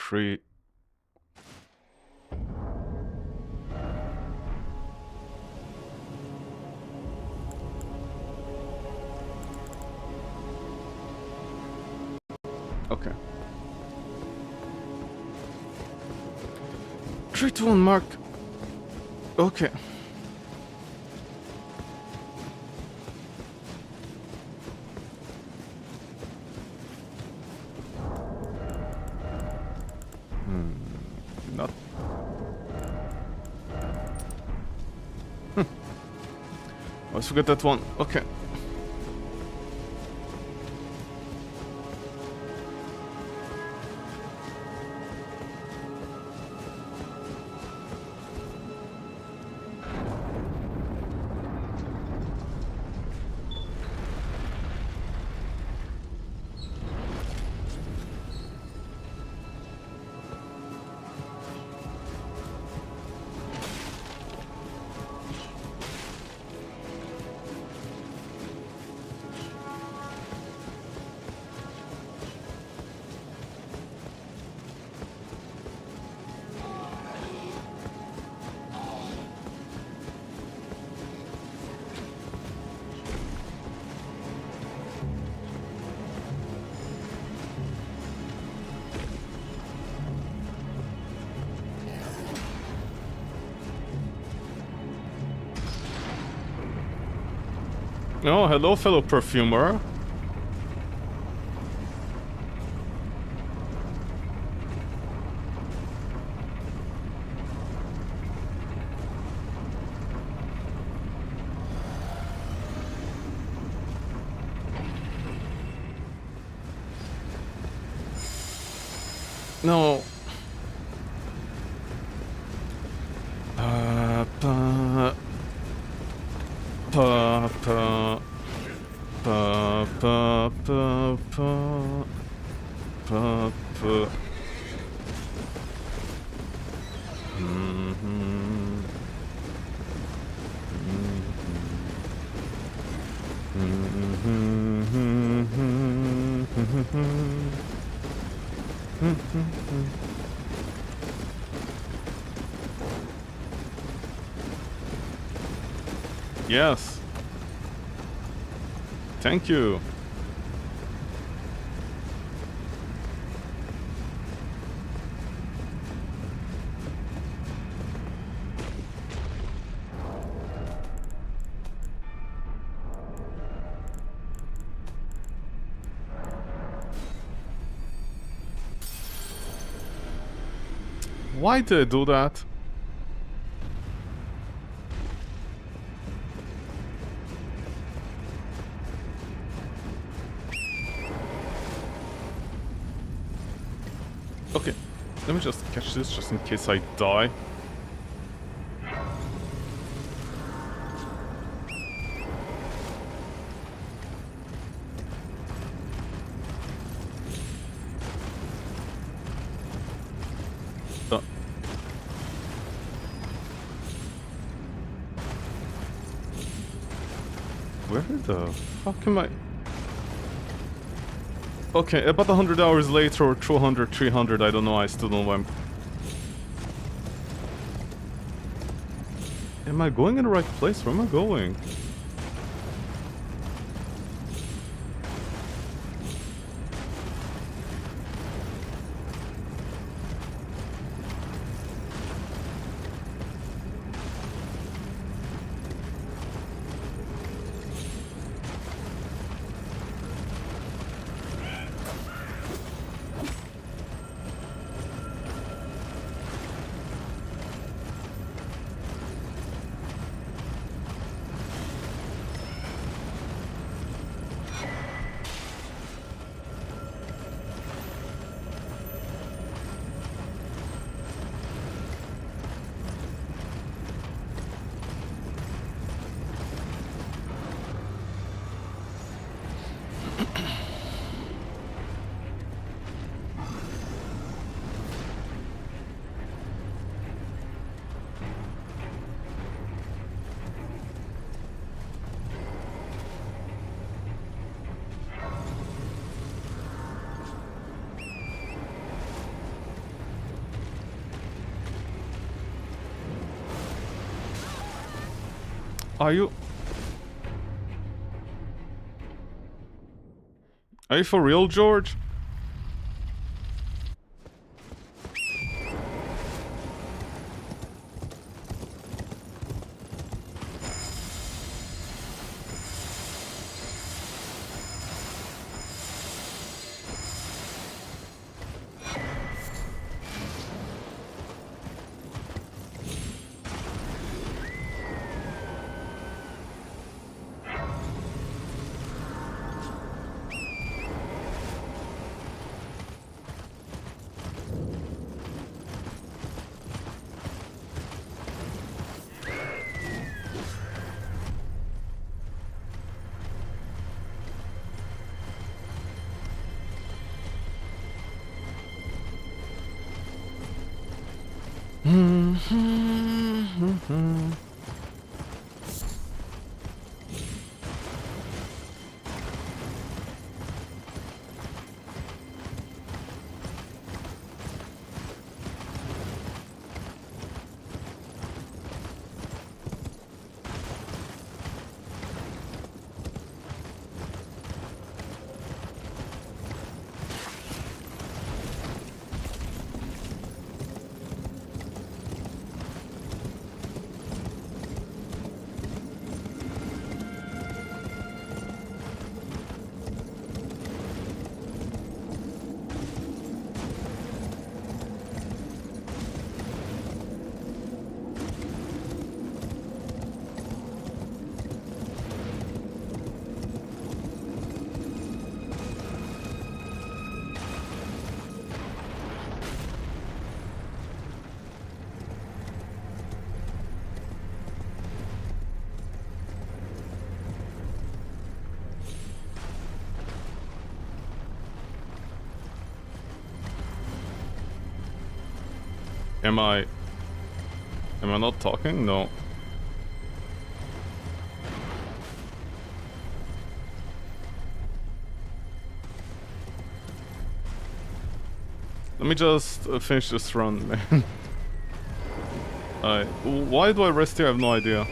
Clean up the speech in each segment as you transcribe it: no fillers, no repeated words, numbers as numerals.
3. Okay. 3, 2, 1, mark. Okay. Not. Let's forget that one. Okay. Oh, hello, fellow perfumer. No. Pa, pa, pa, pa, pa, pa, pa, pa. Yes. Thank you. Why did I do that? Okay, let me just catch this just in case I die. Where the fuck am I? Okay, about 100 hours later or 200, 300, I don't know, I still don't know where I'm... Am I going in the right place? Where am I going? Are you... Are you for real, George? Am I not talking? No. Let me just finish this run, man. Why do I rest here? I have no idea.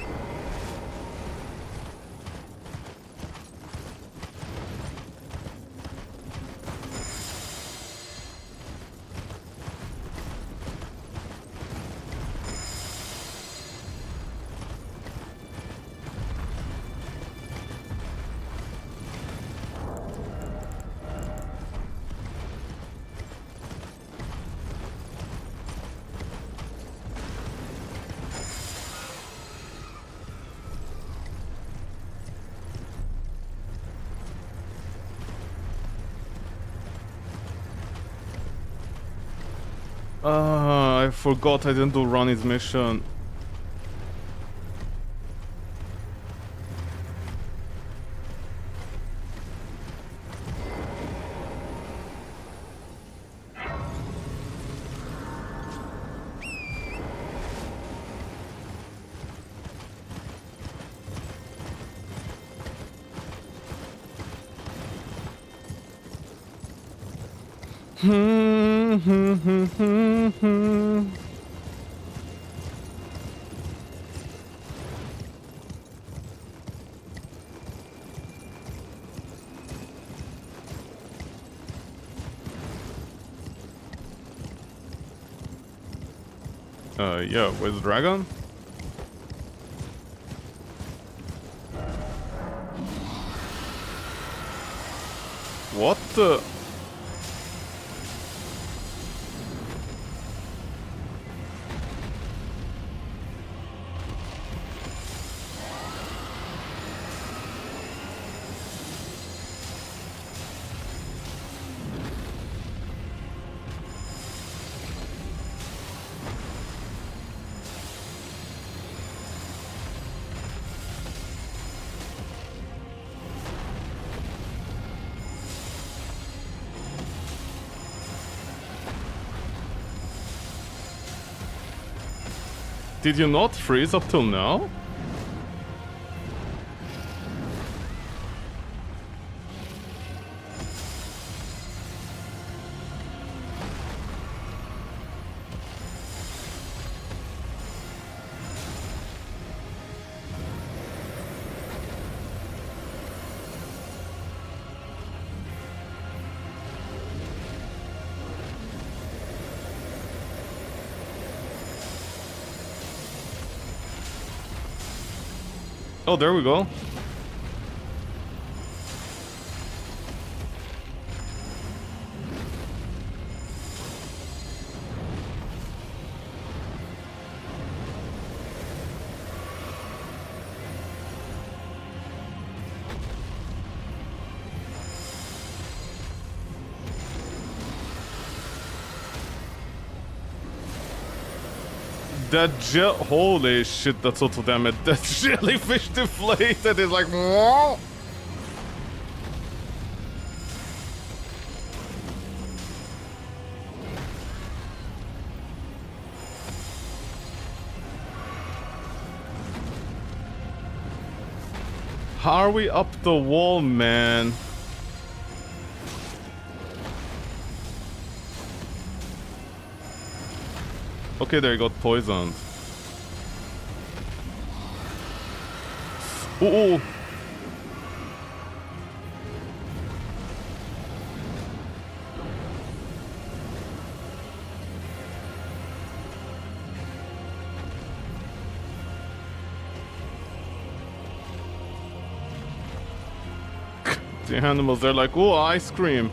I forgot I didn't do Ronnie's mission. Yeah, where's the dragon? What the... Did you not freeze up till now? Oh, there we go. That holy shit, that's auto damage. That jellyfish deflated is like, whoa. How are we up the wall, man? Okay, there, he got poisoned. Ooh. The animals, they're like, oh, ice cream.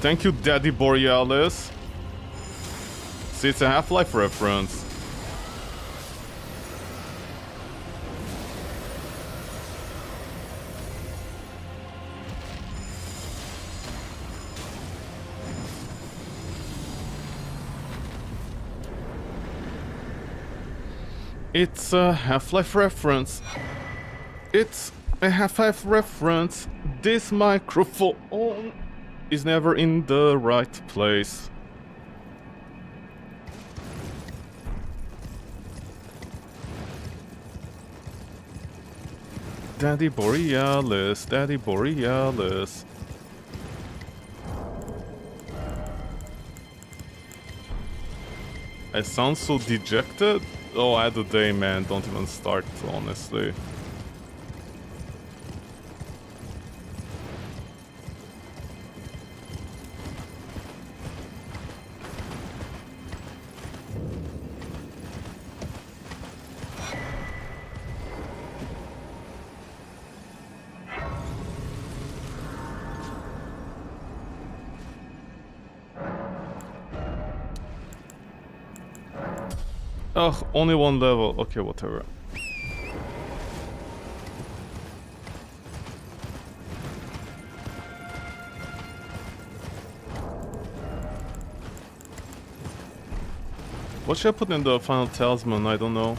Thank you, Daddy Borealis. See, it's a Half-Life reference. It's a Half-Life reference. It's a Half-Life reference. This microphone is never in the right place. Daddy Borealis, Daddy Borealis. I sound so dejected. Oh, I had a day, man. Don't even start, honestly. Ugh, only one level. Okay, whatever. What should I put in the final talisman? I don't know.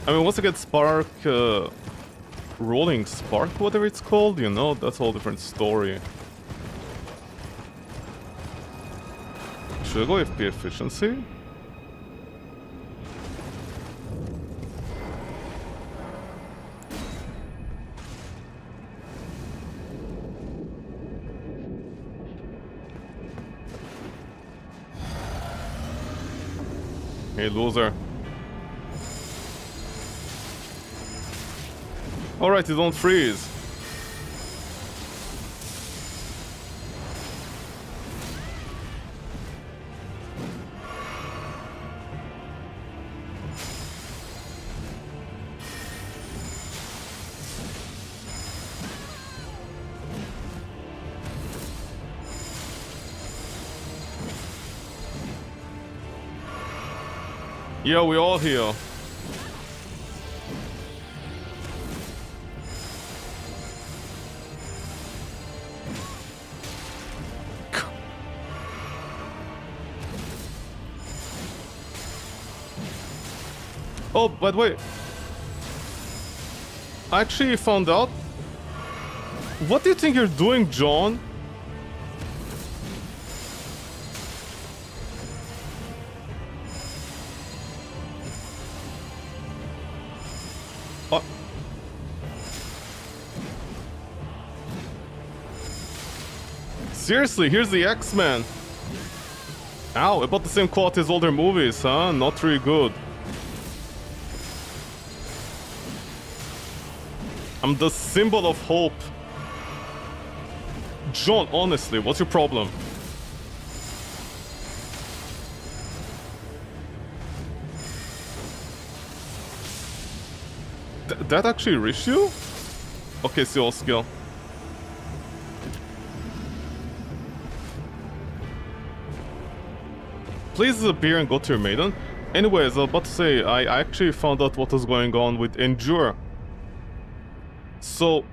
I mean, once I get Spark, Rolling Spark, whatever it's called, you know, that's a whole different story. Should I go FP efficiency? Hey, loser. Alright, you don't freeze. Yeah, we all heal. Oh, by the way, I actually found out. What do you think you're doing, John? Seriously, here's the X-Men. Ow, about the same quality as older movies, huh? Not really good. I'm the symbol of hope. John, honestly, what's your problem? That actually reached you? Okay, see all skill. Please disappear and go to your maiden. Anyways, I was about to say, I actually found out what was going on with Endure. So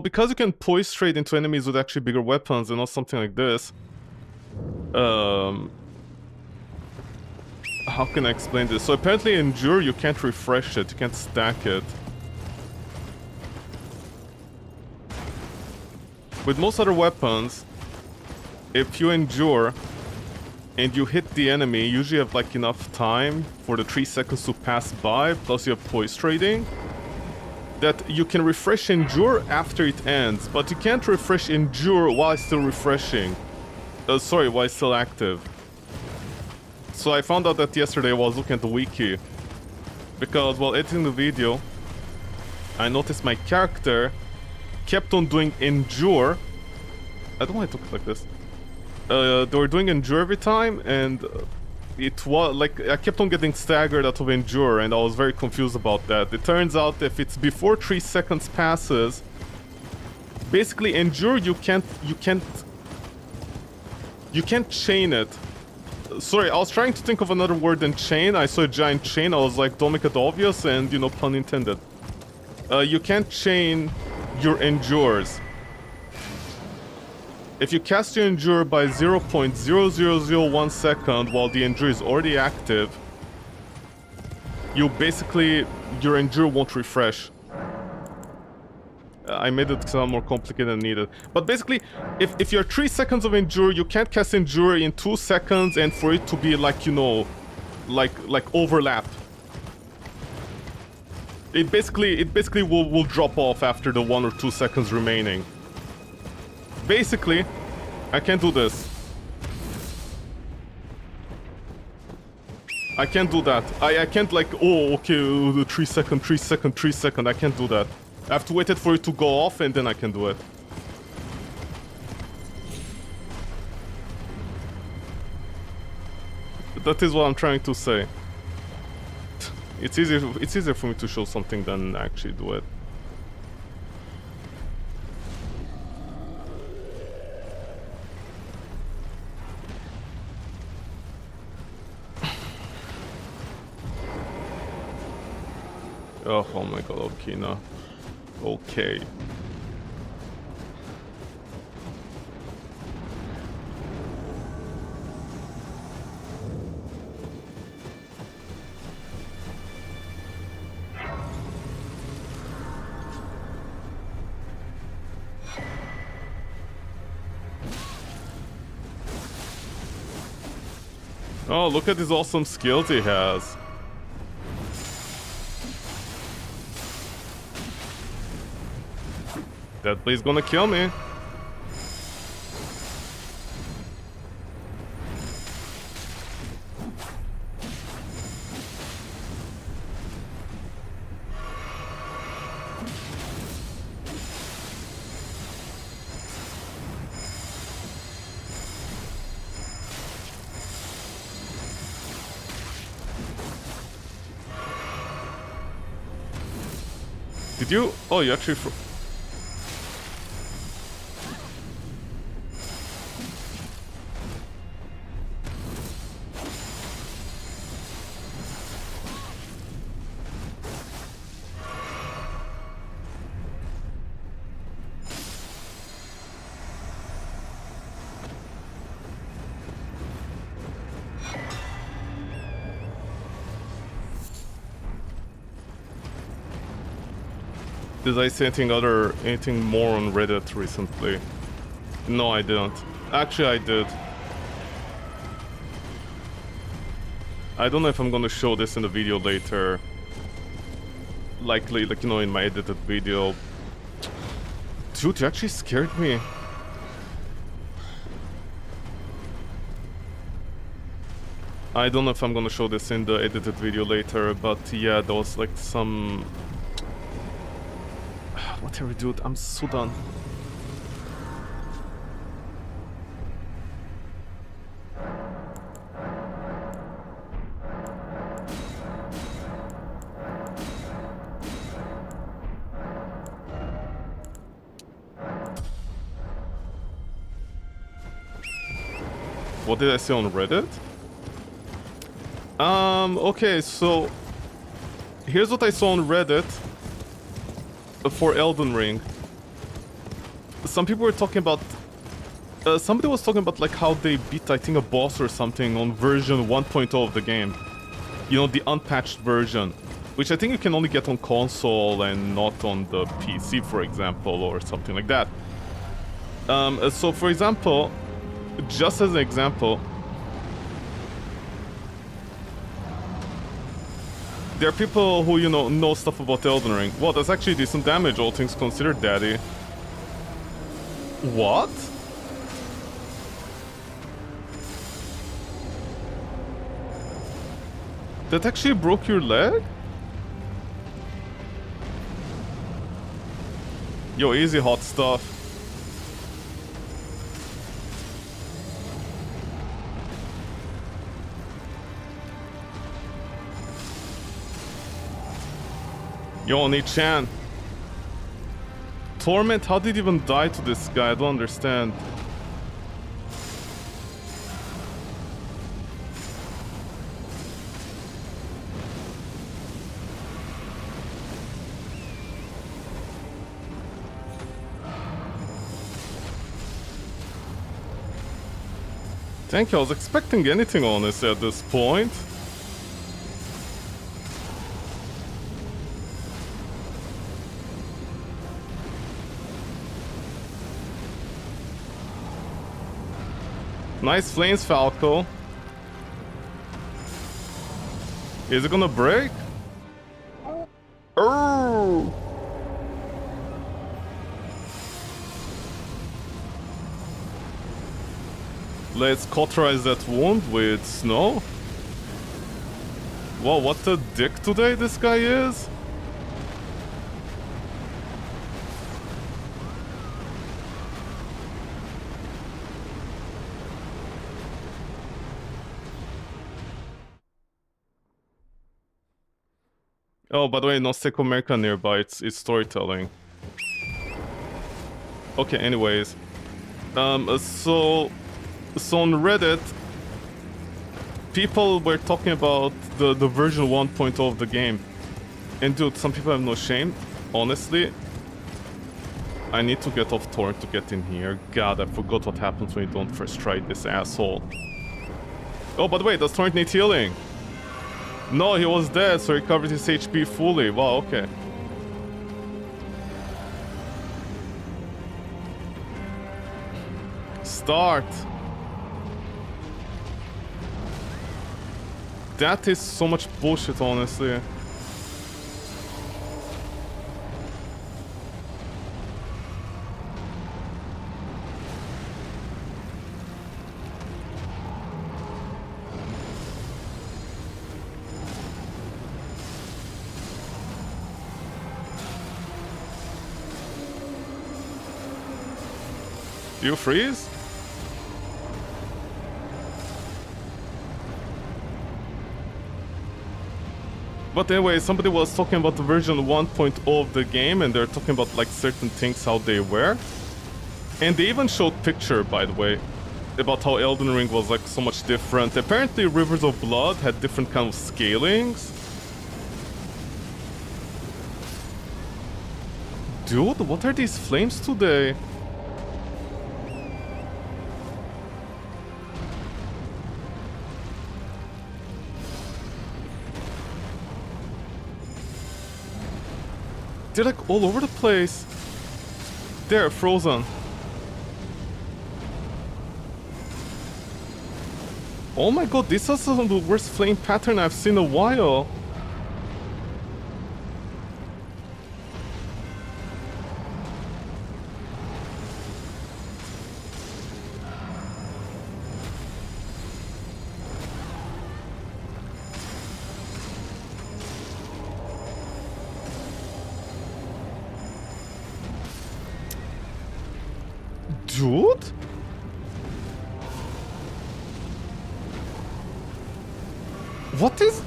because you can poise straight into enemies with actually bigger weapons and not something like this, how can I explain this? So apparently Endure, you can't refresh it, you can't stack it. With most other weapons, if you Endure and you hit the enemy, you usually have like enough time for the 3 seconds to pass by, plus you have poise trading, that you can refresh Endure after it ends, but you can't refresh Endure while it's still refreshing. While it's still active. So I found out that yesterday while I was looking at the wiki, because while editing the video, I noticed my character kept on doing Endure. I don't want to talk like this. They were doing Endure every time, and it was like I kept on getting staggered out of Endure, and I was very confused about that. It turns out if it's before 3 seconds passes, basically Endure you can't chain it. Sorry, I was trying to think of another word than chain. I saw a giant chain. I was like, don't make it obvious, and you know, pun intended. You can't chain your Endures. If you cast your Endure by 0.0001 second while the Endure is already active, your Endure won't refresh. I made it sound more complicated than needed. But basically, if you're 3 seconds of Endure, you can't cast Endure in 2 seconds and for it to be like, you know, like overlap. It basically will drop off after the 1 or 2 seconds remaining. Basically, I can't do this. I can't do that. I can't like, oh, okay, 3 second, 3 second, 3 second. I can't do that. I have to wait for it to go off and then I can do it. That is what I'm trying to say. It's easier for me to show something than actually do it. Oh my god, okay, no. Okay. Oh, look at these awesome skills he has. That blade's gonna kill me. Did you? Oh, you actually... Did I see anything more on Reddit recently? No, I didn't. Actually, I did. I don't know if I'm gonna show this in the video later. Likely, like, you know, in my edited video. Dude, you actually scared me. I don't know if I'm gonna show this in the edited video later, but yeah, there was like some... Whatever, dude, I'm so done. What did I say on Reddit? Okay, so here's what I saw on Reddit for Elden Ring. Some people were talking about somebody was talking about like how they beat, I think, a boss or something on version 1.0 of the game. You know, the unpatched version, which I think you can only get on console and not on the PC, for example, or something like that. So for example, just as an example, there are people who, you know stuff about Elden Ring. Well, that's actually decent damage, all things considered, daddy. What? That actually broke your leg? Yo, easy hot stuff. Yo, Oni-chan. Torment, how did you even die to this guy? I don't understand. Thank you, I was expecting anything honestly at this point. Nice flames, Falco. Is it gonna break? Oh! Let's cauterize that wound with snow. Wow, what a dick today this guy is. Oh, by the way, no Seco America nearby, it's storytelling. Okay, anyways. So on Reddit, people were talking about the version 1.0 of the game. And dude, some people have no shame, honestly. I need to get off torrent to get in here. God, I forgot what happens when you don't first try this asshole. Oh, by the way, does torrent need healing? No, he was dead, so he recovered his HP fully. Wow, okay. Start. That is so much bullshit, honestly. Do you freeze? But anyway, somebody was talking about the version 1.0 of the game, and they're talking about like certain things, how they were. And they even showed picture, by the way, about how Elden Ring was like so much different. Apparently Rivers of Blood had different kind of scalings. Dude, what are these flames today? They're like all over the place. They're frozen. Oh my god, this is some of the worst flame pattern I've seen in a while. Dude? What is...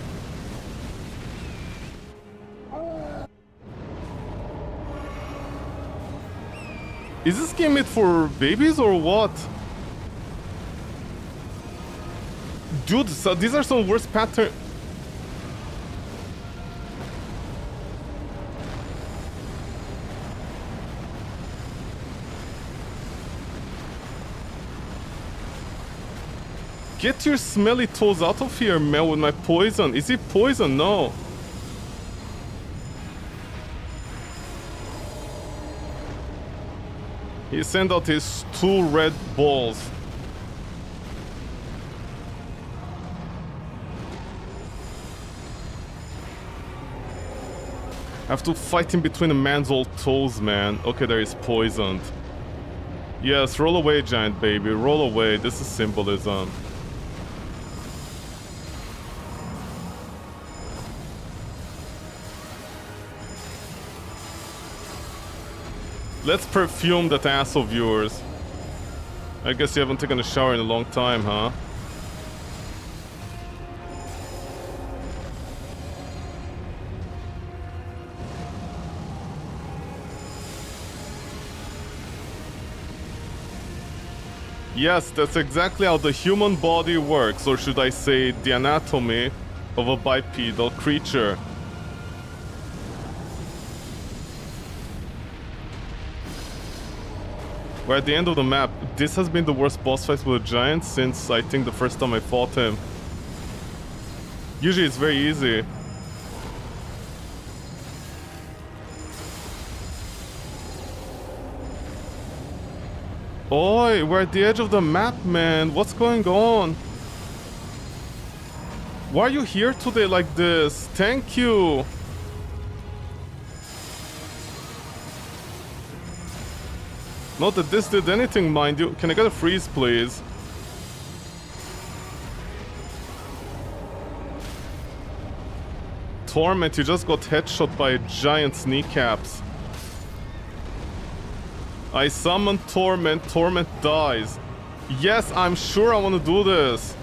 Is this game made for babies or what? Dude, so these are some worst pattern. Get your smelly toes out of here, man, with my poison. Is he poison? No. He sent out his 2 red balls. I have to fight him between a man's old toes, man. Okay, there is poisoned. Yes, roll away, giant baby. Roll away. This is symbolism. Let's perfume that ass of yours. I guess you haven't taken a shower in a long time, huh? Yes, that's exactly how the human body works, or should I say the anatomy of a bipedal creature. We're at the end of the map. This has been the worst boss fight with a giant since I think the first time I fought him. Usually it's very easy. Oi, we're at the edge of the map, man. What's going on? Why are you here today like this? Thank you. Not that this did anything, mind you. Can I get a freeze, please? Torment, you just got headshot by a giant's kneecaps. I summon Torment, Torment dies. Yes, I'm sure I want to do this.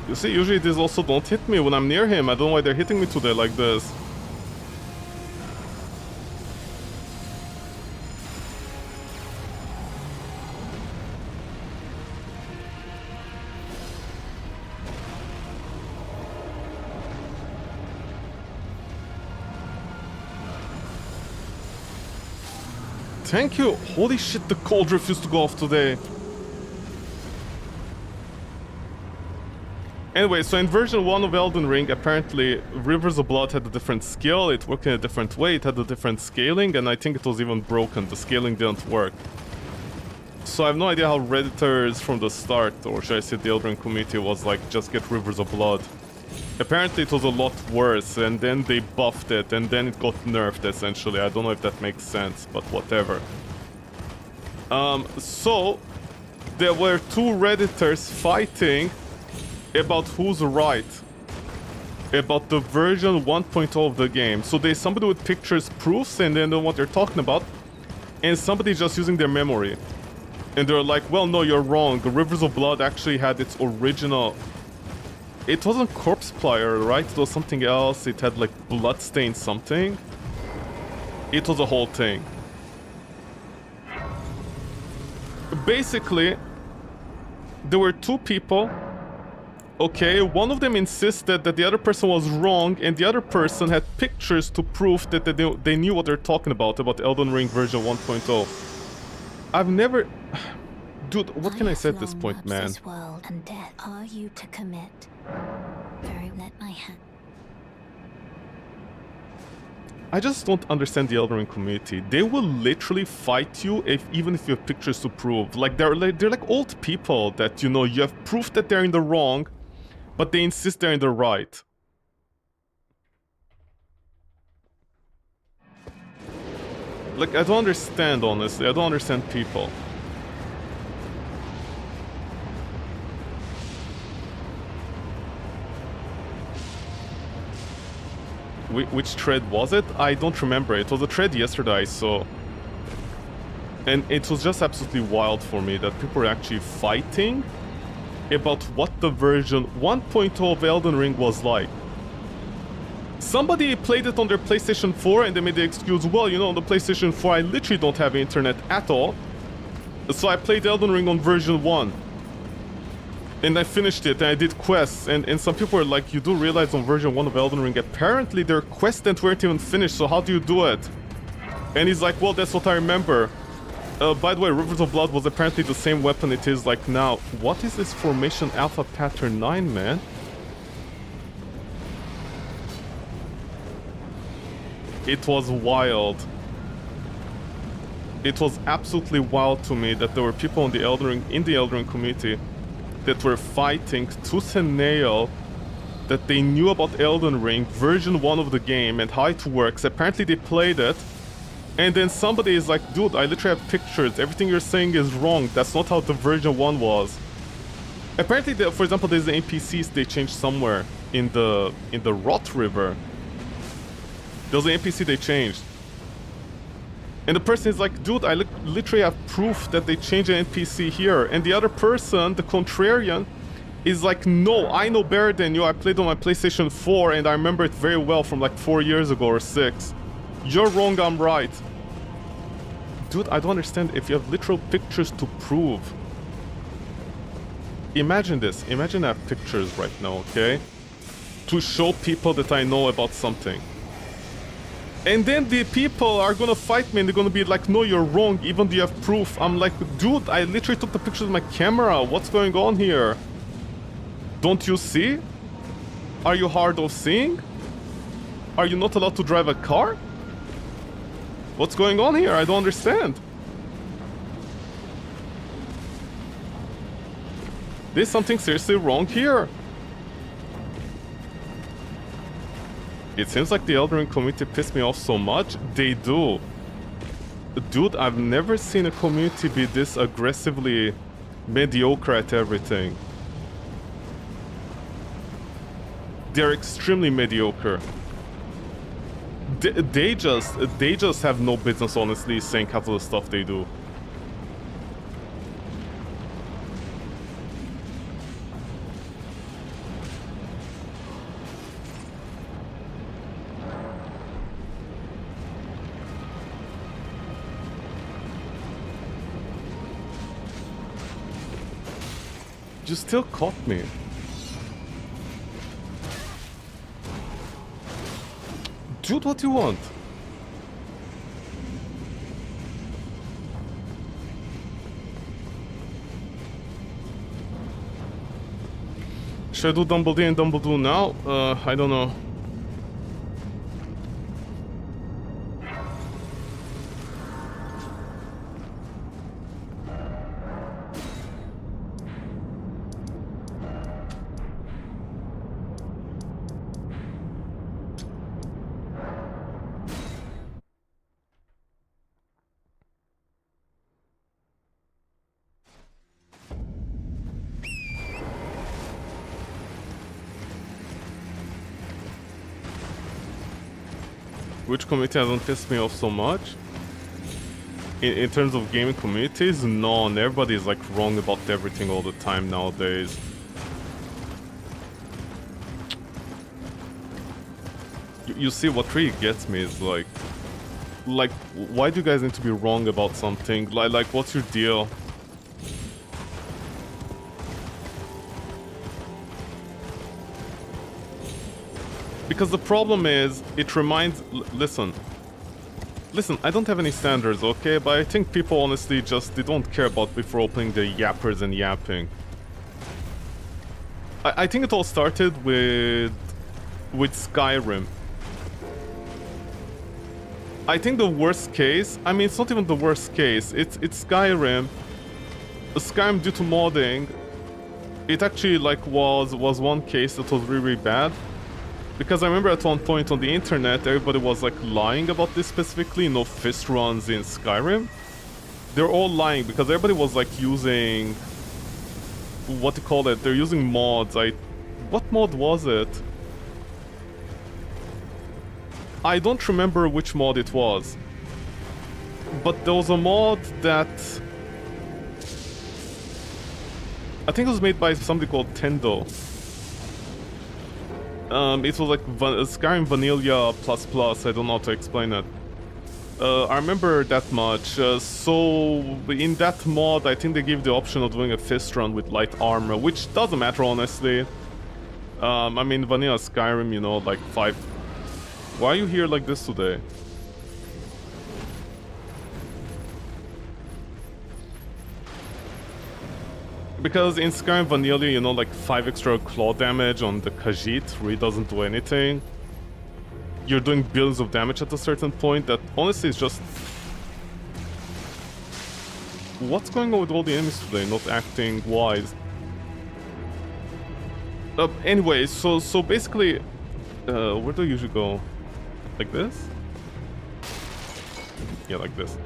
You see, usually these also don't hit me when I'm near him. I don't know why they're hitting me today like this. Thank you! Holy shit, the cold refused to go off today. Anyway, so in version 1 of Elden Ring, apparently Rivers of Blood had a different skill, it worked in a different way, it had a different scaling, and I think it was even broken, the scaling didn't work. So I have no idea how Redditors from the start, or should I say the Elden Ring community, was like, just get Rivers of Blood. Apparently it was a lot worse, and then they buffed it, and then it got nerfed essentially. I don't know if that makes sense, but whatever. So, there were 2 Redditors fighting about who's right about the version 1.0 of the game. So there's somebody with pictures, proofs, and they know what they're talking about, and somebody just using their memory. And they're like, well, no, you're wrong. The Rivers of Blood actually had its original... It wasn't Corpse Plier, right? It was something else. It had like Bloodstain something. It was a whole thing. Basically, there were 2 people. Okay, one of them insisted that the other person was wrong, and the other person had pictures to prove that they knew what they're talking about Elden Ring version 1.0. I've never... Dude, what can I say at this point, man? This world and death are you to commit? Very let my hand. I just don't understand the Elden Ring community. They will literally fight you even if you have pictures to prove. Like they're like old people that, you know, you have proof that they're in the wrong, but they insist they're in the right. Like, I don't understand, honestly. I don't understand people. Which thread was it? I don't remember. It was a thread yesterday I saw. And it was just absolutely wild for me that people were actually fighting about what the version 1.0 of Elden Ring was like. Somebody played it on their PlayStation 4 and they made the excuse, well, you know, on the PlayStation 4 I literally don't have internet at all. So I played Elden Ring on version 1. And I finished it and I did quests. And some people were like, you do realize on version 1 of Elden Ring, apparently there are quests that weren't even finished, so how do you do it? And he's like, well, that's what I remember. By the way, Rivers of Blood was apparently the same weapon it is like now. What is this Formation Alpha Pattern 9, man? It was wild. It was absolutely wild to me that there were people in the Elden Ring community that were fighting tooth and nail that they knew about Elden Ring, version 1 of the game, and how it works. Apparently they played it, and then somebody is like, dude, I literally have pictures, everything you're saying is wrong, that's not how the version 1 was. Apparently, for example, there's the NPCs they changed somewhere in the Rot River. There was an NPC they changed. And the person is like, dude, I literally have proof that they changed an NPC here. And the other person, the contrarian, is like, no, I know better than you. I played on my PlayStation 4 and I remember it very well from like 4 years ago or 6. You're wrong, I'm right. Dude, I don't understand if you have literal pictures to prove. Imagine this. Imagine I have pictures right now, okay? To show people that I know about something. And then the people are gonna fight me and they're gonna be like, no, you're wrong, even though you have proof. I'm like, dude, I literally took the pictures with my camera. What's going on here? Don't you see? Are you hard of seeing? Are you not allowed to drive a car? What's going on here? I don't understand. There's something seriously wrong here. It seems like the Elden Ring community pissed me off so much. They do. Dude, I've never seen a community be this aggressively mediocre at everything. They're extremely mediocre. They just have no business, honestly, saying half of the stuff they do. You still caught me. Dude, what do you want? Should I do Dumbledore and Dumbledore now? I don't know. Which community hasn't pissed me off so much? In terms of gaming communities, none. Everybody's like wrong about everything all the time nowadays. You see, what really gets me is like, why do you guys need to be wrong about something? Like, what's your deal? Because the problem is, it reminds... Listen, I don't have any standards, okay? But I think people honestly just, they don't care about before opening the yappers and yapping. I think it all started with Skyrim. I think the worst case, I mean, it's not even the worst case, it's Skyrim. Skyrim, due to modding, it actually like was one case that was really bad. Because I remember at one point on the internet, everybody was like lying about this specifically, no fist runs in Skyrim. They're all lying because everybody was like using... what do you call it? They're using mods. What mod was it? I don't remember which mod it was. But there was a mod that... I think it was made by somebody called Tendo. It was like Skyrim Vanilla plus plus. I don't know how to explain it. I remember that much. So in that mod, I think they give the option of doing a fist run with light armor, which doesn't matter honestly. I mean Vanilla Skyrim, you know, like 5. Why are you here like this today? Because in Skyrim Vanilla, you know, like 5 extra claw damage on the Khajiit really doesn't do anything. You're doing billions of damage at a certain point that honestly is just... What's going on with all the enemies today, not acting wise? Anyway, so basically... where do you usually go? Like this? Yeah, like this.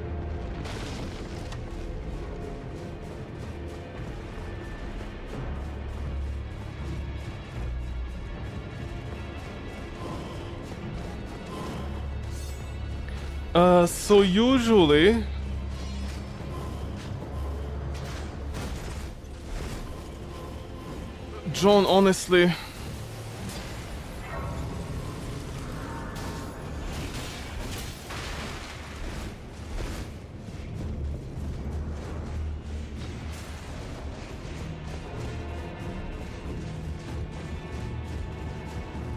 So usually... John, honestly...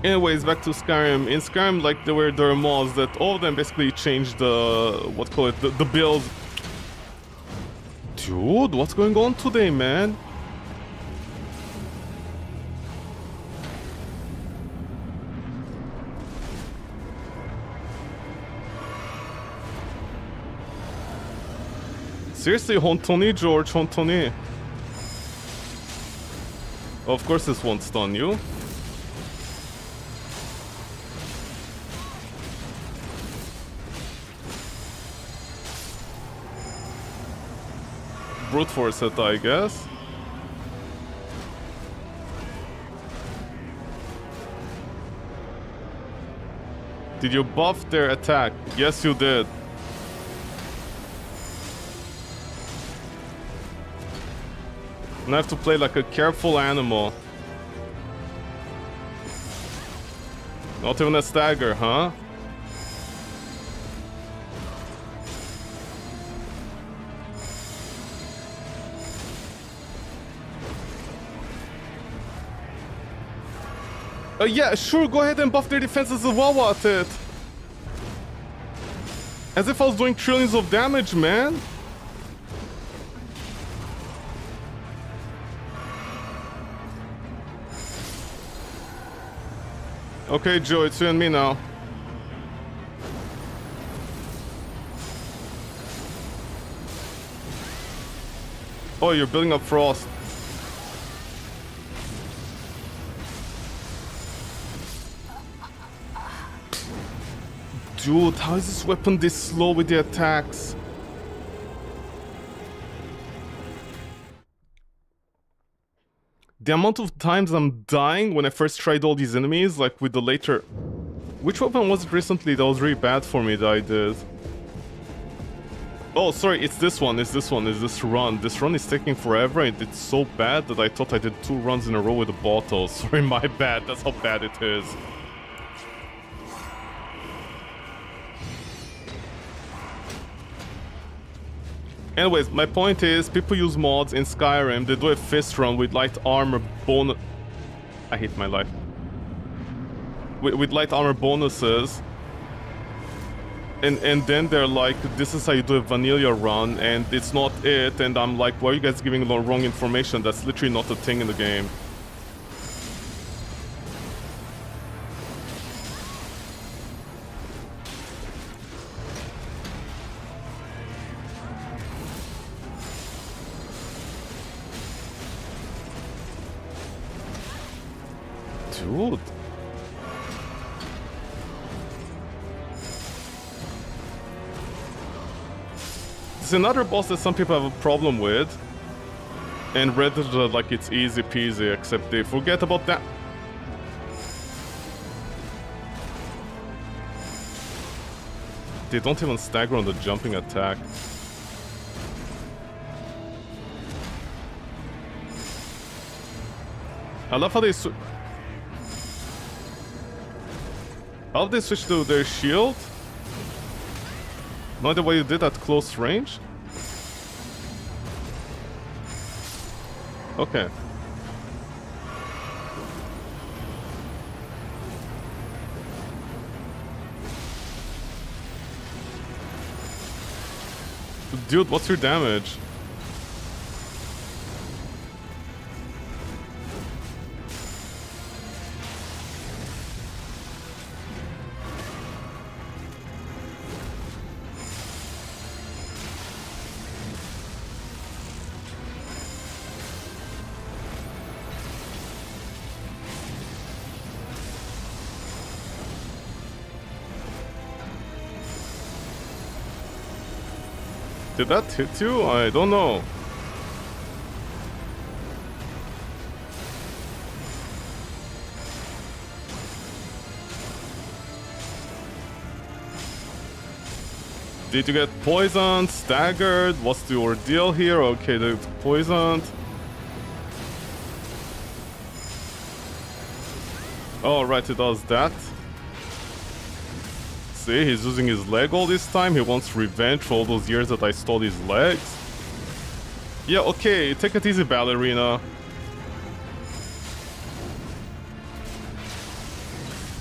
Anyways, back to Skyrim. In Skyrim, like, there were mods that all of them basically changed the... what call it? The build. Dude, what's going on today, man? Seriously, Hontoni, George, Hontoni. Of course this won't stun you. Brute force it, I guess. Did you buff their attack? Yes, you did. And I have to play like a careful animal. Not even a stagger, huh? Yeah, sure, go ahead and buff their defenses as well at it. As if I was doing trillions of damage, man. Okay, Joe, it's you and me now. Oh, you're building up frost. Dude, how is this weapon this slow with the attacks? The amount of times I'm dying when I first tried all these enemies, like with the later... Which weapon was it recently that was really bad for me that I did? Oh, sorry, it's this one, it's this one, it's this run. This run is taking forever and it's so bad that I thought I did 2 runs in a row with a bottle. Sorry, my bad, that's how bad it is. Anyways, my point is, people use mods in Skyrim, they do a fist run with light armor bonus... I hate my life. With light armor bonuses. And then they're like, this is how you do a vanilla run, and it's not it, and I'm like, why are you guys giving the wrong information? That's literally not a thing in the game. Dude. It's another boss that some people have a problem with. And Reddit like it's easy peasy, except they forget about that. They don't even stagger on the jumping attack. I love how they How did they switch to their shield? No idea why you did at close range? Okay. Dude, what's your damage? Did that hit you? I don't know. Did you get poisoned, staggered? What's the ordeal here? Okay, they're poisoned. Oh, right, it does that. See, he's using his leg all this time. He wants revenge for all those years that I stole his legs. Yeah, okay, take it easy, ballerina.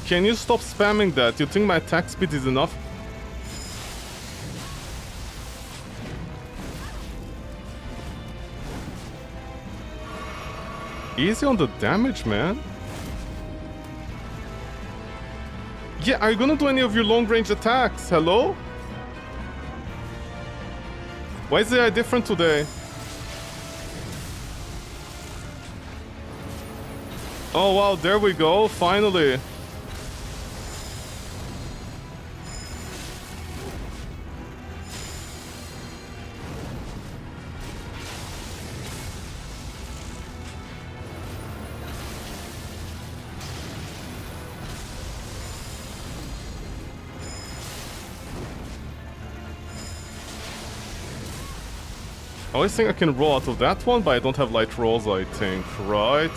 Can you stop spamming that? You think my attack speed is enough? Easy on the damage, man. Yeah, are you gonna do any of your long-range attacks? Hello? Why is the AI different today? Oh wow, there we go, finally. I always think I can roll out of that one, but I don't have light rolls, I think, right?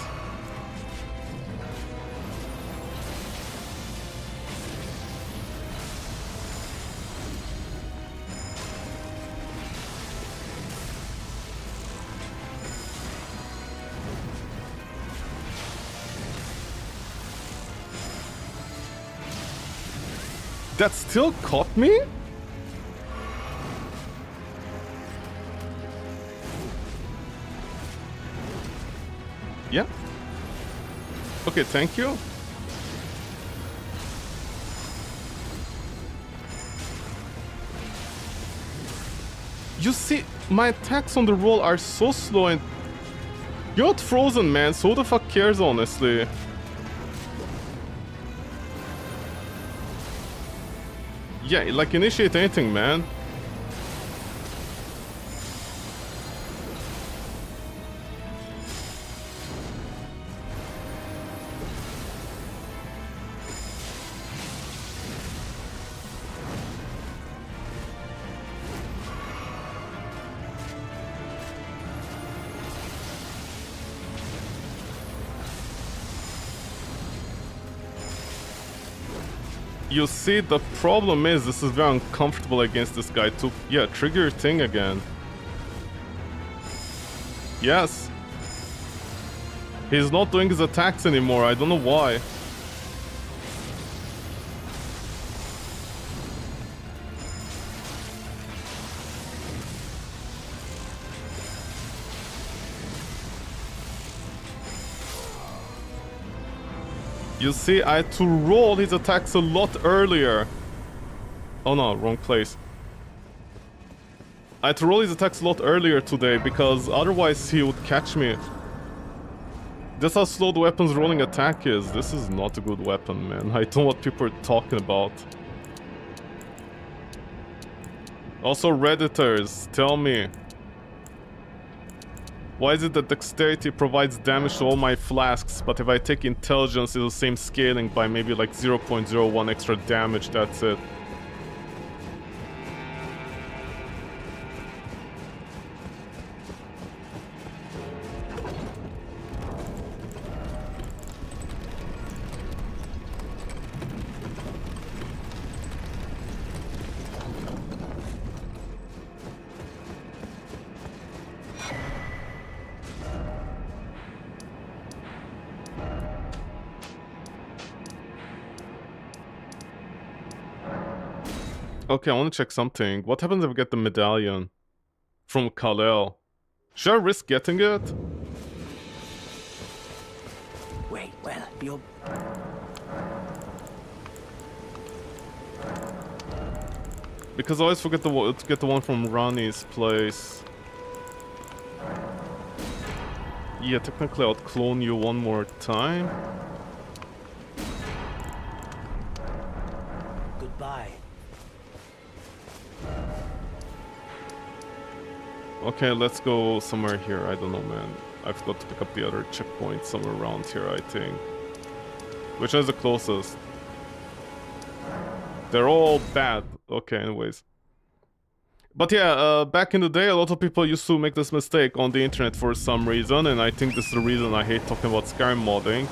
That still caught me? Yeah. Okay, thank you. You see, my attacks on the roll are so slow and... You're not frozen, man, so who the fuck cares, honestly? Yeah, like, initiate anything, man. You see, the problem is this is very uncomfortable against this guy too. Yeah, trigger your thing again. Yes. He's not doing his attacks anymore, I don't know why. You see, I had to roll his attacks a lot earlier. Oh no, wrong place. I had to roll his attacks a lot earlier today, because otherwise he would catch me. That's how slow the weapon's rolling attack is. This is not a good weapon, man. I don't know what people are talking about. Also, Redditors, tell me. Why is it that dexterity provides damage to all my flasks, but if I take intelligence, it's the same scaling by maybe like 0.01 extra damage, that's it. Okay, I want to check something. What happens if I get the medallion from Kal-El? Should I risk getting it? Wait, well, you'll... Because I always forget to get the one from Rani's place. Yeah, technically I'll clone you one more time. Goodbye. Okay, let's go somewhere here. I don't know, man. I've got to pick up the other checkpoint somewhere around here, I think. Which is the closest? They're all bad. Okay, anyways. But yeah, back in the day, a lot of people used to make this mistake on the internet for some reason, and I think this is the reason I hate talking about Skyrim modding.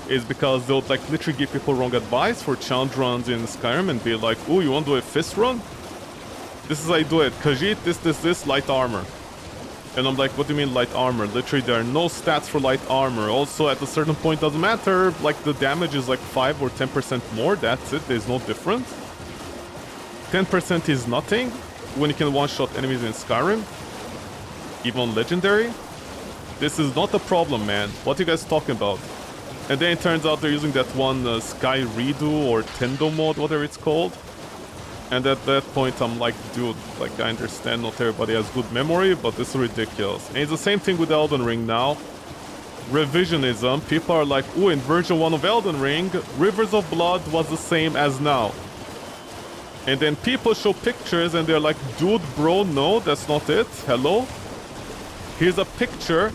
Is because they'll like literally give people wrong advice for challenge runs in Skyrim and be like, "Oh, you want to do a fist run? This is how you do it. Khajiit, this, light armor." And I'm like, what do you mean light armor? Literally, there are no stats for light armor. Also, at a certain point, doesn't matter. Like, the damage is like 5 or 10% more. That's it. There's no difference. 10% is nothing when you can one-shot enemies in Skyrim. Even on Legendary. This is not a problem, man. What are you guys talking about? And then it turns out they're using that one Sky Redo or Tendo mode, whatever it's called. And at that point, I'm like, dude, like, I understand not everybody has good memory, but this is ridiculous. And it's the same thing with Elden Ring now. Revisionism. People are like, oh, in version 1 of Elden Ring, Rivers of Blood was the same as now. And then people show pictures and they're like, dude, bro, no, that's not it. Hello? Here's a picture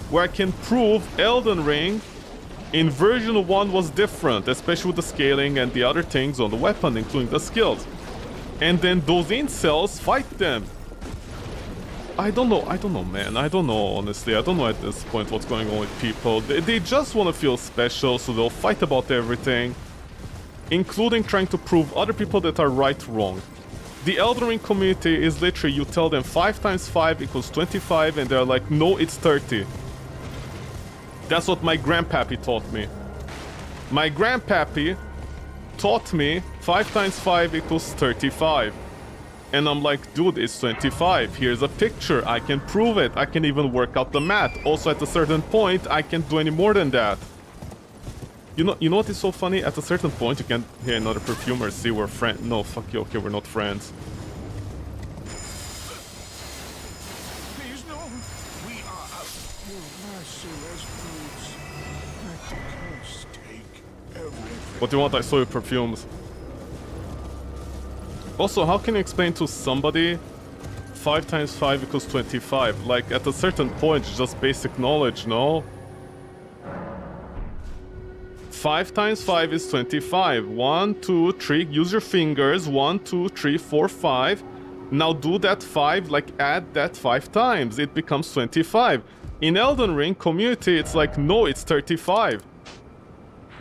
where I can prove Elden Ring in version 1 was different, especially with the scaling and the other things on the weapon, including the skills. And then those incels fight them. I don't know, man. I don't know, honestly. I don't know at this point what's going on with people. They just want to feel special, so they'll fight about everything, including trying to prove other people that are right wrong. The Elden Ring community is literally, you tell them 5 times 5 equals 25, and they're like, no, it's 30. That's what my grandpappy taught me. My grandpappy taught me 5 times 5 equals 35. And I'm like, dude, it's 25. Here's a picture. I can prove it. I can even work out the math. Also, at a certain point, I can't do any more than that. You know what is so funny? At a certain point, you can hear another perfumer. See, we're friends. No, fuck you. Okay, we're not friends. Please, no. We are your merciless brutes. Let the curse take everything. What do you want? I saw your perfumes. Also, how can you explain to somebody 5 times 5 equals 25? Like, at a certain point, it's just basic knowledge, no? 5 times 5 is 25. 1, 2, 3. Use your fingers. 1, 2, 3, 4, 5. Now do that 5, like add that 5 times. It becomes 25. In Elden Ring community, it's like, no, it's 35.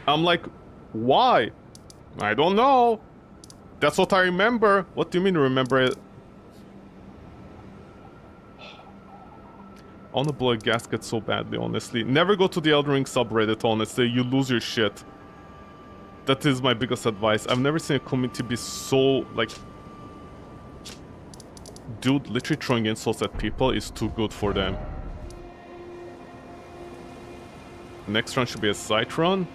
I'm like, why? I don't know. That's what I remember. What do you mean remember it? I wanna blow a gasket so badly, honestly. Never go to the Elden Ring subreddit, honestly. You lose your shit. That is my biggest advice. I've never seen a community be so, like... Dude, literally throwing insults at people is too good for them. Next run should be a site run?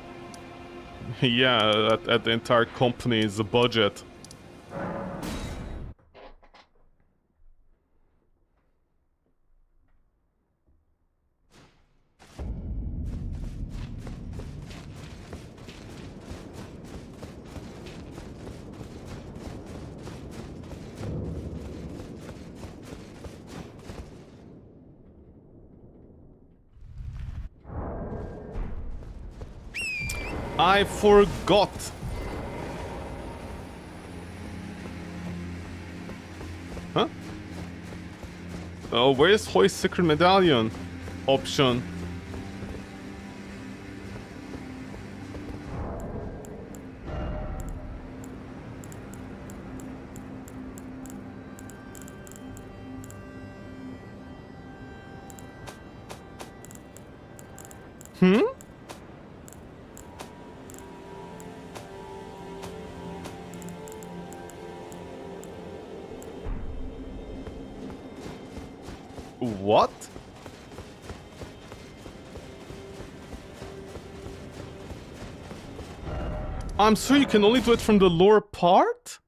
Yeah, at the entire company's budget. I forgot. Huh? Oh, where's Hoist Secret Medallion option? Hmm? What? I'm sure you can only do it from the lower part?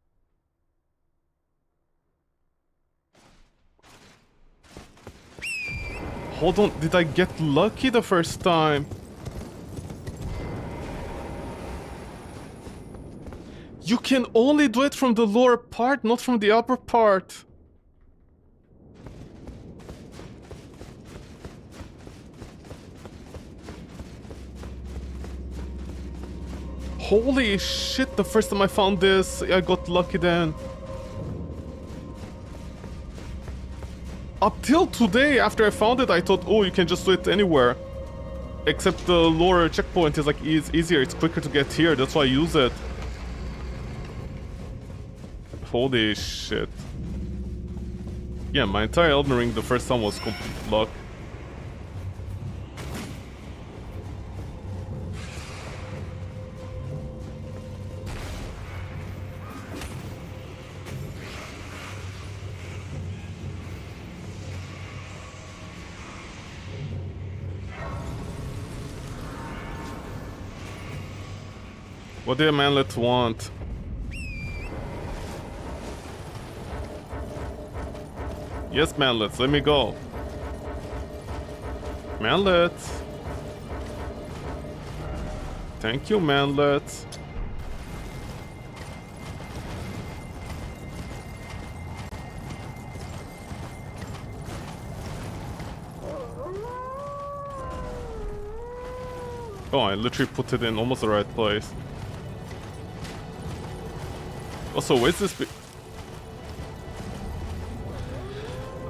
Hold on, did I get lucky the first time? You can only do it from the lower part, not from the upper part. Holy shit, the first time I found this, I got lucky then. Up till today, after I found it, I thought, oh, you can just do it anywhere. Except the lower checkpoint is like easier, it's quicker to get here, that's why I use it. Holy shit. Yeah, my entire Elden Ring the first time was complete luck. What do a manlet want? Yes, manlets, let me go. Manlets. Thank you, manlets. Oh, I literally put it in almost the right place. Also, where's this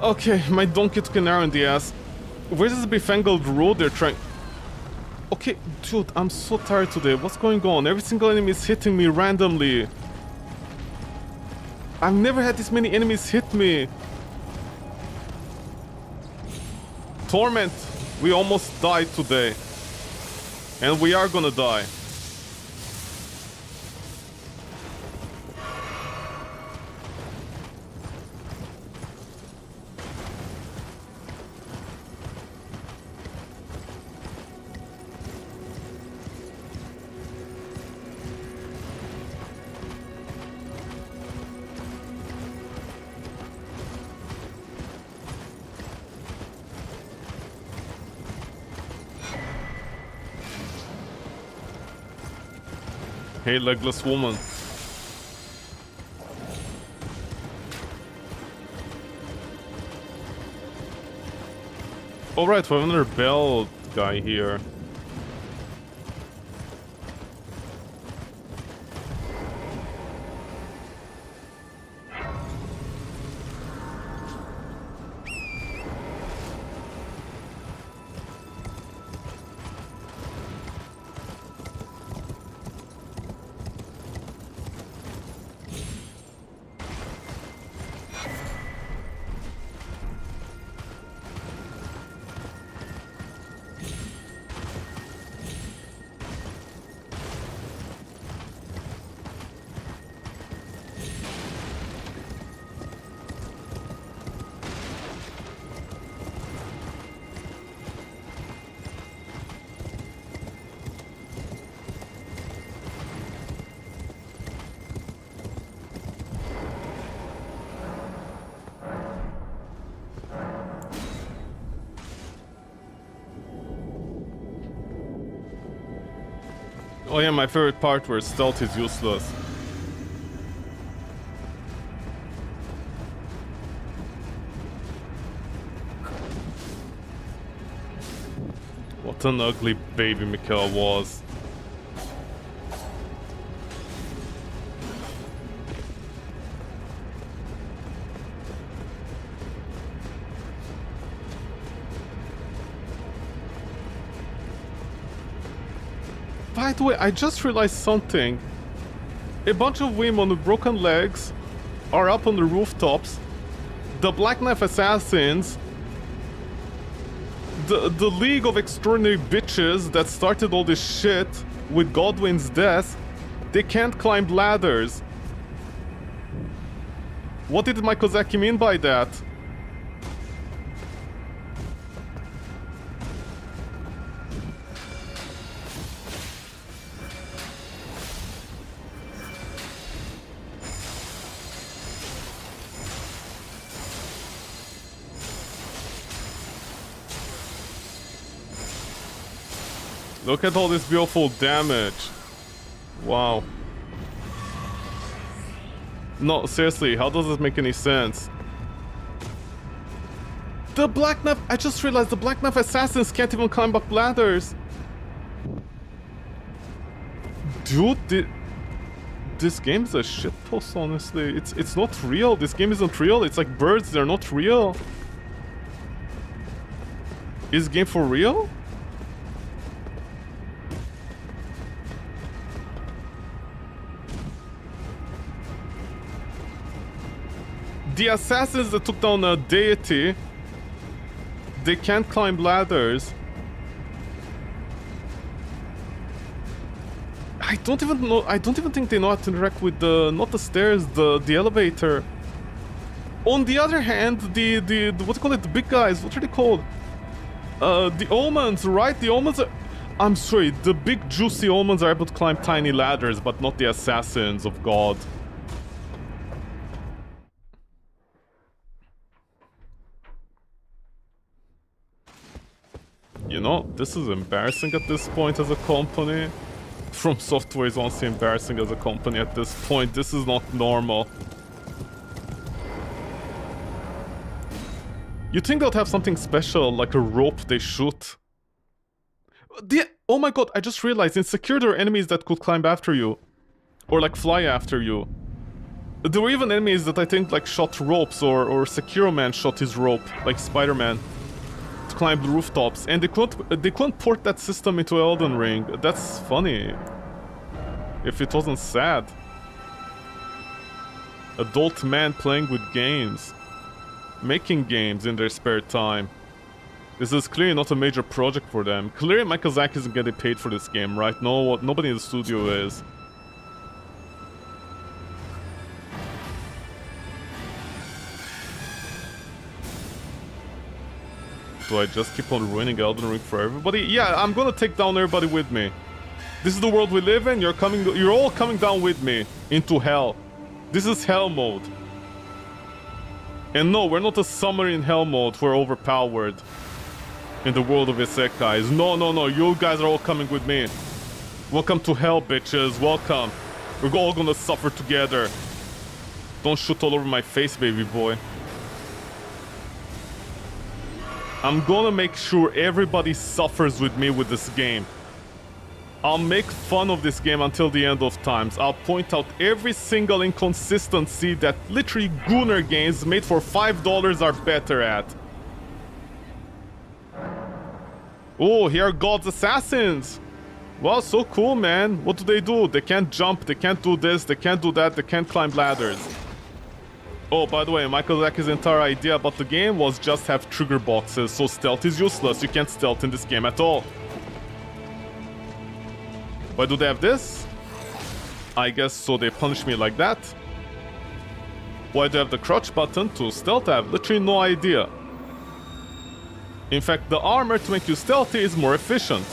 Okay, my donkey took an arrow in the ass. Where's this befangled road they're trying... Okay, dude, I'm so tired today. What's going on? Every single enemy is hitting me randomly. I've never had this many enemies hit me. Torment, we almost died today. And we are gonna die. Hey, legless woman. Alright, we have another bell guy here. Oh yeah, my favorite part where stealth is useless. What an ugly baby Mikhail was. By the way, I just realized something. A bunch of women with broken legs are up on the rooftops. The Black Knife Assassins, the League of Extraordinary Bitches that started all this shit with Godwin's death, they can't climb ladders. What did Mike Kozaki mean by that? Look at all this beautiful damage. Wow. No, seriously, how does this make any sense? The Black Knife... I just realized the Black Knife assassins can't even climb up ladders. Dude, this game is a shitpost, honestly. It's not real. This game isn't real. It's like birds, they're not real. Is this game for real? The assassins that took down a deity, they can't climb ladders. I don't even think they know how to interact with the, not the stairs, the elevator. On the other hand, the what do you call it, the big guys, what are they called? The almonds, right? The almonds are, I'm sorry, the big juicy almonds are able to climb tiny ladders, but not the assassins of God. You know, this is embarrassing at this point as a company. From Software is honestly embarrassing as a company at this point. This is not normal. You think they'll have something special, like a rope they shoot? Oh my god, I just realized in Secure there are enemies that could climb after you. Or like fly after you. There were even enemies that I think like shot ropes, or Secure Man shot his rope, like Spider-Man. To climb the rooftops, and they couldn't port that system into Elden Ring. That's funny. If it wasn't sad. Adult man playing with games. Making games in their spare time. This is clearly not a major project for them. Clearly Miyazaki isn't getting paid for this game, right? No, nobody in the studio is. Do I just keep on ruining Elden Ring for everybody? Yeah, I'm gonna take down everybody with me. This is the world we live in. You're all coming down with me into hell. This is hell mode. And no, we're not a summoner in hell mode. We're overpowered in the world of isekais. No, you guys are all coming with me. Welcome to hell, bitches. Welcome. We're all gonna suffer together. Don't shoot all over my face, baby boy. I'm gonna make sure everybody suffers with me with this game. I'll make fun of this game until the end of times. I'll point out every single inconsistency that literally Gooner games made for $5 are better at. Oh, here are God's assassins! Wow, so cool, man. What do? They can't jump, they can't do this, they can't do that, they can't climb ladders. Oh, by the way, Miyazaki's entire idea about the game was just have trigger boxes, so stealth is useless. You can't stealth in this game at all. Why do they have this? I guess so they punish me like that. Why do they have the crouch button to stealth? I have literally no idea. In fact, the armor to make you stealthy is more efficient.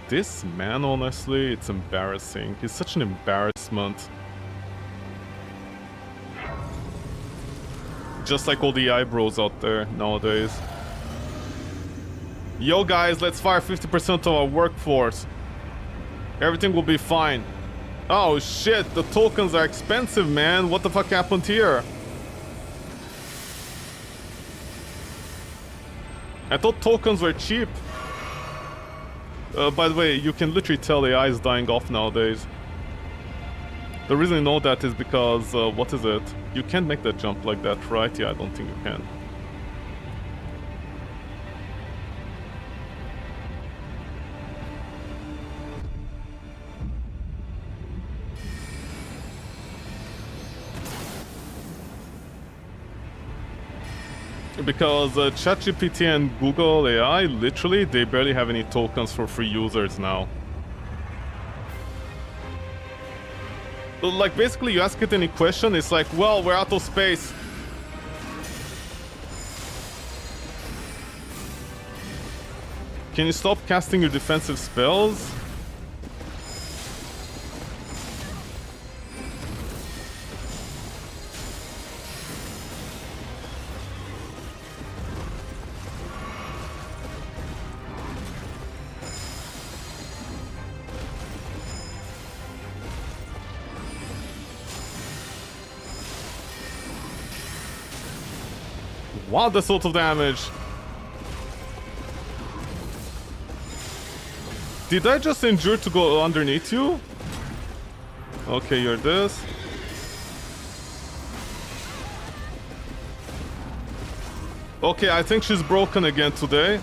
This man, honestly, it's embarrassing. He's such an embarrassment. Just like all the eyebrows out there nowadays. Yo guys, let's fire 50% of our workforce. Everything will be fine. Oh shit, the tokens are expensive, man. What the fuck happened here? I thought tokens were cheap. By the way, you can literally tell AI is dying off nowadays. The reason I know that is because, what is it? You can't make that jump like that, right? Yeah, I don't think you can. Because ChatGPT and Google AI, literally, they barely have any tokens for free users now. Like, basically, you ask it any question, it's like, well, we're out of space. Can you stop casting your defensive spells? Wow, that's a lot of damage. Did I just endure to go underneath you? Okay, you're this. Okay, I think she's broken again today.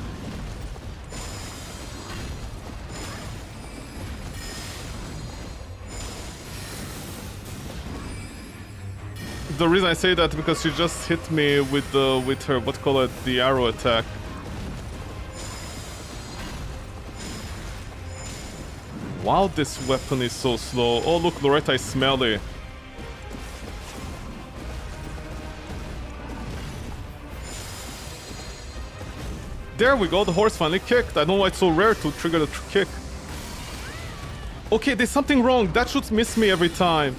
The reason I say that because she just hit me with her the arrow attack. Wow, this weapon is so slow. Oh look, Loretta is Smelly. There we go, the horse finally kicked. I don't know why it's so rare to trigger the kick. Okay, there's something wrong. That should miss me every time.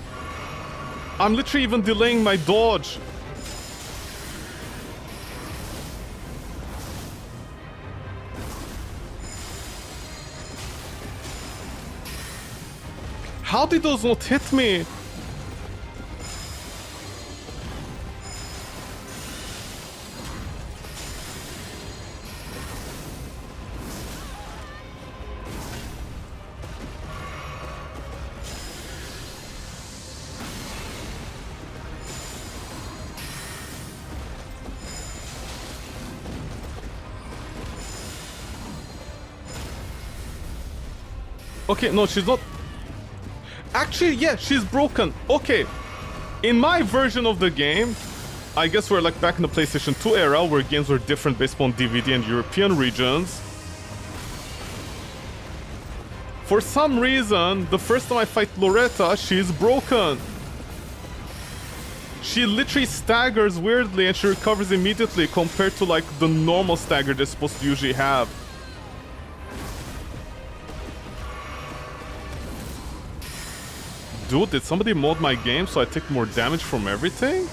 I'm literally even delaying my dodge. How did those not hit me? Okay, no, she's not. Actually, yeah, she's broken. Okay. In my version of the game, I guess we're like back in the PlayStation 2 era where games were different based on DVD and European regions. For some reason, the first time I fight Loretta, she's broken. She literally staggers weirdly and she recovers immediately compared to like the normal stagger they're supposed to usually have. Dude, did somebody mod my game so I take more damage from everything?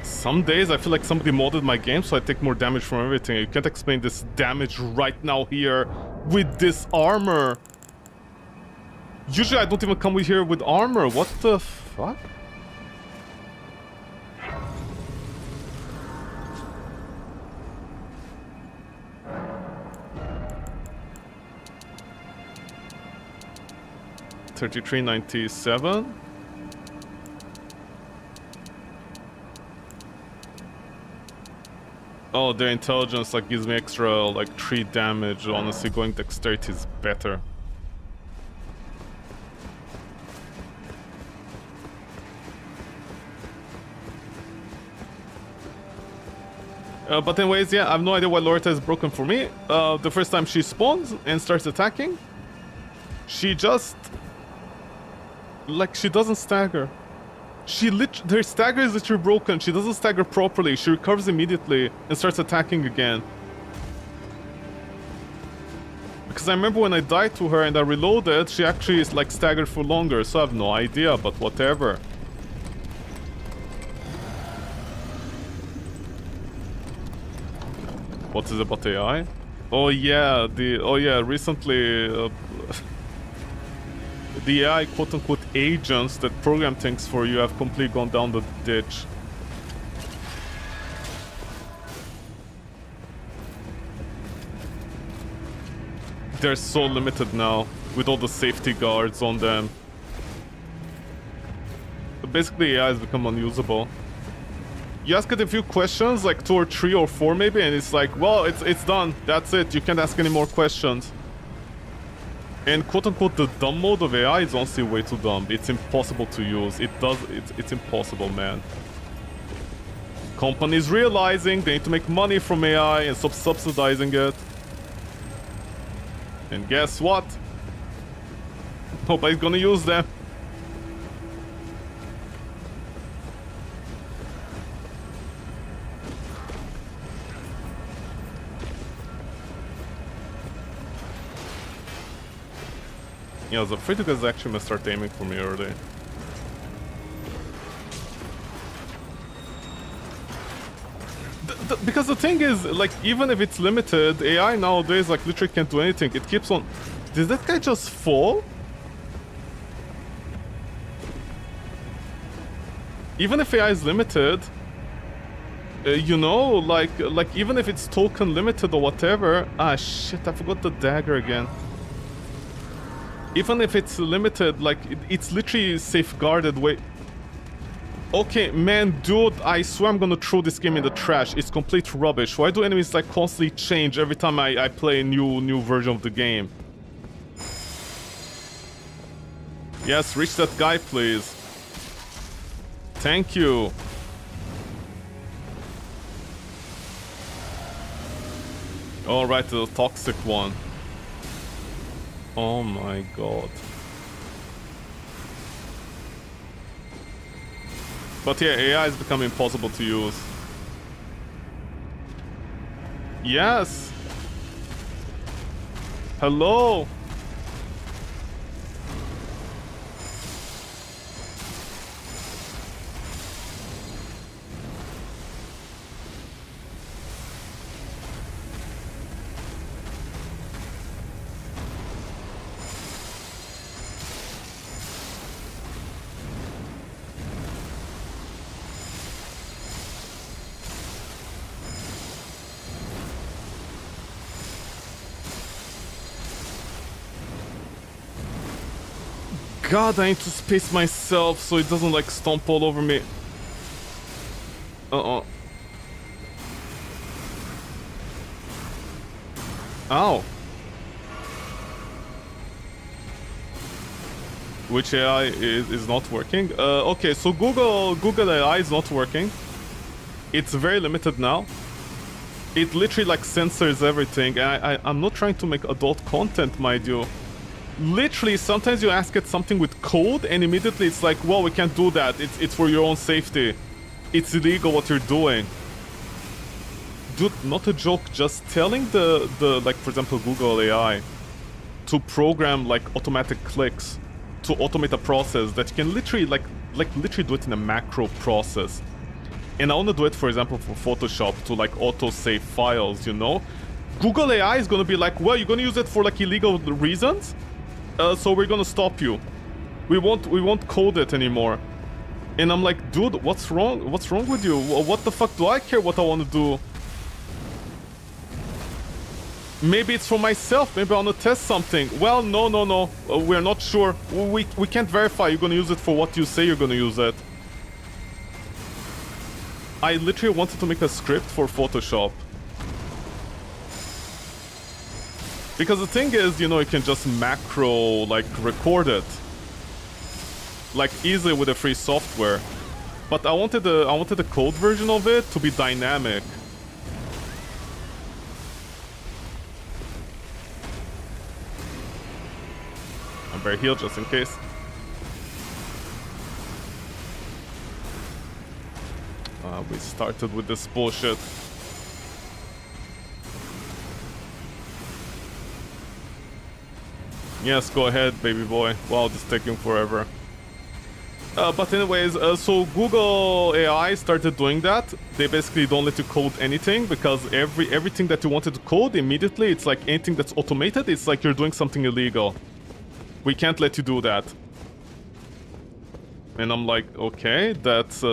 Some days I feel like somebody modded my game so I take more damage from everything. You can't explain this damage right now here with this armor. Usually I don't even come here with armor. What the fuck? $33.97. Oh, their intelligence like gives me extra like 3 damage. Honestly, going dexterity is better. But anyways, yeah, I have no idea why Loretta is broken for me. The first time she spawns and starts attacking, she just... like, she doesn't stagger. Her stagger is literally broken. She doesn't stagger properly. She recovers immediately and starts attacking again. Because I remember when I died to her and I reloaded, she actually is like staggered for longer. So I have no idea, but whatever. What is it about AI? Oh yeah, recently the AI quote-unquote agents that program things for you have completely gone down the ditch. They're so limited now with all the safety guards on them. Basically AI has become unusable. You ask it a few questions, like 2 or 3 or 4 maybe, and it's like, well, it's done. That's it. You can't ask any more questions. And quote-unquote the dumb mode of AI is honestly way too dumb. It's impossible to use. It's impossible, man. Companies realizing they need to make money from AI and stop subsidizing it. And guess what? Nobody's gonna use them. Yeah, I was afraid you guys actually must start aiming for me early. because the thing is, like, even if it's limited, AI nowadays, like, literally can't do anything. It keeps on... Did that guy just fall? Even if AI is limited, you know, like even if it's token limited or whatever... Ah, shit, I forgot the dagger again. Even if it's limited, like, it's literally safeguarded. Wait. Okay, man, dude, I swear I'm gonna throw this game in the trash. It's complete rubbish. Why do enemies, like, constantly change every time I play a new version of the game? Yes, reach that guy, please. Thank you. Alright, the toxic one. Oh my god. But yeah, AI is becoming impossible to use. Yes! Hello! God, I need to space myself so it doesn't, like, stomp all over me. Uh-oh. Ow. Which AI is not working? Okay, so Google AI is not working. It's very limited now. It literally, like, censors everything. And I'm not trying to make adult content, mind you. Literally, sometimes you ask it something with code, and immediately it's like, well, we can't do that. It's for your own safety. It's illegal what you're doing. Dude, not a joke. Just telling the like, for example, Google AI to program, like, automatic clicks to automate a process that you can literally, like literally do it in a macro process. And I want to do it, for example, for Photoshop to, like, auto-save files, you know? Google AI is going to be like, well, you're going to use it for, like, illegal reasons? So we're gonna stop you. We won't code it anymore. And I'm like, dude, what's wrong? What's wrong with you? What the fuck do I care what I want to do? Maybe it's for myself. Maybe I want to test something. Well, no. We're not sure. We can't verify. You're gonna use it for what you say you're gonna use it. I literally wanted to make a script for Photoshop. Because the thing is, you know, you can just macro, like, record it. Like, easily with the free software. But I wanted the code version of it to be dynamic. I'm very healed just in case. We started with this bullshit. Yes, go ahead, baby boy. Wow, this is taking forever. But anyways, so Google AI started doing that. They basically don't let you code anything because everything that you wanted to code immediately, it's like anything that's automated, it's like you're doing something illegal. We can't let you do that. And I'm like, okay, that's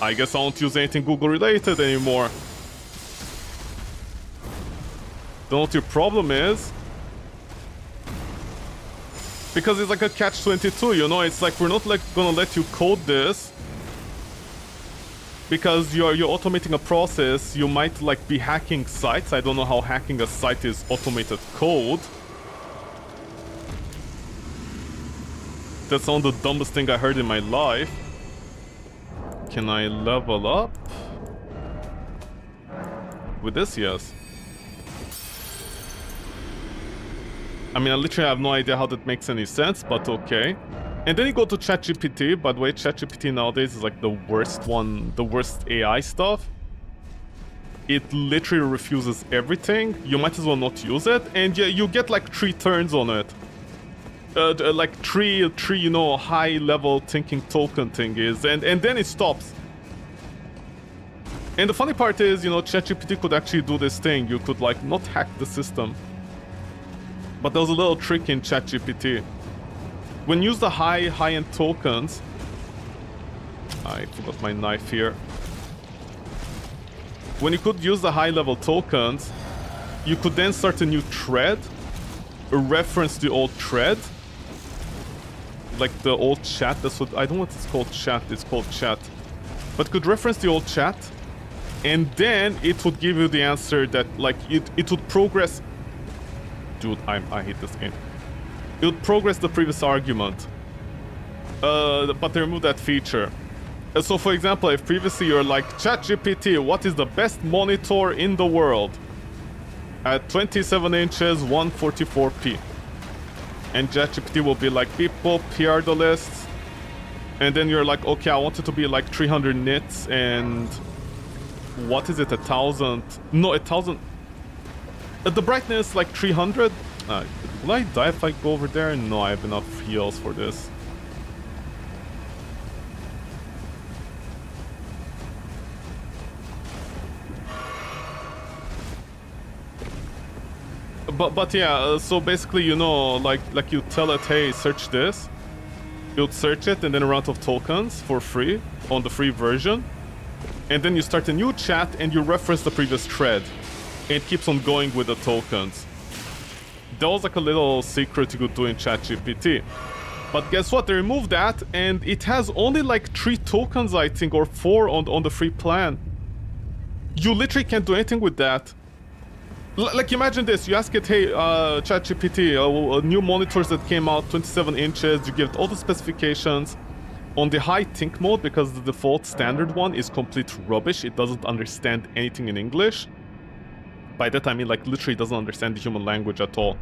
I guess I won't use anything Google related anymore. Don't know what your problem is. Because it's like a catch-22, you know? It's like, we're not, like, gonna let you code this. Because you're automating a process. You might, like, be hacking sites. I don't know how hacking a site is automated code. That's some of the dumbest thing I heard in my life. Can I level up? With this, yes. I mean, I literally have no idea how that makes any sense, but okay. And then you go to ChatGPT. By the way, ChatGPT nowadays is like the worst one, the worst AI stuff. It literally refuses everything. You might as well not use it. And yeah, you get like 3 turns on it. Like three, you know, high-level thinking token thingies. And then it stops. And the funny part is, you know, ChatGPT could actually do this thing. You could like not hack the system. But there was a little trick in ChatGPT. When you use the high-end tokens... I forgot my knife here. When you could use the high-level tokens, you could then start a new thread, reference the old thread, like the old chat. That's what I don't know what it's called. Chat. It's called chat. But could reference the old chat, and then it would give you the answer that like it would progress. Dude, I hate this game. It would progress the previous argument. But they removed that feature. So for example, if previously you're like, ChatGPT, what is the best monitor in the world? At 27 inches, 144p. And ChatGPT will be like, people, here are the lists. And then you're like, okay, I want it to be like 300 nits and... What is it, 1,000? No, 1,000... The brightness, like 300? Will I die if I go over there? No, I have enough heals for this. But yeah, so basically, you know, like you tell it, hey, search this. You'll search it and then a round of tokens for free on the free version. And then you start a new chat and you reference the previous thread. And it keeps on going with the tokens. That was like a little secret you could do in ChatGPT. But guess what? They removed that and it has only like 3 tokens, I think, or 4 on the free plan. You literally can't do anything with that. Like, imagine this, you ask it, hey, ChatGPT, new monitors that came out, 27 inches, you give it all the specifications. On the high think mode, because the default standard one is complete rubbish, it doesn't understand anything in English. By that I mean, like, literally doesn't understand the human language at all.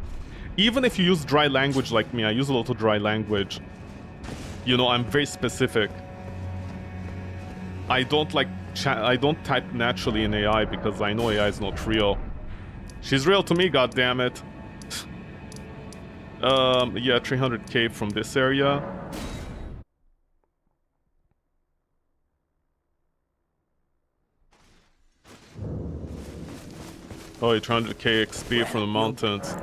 Even if you use dry language like me, I use a lot of dry language. You know, I'm very specific. I don't type naturally in AI because I know AI is not real. She's real to me, goddammit. Yeah, 300k from this area. Oh, 300k XP from the mountains.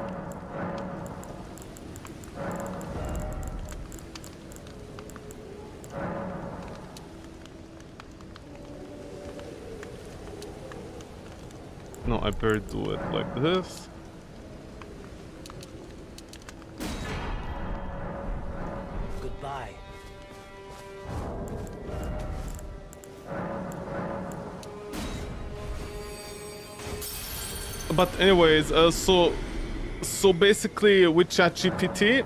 No, I better do it like this. Goodbye. But anyways, so basically with ChatGPT,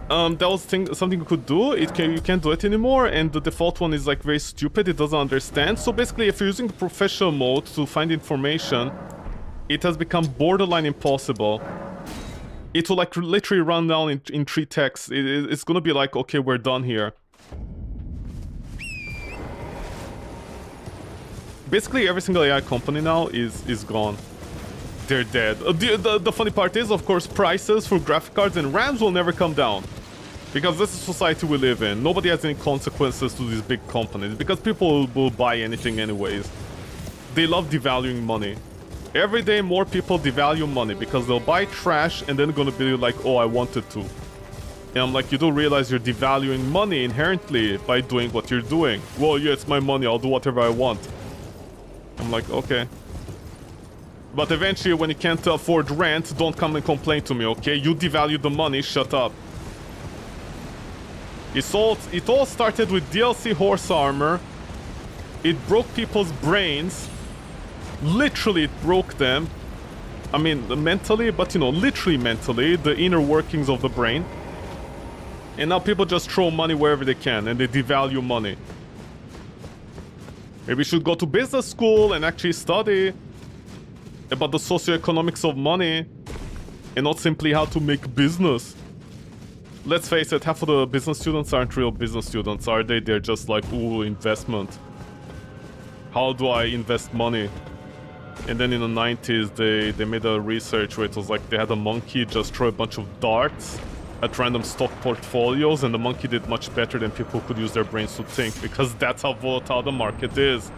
that was something you could do. You can't do it anymore, and the default one is like very stupid. It doesn't understand. So basically, if you're using professional mode to find information, it has become borderline impossible. It will like literally run down in 3 texts. It's gonna be like, okay, we're done here. Basically, every single AI company now is gone. They're dead. The funny part is, of course, prices for graphic cards and RAMs will never come down. Because this is the society we live in. Nobody has any consequences to these big companies. Because people will buy anything anyways. They love devaluing money. Every day more people devalue money because they'll buy trash and then gonna be like, oh, I wanted to. And I'm like, you don't realize you're devaluing money inherently by doing what you're doing. Well, yeah, it's my money. I'll do whatever I want. I'm like, okay. But eventually, when you can't afford rent, don't come and complain to me, okay? You devalue the money, shut up. It all started with DLC horse armor. It broke people's brains. Literally, it broke them. I mean, mentally, but you know, literally mentally, the inner workings of the brain. And now people just throw money wherever they can, and they devalue money. Maybe we should go to business school and actually study about the socioeconomics of money and not simply how to make business. Let's face it, half of the business students aren't real business students, are they? They're just like, ooh, investment. How do I invest money? And then in the 90s, they made a research where it was like they had a monkey just throw a bunch of darts at random stock portfolios, and the monkey did much better than people who could use their brains to think, because that's how volatile the market is.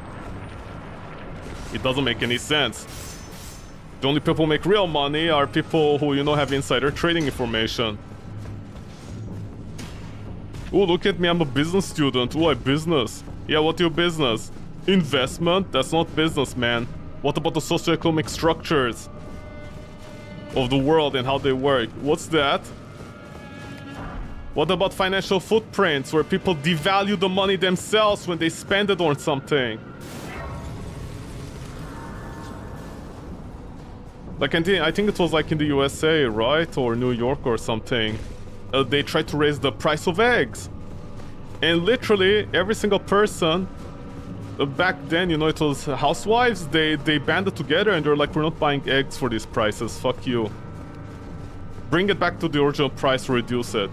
It doesn't make any sense. The only people who make real money are people who, you know, have insider trading information. Oh, look at me, I'm a business student. Oh, I business. Yeah, what your business? Investment? That's not business, man. What about the socioeconomic structures of the world and how they work? What's that? What about financial footprints, where people devalue the money themselves when they spend it on something? Like, I think it was like in the USA, right? Or New York or something. They tried to raise the price of eggs. And literally, every single person, back then, you know, it was housewives, they banded together and they're like, we're not buying eggs for these prices, fuck you. Bring it back to the original price, reduce it.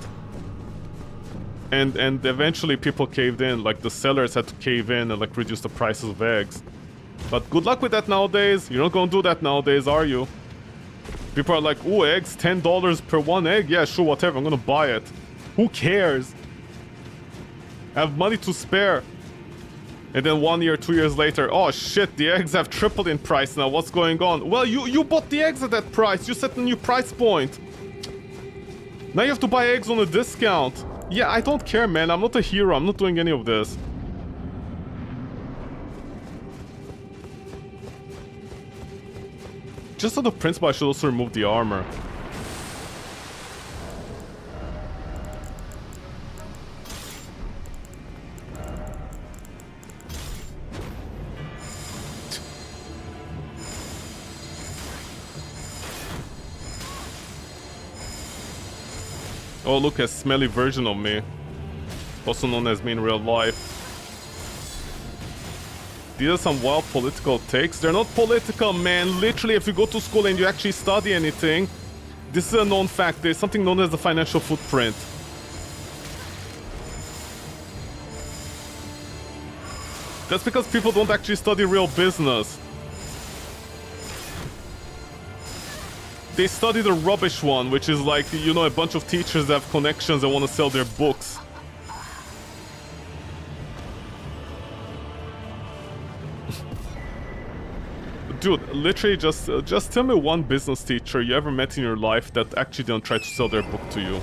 And eventually people caved in, like the sellers had to cave in and like reduce the prices of eggs. But good luck with that nowadays. You're not gonna do that nowadays, are you? People are like, ooh, eggs, $10 per one egg? Yeah, sure, whatever, I'm gonna buy it. Who cares? I have money to spare. And then 1 year, 2 years later, oh shit, the eggs have tripled in price now, what's going on? Well, you bought the eggs at that price, you set a new price point. Now you have to buy eggs on a discount. Yeah, I don't care, man, I'm not a hero, I'm not doing any of this. Just on the principle, I should also remove the armor. Oh, look, a smelly version of me. Also known as me in real life. These are some wild political takes. They're not political, man. Literally, if you go to school and you actually study anything, this is a known fact. There's something known as the financial footprint. That's because people don't actually study real business. They study the rubbish one, which is like, you know, a bunch of teachers that have connections and want to sell their books. Dude, literally just tell me one business teacher you ever met in your life that actually didn't try to sell their book to you.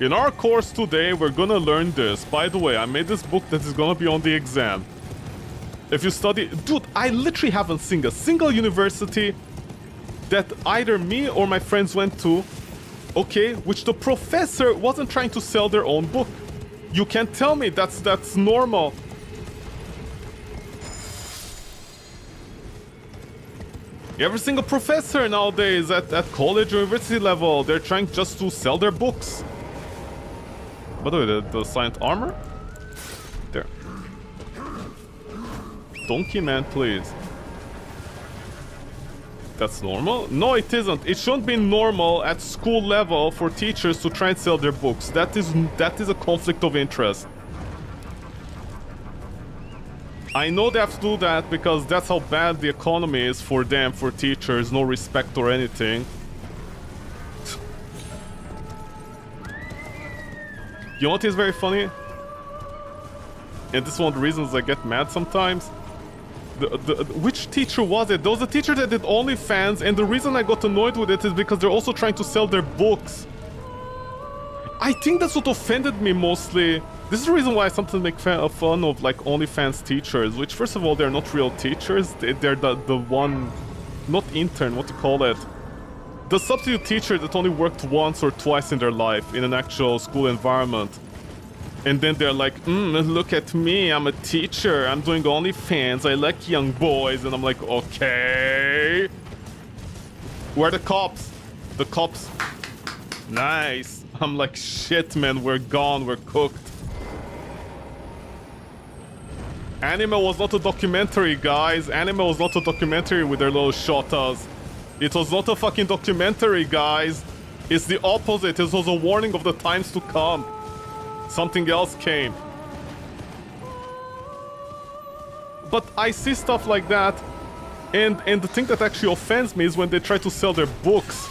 In our course today, we're gonna learn this. By the way, I made this book that is gonna be on the exam. If you study... Dude, I literally haven't seen a single university that either me or my friends went to, okay, which the professor wasn't trying to sell their own book. You can't tell me that's normal. Every single professor nowadays at college or university level, they're trying just to sell their books. By the way, the silent armor? There. Donkey man, please. That's normal? No, it isn't. It shouldn't be normal at school level for teachers to try and sell their books. That is a conflict of interest. I know they have to do that because that's how bad the economy is for them, for teachers, no respect or anything. You know what is very funny? And this is one of the reasons I get mad sometimes. Which teacher was it? There was a teacher that did OnlyFans, and the reason I got annoyed with it is because they're also trying to sell their books. I think that's what offended me mostly. This is the reason why I sometimes make fun of like OnlyFans teachers, which first of all, they're not real teachers. They're the one, not intern, what to call it? The substitute teacher that only worked once or twice in their life in an actual school environment. And then they're like, look at me, I'm a teacher, I'm doing OnlyFans, I like young boys. And I'm like, okay. Where are the cops? The cops. Nice. I'm like, shit, man, we're gone, we're cooked. Anime was not a documentary, guys. Anime was not a documentary with their little shotas. It was not a fucking documentary, guys. It's the opposite. It was a warning of the times to come. Something else came. But I see stuff like that, and the thing that actually offends me is when they try to sell their books.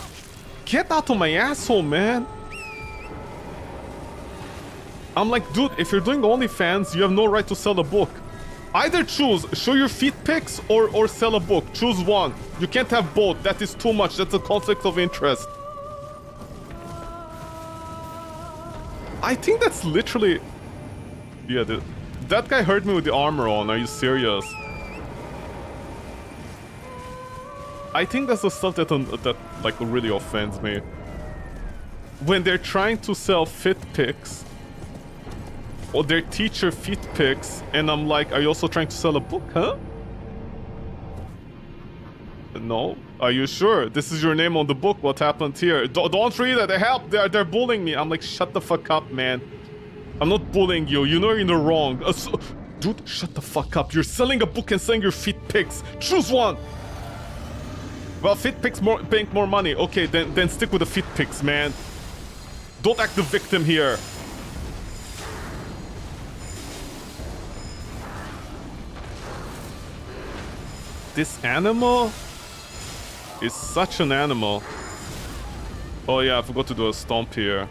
Get out of my asshole, man. I'm like, dude, if you're doing OnlyFans, you have no right to sell a book. Either choose, show your feet pics or sell a book. Choose one. You can't have both. That is too much. That's a conflict of interest. I think that's literally... Yeah, that guy hurt me with the armor on. Are you serious? I think that's the stuff that like really offends me. When they're trying to sell fit pics or their teacher fit pics, and I'm like, are you also trying to sell a book, huh? No? Are you sure? This is your name on the book. What happened here? Don't read it. Help! They're bullying me. I'm like, shut the fuck up, man. I'm not bullying you. You know you're in the wrong. Dude, shut the fuck up. You're selling a book and selling your fit pics. Choose one. Well, fit pics paying more money. Okay, then stick with the fit pics, man. Don't act the victim here. This animal is such an animal. Oh yeah, I forgot to do a stomp here.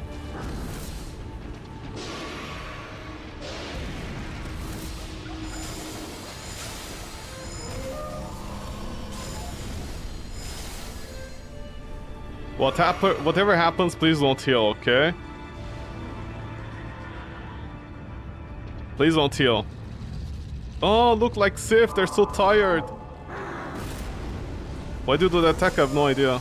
Whatever happens, please don't heal, okay? Please don't heal. Oh, look like Sif, they're so tired. Why do you do that attack? I have no idea.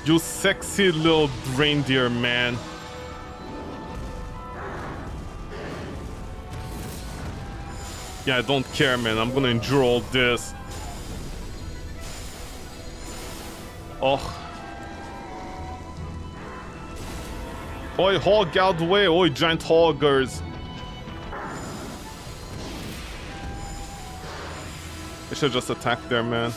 You sexy little reindeer, man. Yeah, I don't care, man. I'm gonna endure all this. Oh. Oi, hog out the way. Oi, giant hoggers. I should just attack there, man.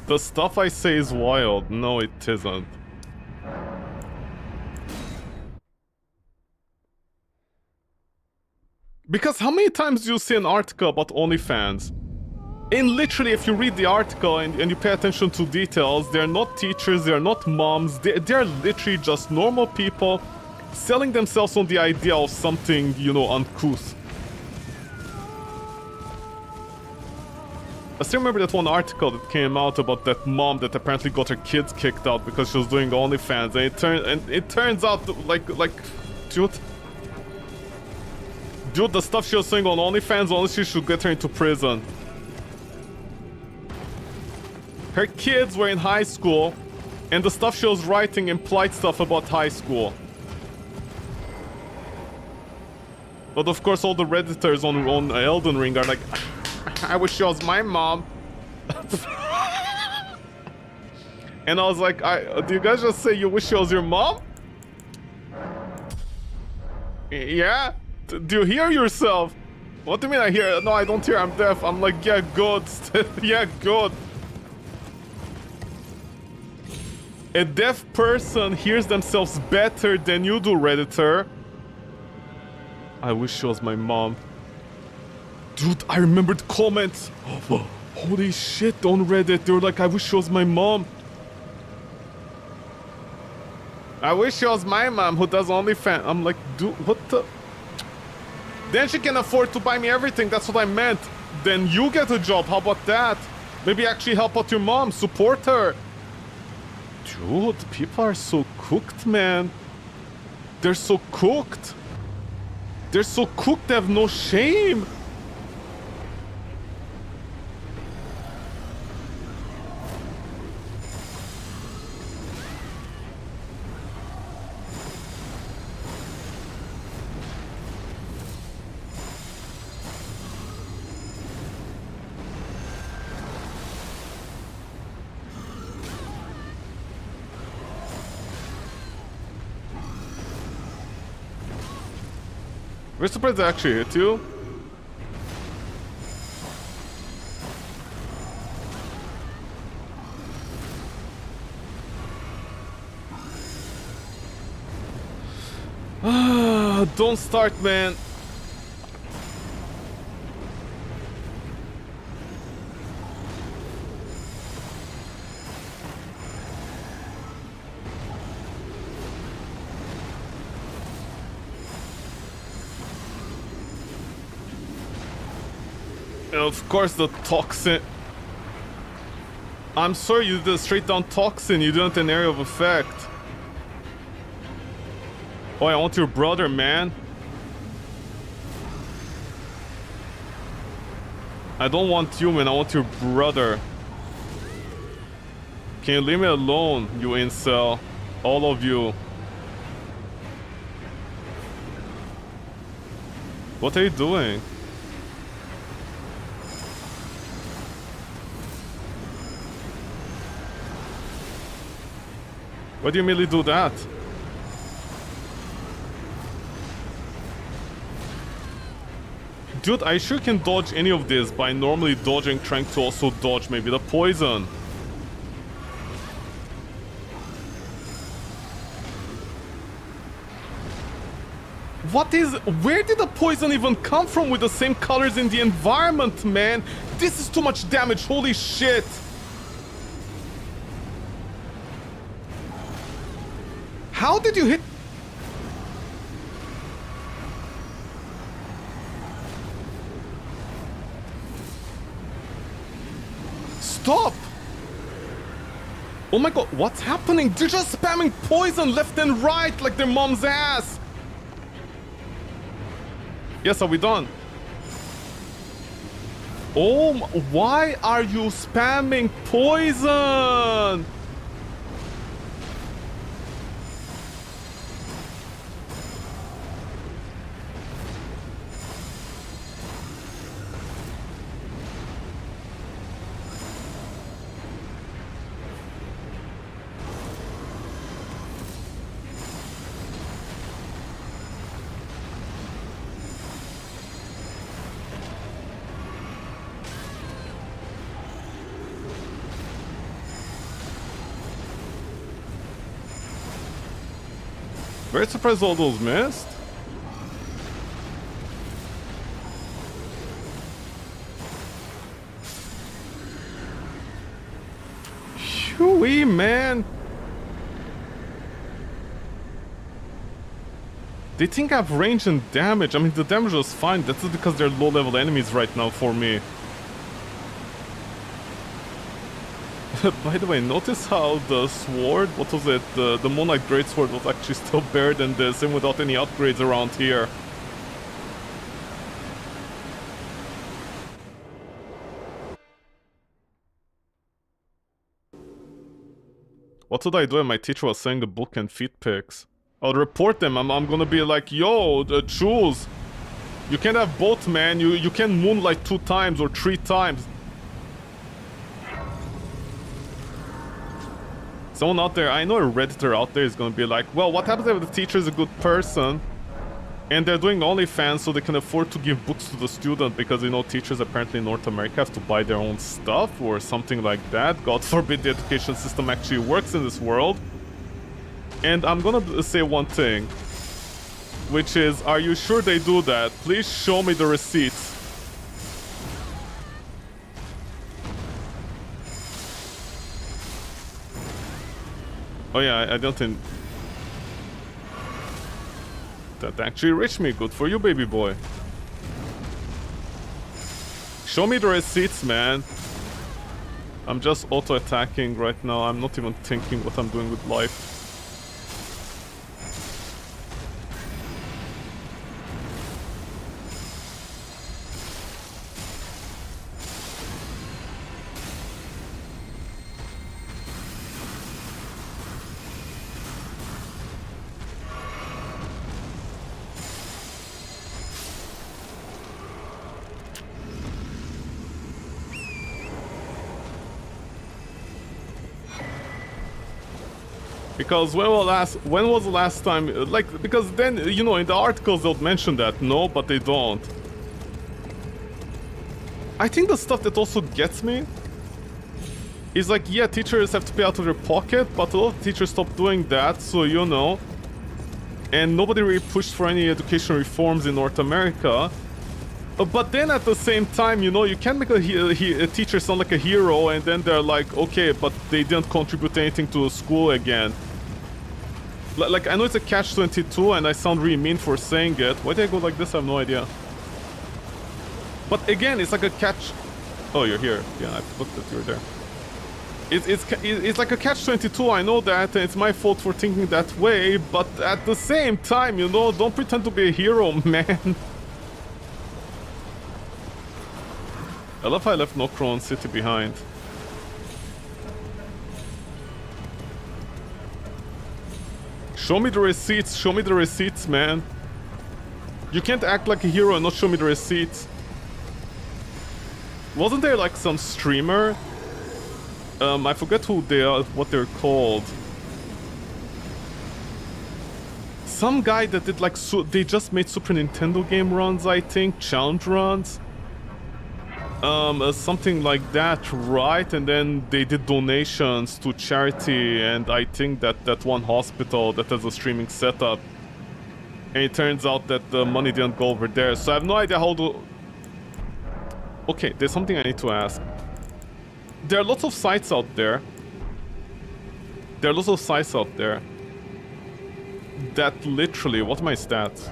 The stuff I say is wild. No, it isn't. Because how many times do you see an article about OnlyFans? And literally, if you read the article and you pay attention to details, they're not teachers, they're not moms, they're literally just normal people selling themselves on the idea of something, you know, uncouth. I still remember that one article that came out about that mom that apparently got her kids kicked out because she was doing OnlyFans, and it turns out like dude, the stuff she was saying on OnlyFans honestly should get her into prison. Her kids were in high school, and the stuff she was writing implied stuff about high school. But of course, all the Redditors on Elden Ring are like, I wish she was my mom. And I was like, do you guys just say you wish she was your mom? Yeah? Do you hear yourself? What do you mean I hear? No, I don't hear. I'm deaf. I'm like, yeah, good. Yeah, good. A deaf person hears themselves better than you do, Redditor. I wish she was my mom. Dude, I remembered comments. Oh, holy shit, on Reddit. They were like, I wish she was my mom. I wish she was my mom who does OnlyFans. I'm like, dude, what the? Then she can afford to buy me everything. That's what I meant. Then you get a job. How about that? Maybe actually help out your mom. Support her. Dude, people are so cooked, man. They're so cooked. They're so cooked, they have no shame. We're surprised they actually hit you. Don't start, man. Of course, the toxin. I'm sorry, you did a straight down toxin. You didn't an area of effect. Oh, I want your brother, man. I don't want you, man. I want your brother. Can you leave me alone, you incel? All of you. What are you doing? Why do you immediately do that? Dude, I sure can dodge any of this by normally dodging, trying to also dodge maybe the poison. What is... Where did the poison even come from with the same colors in the environment, man? This is too much damage, holy shit! How did you hit... Stop! Oh my god, what's happening? They're just spamming poison left and right like their mom's ass! Yes, are we done? Oh, why are you spamming poison? Very surprised all those missed. Phew-wee, man. They think I have range and damage. I mean, the damage was fine. That's just because they're low-level enemies right now for me. By the way, notice how the sword, what was it? The Moonlight Greatsword was actually still better than this, and without any upgrades around here. What would I do if my teacher was saying a book and feet pics? I'll report them. I'm gonna be like, yo, choose. You can't have both, man. You can moonlight 2 times or 3 times. Someone out there, I know a Redditor out there is gonna be like, well, what happens if the teacher is a good person and they're doing OnlyFans so they can afford to give books to the student because, you know, teachers apparently in North America have to buy their own stuff or something like that. God forbid the education system actually works in this world. And I'm gonna say one thing, which is, are you sure they do that? Please show me the receipts. Oh yeah, I don't think... That actually reached me. Good for you, baby boy. Show me the receipts, man. I'm just auto-attacking right now. I'm not even thinking what I'm doing with life. Because when was the last time, like, because then, you know, in the articles they'll mention that, no, but they don't. I think the stuff that also gets me is like, yeah, teachers have to pay out of their pocket, but a lot of teachers stop doing that, so, you know, and nobody really pushed for any education reforms in North America. But then at the same time, you know, you can't make a teacher sound like a hero, and then they're like, okay, but they didn't contribute anything to the school again. Like, I know it's a catch-22, and I sound really mean for saying it. Why did I go like this? I have no idea. But again, it's like a catch... Oh, you're here. Yeah, I looked that you're there. It's like a catch-22, I know that, and it's my fault for thinking that way, but at the same time, you know, don't pretend to be a hero, man. I love how I left Nokron City behind. Show me the receipts, man. You can't act like a hero and not show me the receipts. Wasn't there like some streamer? I forget who they are, what they're called. Some guy that did like, they just made Super Nintendo game runs, I think, challenge runs. Something like that, right? And then they did donations to charity, and I think that one hospital that has a streaming setup. And it turns out that the money didn't go over there, so I have no idea how to... Okay, there's something I need to ask. There are lots of sites out there. That literally... What are my stats?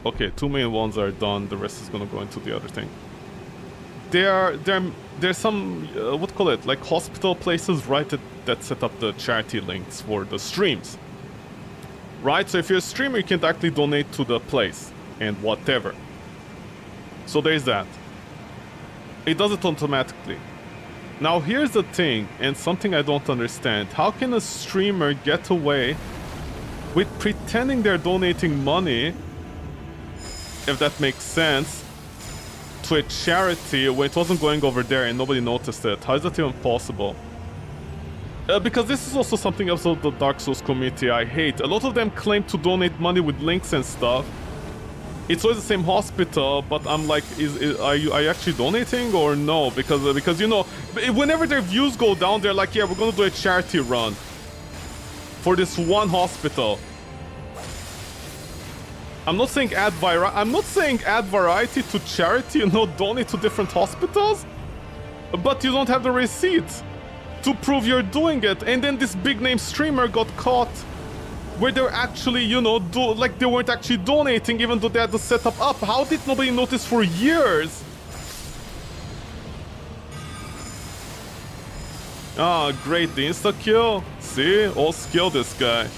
Okay, 2 main ones are done, the rest is gonna go into the other thing. There's some, what call it, like hospital places, right, that set up the charity links for the streams. Right, so if you're a streamer, you can actually donate to the place and whatever. So there's that. It does it automatically. Now here's the thing, and something I don't understand. How can a streamer get away with pretending they're donating money, if that makes sense, to a charity when it wasn't going over there and nobody noticed it? How is that even possible? Because this is also something else of the Dark Souls community I hate. A lot of them claim to donate money with links and stuff. It's always the same hospital, but I'm like, are you actually donating or no? Because you know, whenever their views go down, they're like, yeah, we're gonna do a charity run for this one hospital. I'm not saying add variety to charity, you know, donate to different hospitals, but you don't have the receipt to prove you're doing it. And then this big name streamer got caught where they're actually, you know, like they weren't actually donating even though they had the setup up. How did nobody notice for years? Ah, great, the insta-kill. See? All skill, this guy.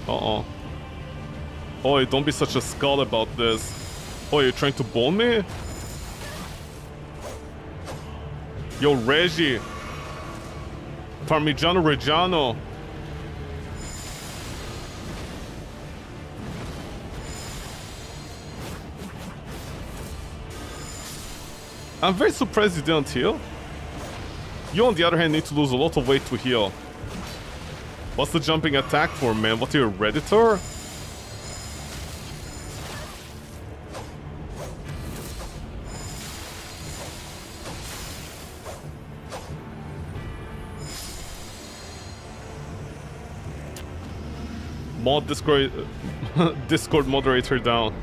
Uh-oh. Oi, don't be such a skull about this. Oh, you're trying to bone me? Yo, Reggie. Parmigiano Reggiano. I'm very surprised you didn't heal. You, on the other hand, need to lose a lot of weight to heal. What's the jumping attack for, man? What are you, a Redditor? Mod Discord moderator down.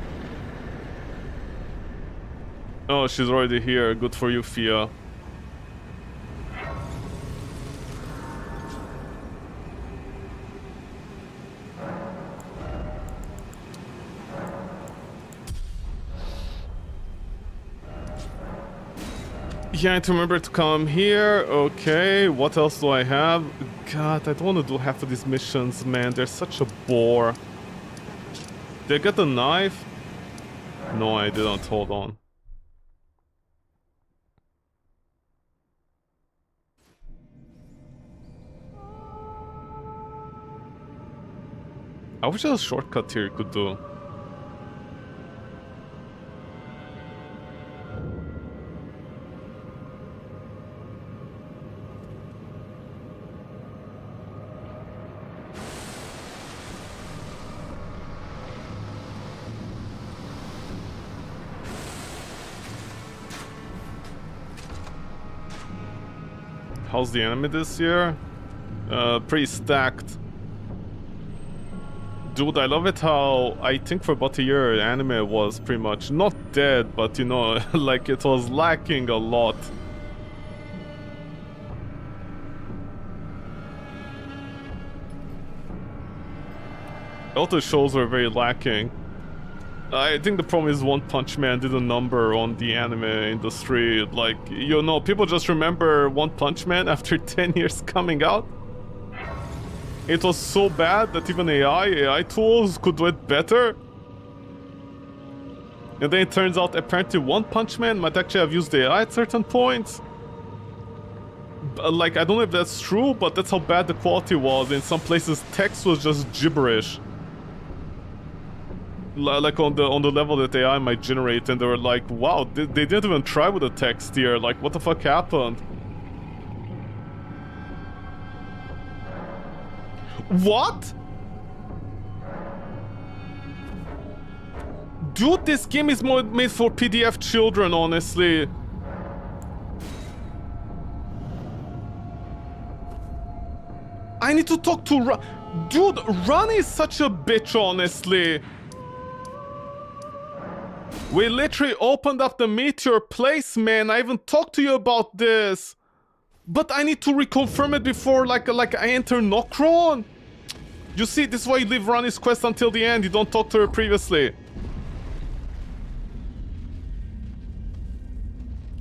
Oh, she's already here. Good for you, Fia. Yeah, I need to remember to come here. Okay, what else do I have? God, I don't want to do half of these missions, man. They're such a bore. Did I get the knife? No, I didn't. Hold on. I wish there was a shortcut here you could do. How's the enemy this year? Pretty stacked. Dude, I love it how I think for about a year anime was pretty much not dead, but you know, like it was lacking a lot. All the shows were very lacking. I think the problem is One Punch Man did a number on the anime industry. Like, you know, people just remember One Punch Man after 10 years coming out. It was so bad that even AI tools could do it better. And then it turns out apparently One Punch Man might actually have used AI at certain points. Like, I don't know if that's true, but that's how bad the quality was. In some places, text was just gibberish. Like on the level that AI might generate, and they were like, wow, they didn't even try with the text here. Like, what the fuck happened? What? Dude, this game is more made for PDF children, honestly. I need to talk to Ron. Dude, Ron is such a bitch, honestly. We literally opened up the Meteor place, man. I even talked to you about this. But I need to reconfirm it before, like I enter Nokron. You see, this is why you leave Rani's quest until the end. You don't talk to her previously.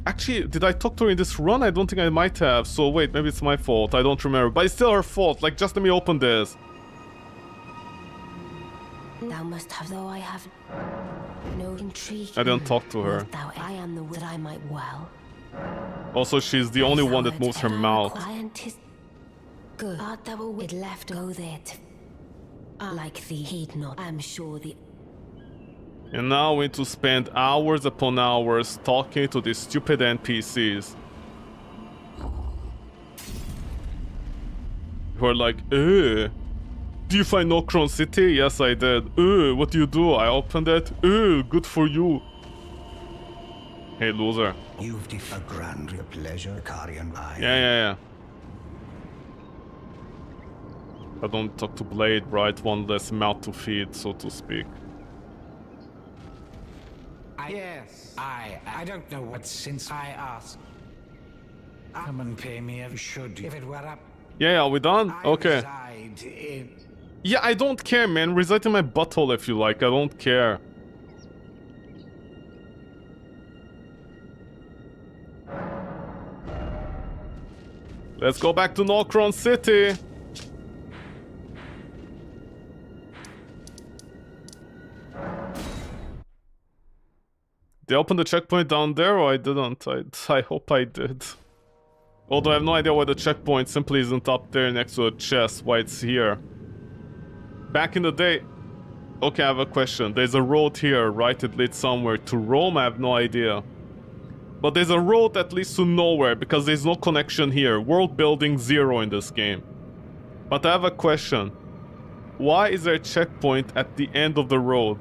Actually, did I talk to her in this run? I don't think I might have. So wait, maybe it's my fault. I don't remember. But it's still her fault. Like, just let me open this. Thou must have, though I have no intrigue. I didn't talk to her. Thou, I am the that I might well. Also, she's the only one that moves her mouth. Good. Art thou a wit left go there to... like thee, heed not. I'm sure the... And now we need to spend hours upon hours talking to these stupid NPCs. Who are like, do you find Nokron City? Yes, I did. What do you do? I opened it. Good for you. Hey, loser. You've a grand pleasure, Karian. Yeah. I don't talk to Blade, right? One less mouth to feed, so to speak. I don't know what since I asked. Come and pay me if should if it were up. Yeah, are we done? Okay. Reside in... Yeah, I don't care, man. Reside in my butthole if you like. I don't care. Let's go back to Nokron City. They opened the checkpoint down there, or I didn't? I hope I did. Although I have no idea why the checkpoint simply isn't up there next to a chest, why it's here. Back in the day... Okay, I have a question. There's a road here, right? It leads somewhere. To Rome, I have no idea. But there's a road that leads to nowhere, because there's no connection here. World building 0 in this game. But I have a question. Why is there a checkpoint at the end of the road?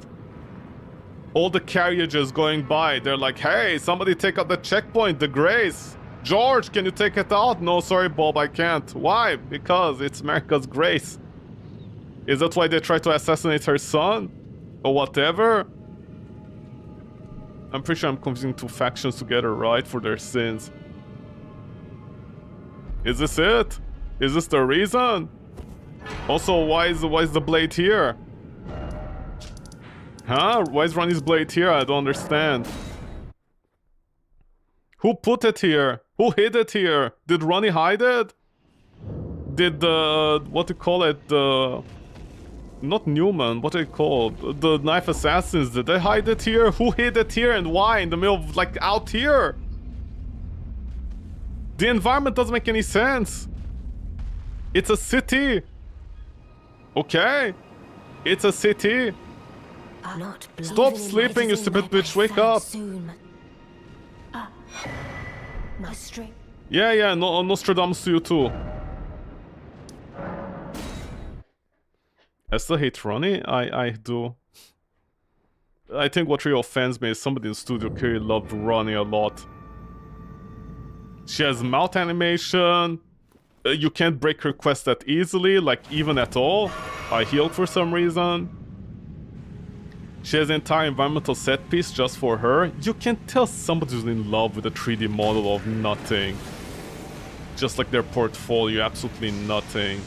All the carriages going by, they're like, hey, somebody take out the checkpoint, the Grace. George, can you take it out? No, sorry, Bob, I can't. Why? Because it's America's Grace. Is that why they tried to assassinate her son? Or whatever? I'm pretty sure I'm confusing two factions together, right? For their sins. Is this it? Is this the reason? Also, why is the blade here? Huh? Why is Ronnie's blade here? I don't understand. Who put it here? Who hid it here? Did Ronnie hide it? Did what do you call it? Not Newman, what are they called? The knife assassins, did they hide it here? Who hid it here and why? In the middle of, like, out here? The environment doesn't make any sense. It's a city. Okay. It's a city. Stop sleeping, you stupid bitch, wake up. Yeah, no, Nostradamus to you too. I still hate Ronnie, I do. I think what really offends me is somebody in the studio clearly loved Ronnie a lot. She has mouth animation. You can't break her quest that easily, like even at all. I healed for some reason. She has an entire environmental set piece just for her. You can tell somebody's in love with a 3D model of nothing. Just like their portfolio, absolutely nothing.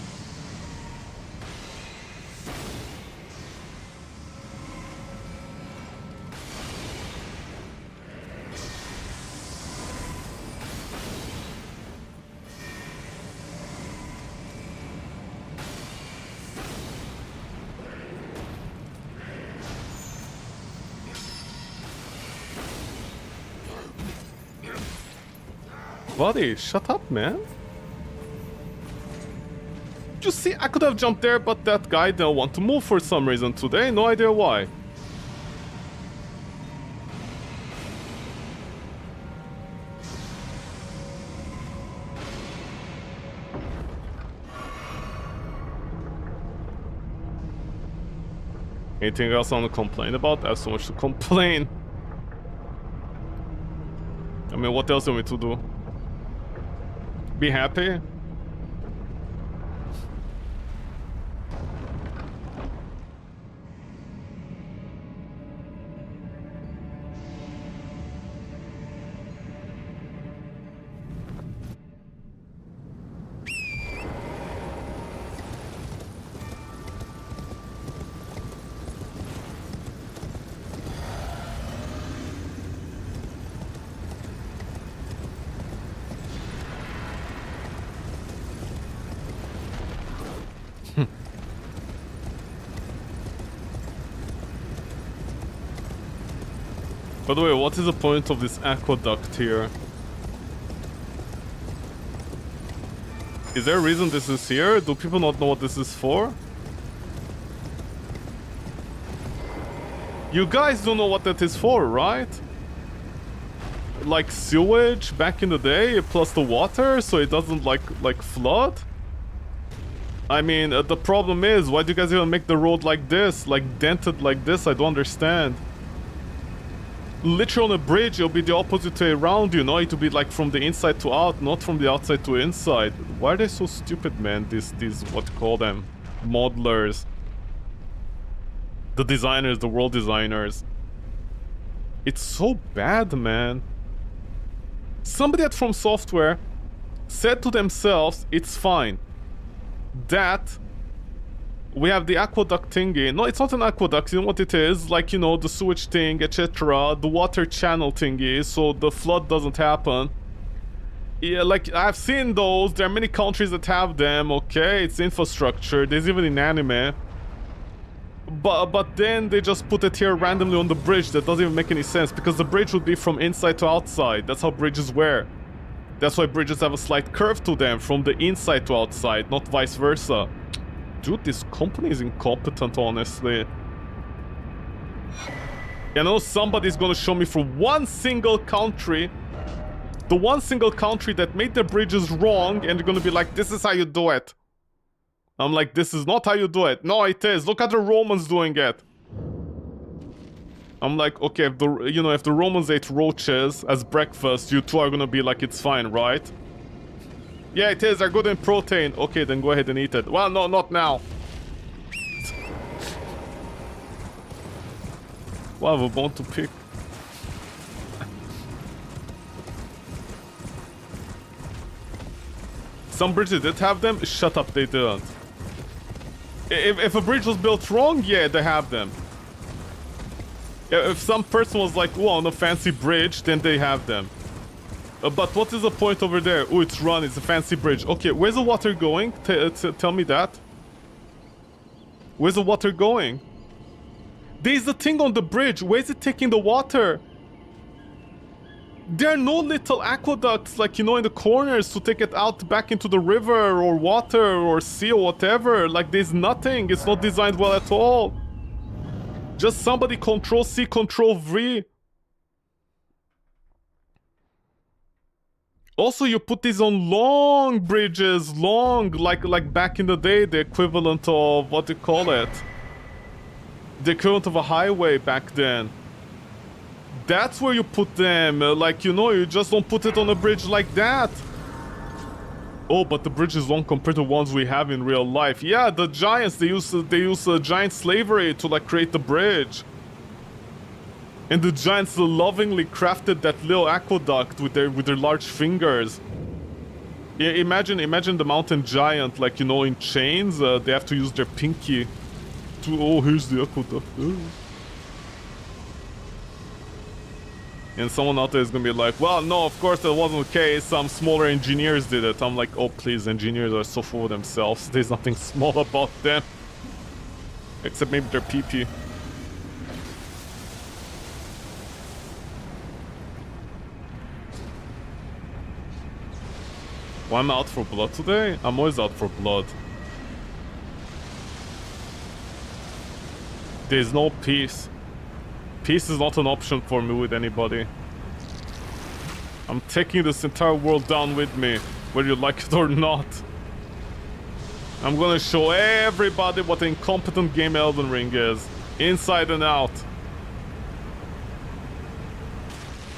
Buddy, shut up, man. You see, I could have jumped there, but that guy didn't want to move for some reason today. No idea why. Anything else I want to complain about? I have so much to complain. I mean, what else do you want me to do? Be happy? By the way, what is the point of this aqueduct here? Is there a reason this is here? Do people not know what this is for? You guys don't know what that is for, right? Like sewage back in the day, plus the water, so it doesn't like flood? I mean, the problem is, why do you guys even make the road like this? Like dented like this? I don't understand. Literally on a bridge, it'll be the opposite way around, you know? It'll be like from the inside to out, not from the outside to inside. Why are they so stupid, man? These what you call them? Modelers. The designers, the world designers. It's so bad, man. Somebody at From Software said to themselves, it's fine that we have the aqueduct thingy. No, it's not an aqueduct, you know what it is? Like, you know, the sewage thing, etc. The water channel thingy, so the flood doesn't happen. Yeah, like, I've seen those. There are many countries that have them, okay? It's infrastructure. There's even in anime. But then they just put it here randomly on the bridge. That doesn't even make any sense, because the bridge would be from inside to outside. That's how bridges were. That's why bridges have a slight curve to them, from the inside to outside, not vice versa. Dude, this company is incompetent, honestly. I know somebody's gonna show me for one single country, the one single country that made their bridges wrong, and they're gonna be like, this is how you do it. I'm like, this is not how you do it. No, it is. Look at the Romans doing it. I'm like, okay, if the Romans ate roaches as breakfast, you two are gonna be like, it's fine, right? Yeah, it is. They're good in protein. Okay, then go ahead and eat it. Well, no, not now. Wow, I have a bone to pick. Some bridges did have them. Shut up, they didn't. If a bridge was built wrong, yeah, they have them. If some person was like, "Wow, on a fancy bridge," then they have them. But what is the point over there? Oh, it's run. It's a fancy bridge. Okay, where's the water going? Tell me that. Where's the water going? There's the thing on the bridge. Where's it taking the water? There are no little aqueducts, like, you know, in the corners to take it out back into the river or water or sea or whatever. Like, there's nothing. It's not designed well at all. Just somebody Control-C, Control-V. Also, you put these on long bridges, like back in the day, the equivalent of, what do you call it? The equivalent of a highway back then. That's where you put them, like, you know, you just don't put it on a bridge like that. Oh, but the bridge is long compared to ones we have in real life. Yeah, the giants, they use giant slavery to like create the bridge. And the giants lovingly crafted that little aqueduct with their large fingers. Yeah, imagine the mountain giant, like, you know, in chains. They have to use their pinky to... Oh, here's the aqueduct. And someone out there is gonna be like, well, no, of course that wasn't the case. Some smaller engineers did it. I'm like, oh, please, engineers are so full of themselves. There's nothing small about them. Except maybe their pee-pee. Well, I'm out for blood today? I'm always out for blood. There's no peace. Peace is not an option for me with anybody. I'm taking this entire world down with me, whether you like it or not. I'm gonna show everybody what an incompetent game Elden Ring is, inside and out.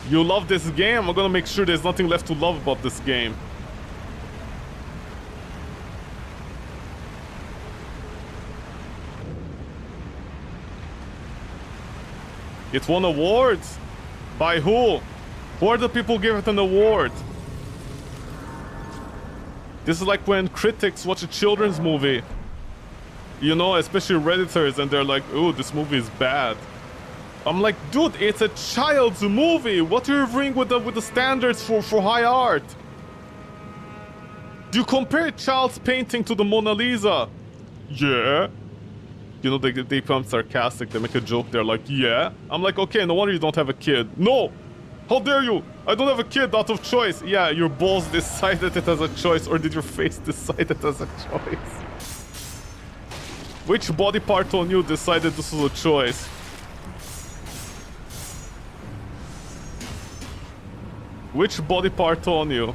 You love this game? I'm gonna make sure there's nothing left to love about this game. It won awards? By who? Who are the people who give it an award? This is like when critics watch a children's movie. You know, especially Redditors, and they're like, ooh, this movie is bad. I'm like, dude, it's a child's movie. What do you bring with the standards for high art? Do you compare a child's painting to the Mona Lisa? Yeah. You know, they become sarcastic, they make a joke, they're like, yeah? I'm like, okay, no wonder you don't have a kid. No! How dare you! I don't have a kid out of choice! Yeah, your balls decided it as a choice, or did your face decide it as a choice? Which body part on you decided this was a choice? Which body part on you?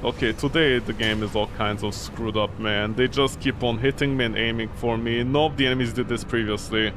Okay, today the game is all kinds of screwed up, man. They just keep on hitting me and aiming for me. None of the enemies did this previously.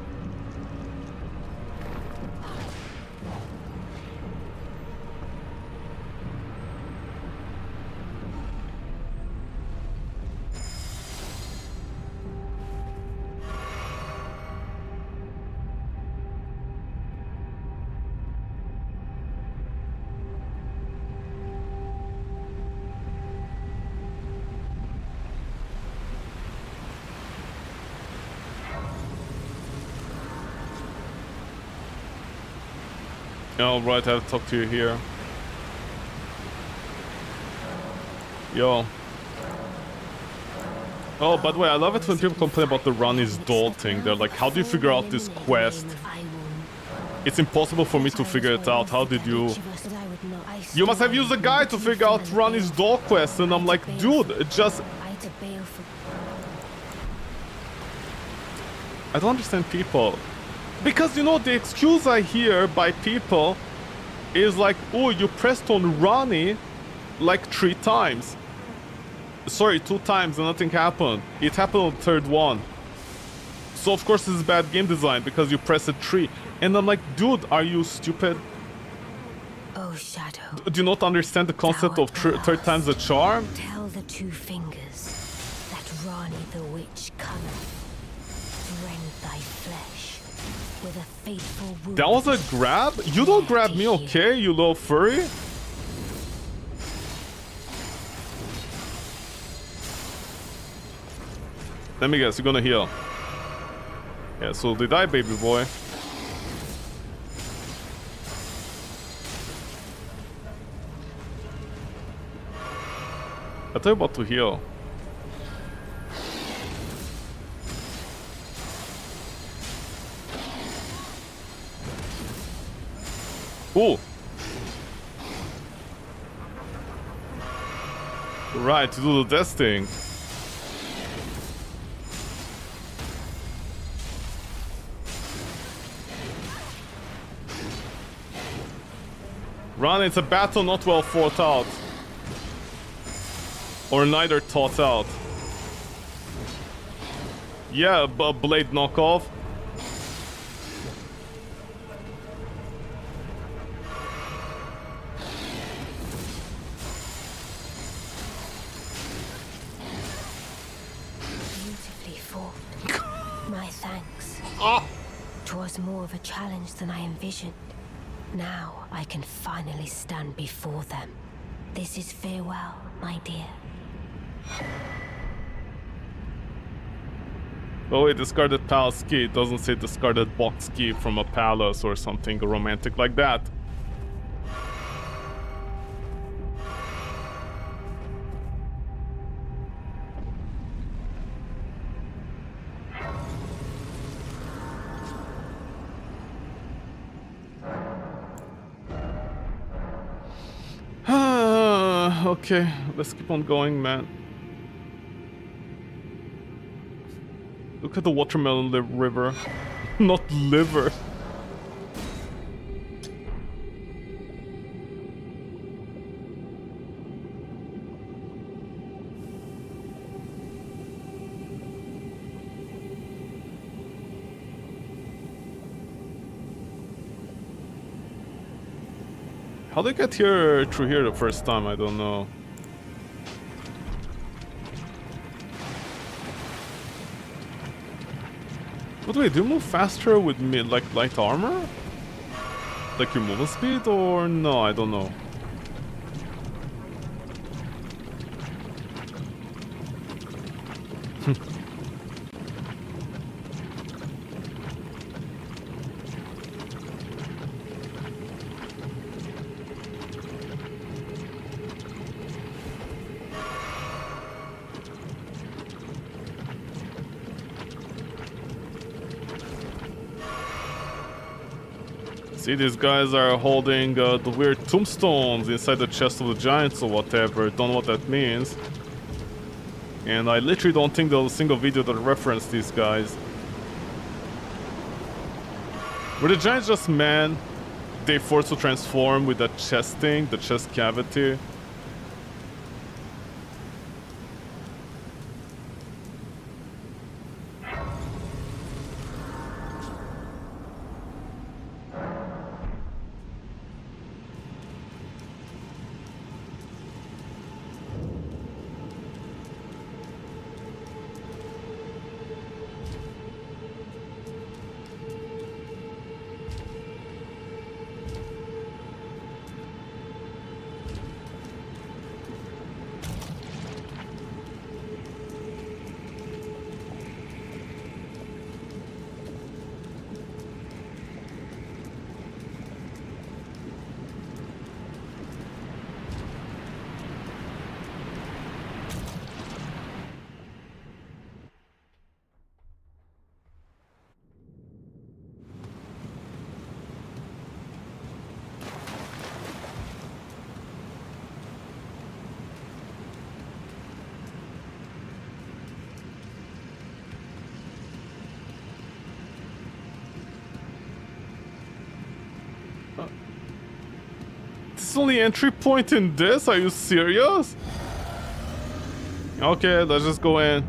Oh, right, I have to talk to you here. Yo. Oh, by the way, I love it when people complain about the run is doll thing. They're like, how do you figure out this quest? It's impossible for me to figure it out. How did you... You must have used a guide to figure out Ronnie's doll quest. And I'm like, dude, it just... I don't understand people. Because, you know, the excuse I hear by people is like, oh, you pressed on Ronnie like 3 times. Sorry, 2 times and nothing happened. It happened on the 3rd one. So, of course, this is bad game design because you press it 3. And I'm like, dude, are you stupid? Oh, Shadow. Do you not understand the concept of 3rd time's a charm? Tell the 2 fingers that Ronnie the Witch cometh. Rend thy flesh. With a fateful wound. That was a grab? You don't grab me, okay, you little furry? Let me guess, you're gonna heal. Yeah, so they die, baby boy. I thought you were about to heal. Ooh. Right, to do the death thing. Run, it's a battle not well thought out. Or neither thought out. Yeah, a blade knockoff. was more of a challenge than I envisioned. Now I can finally stand before them. This is farewell, my dear. Oh, wait, discarded palace key. It doesn't say discarded box key from a palace or something romantic like that. Okay, let's keep on going, man. Look at the watermelon river. Not liver. How they get here through here the first time, I don't know. But wait, do you move faster with like light armor? Like your movement speed, or no? I don't know. See, these guys are holding the weird tombstones inside the chest of the giants or whatever. Don't know what that means. And I literally don't think there was a single video that referenced these guys. Were the giants just men they forced to transform with that chest thing, the chest cavity? This is only entry point in this? Are you serious? Okay, let's just go in.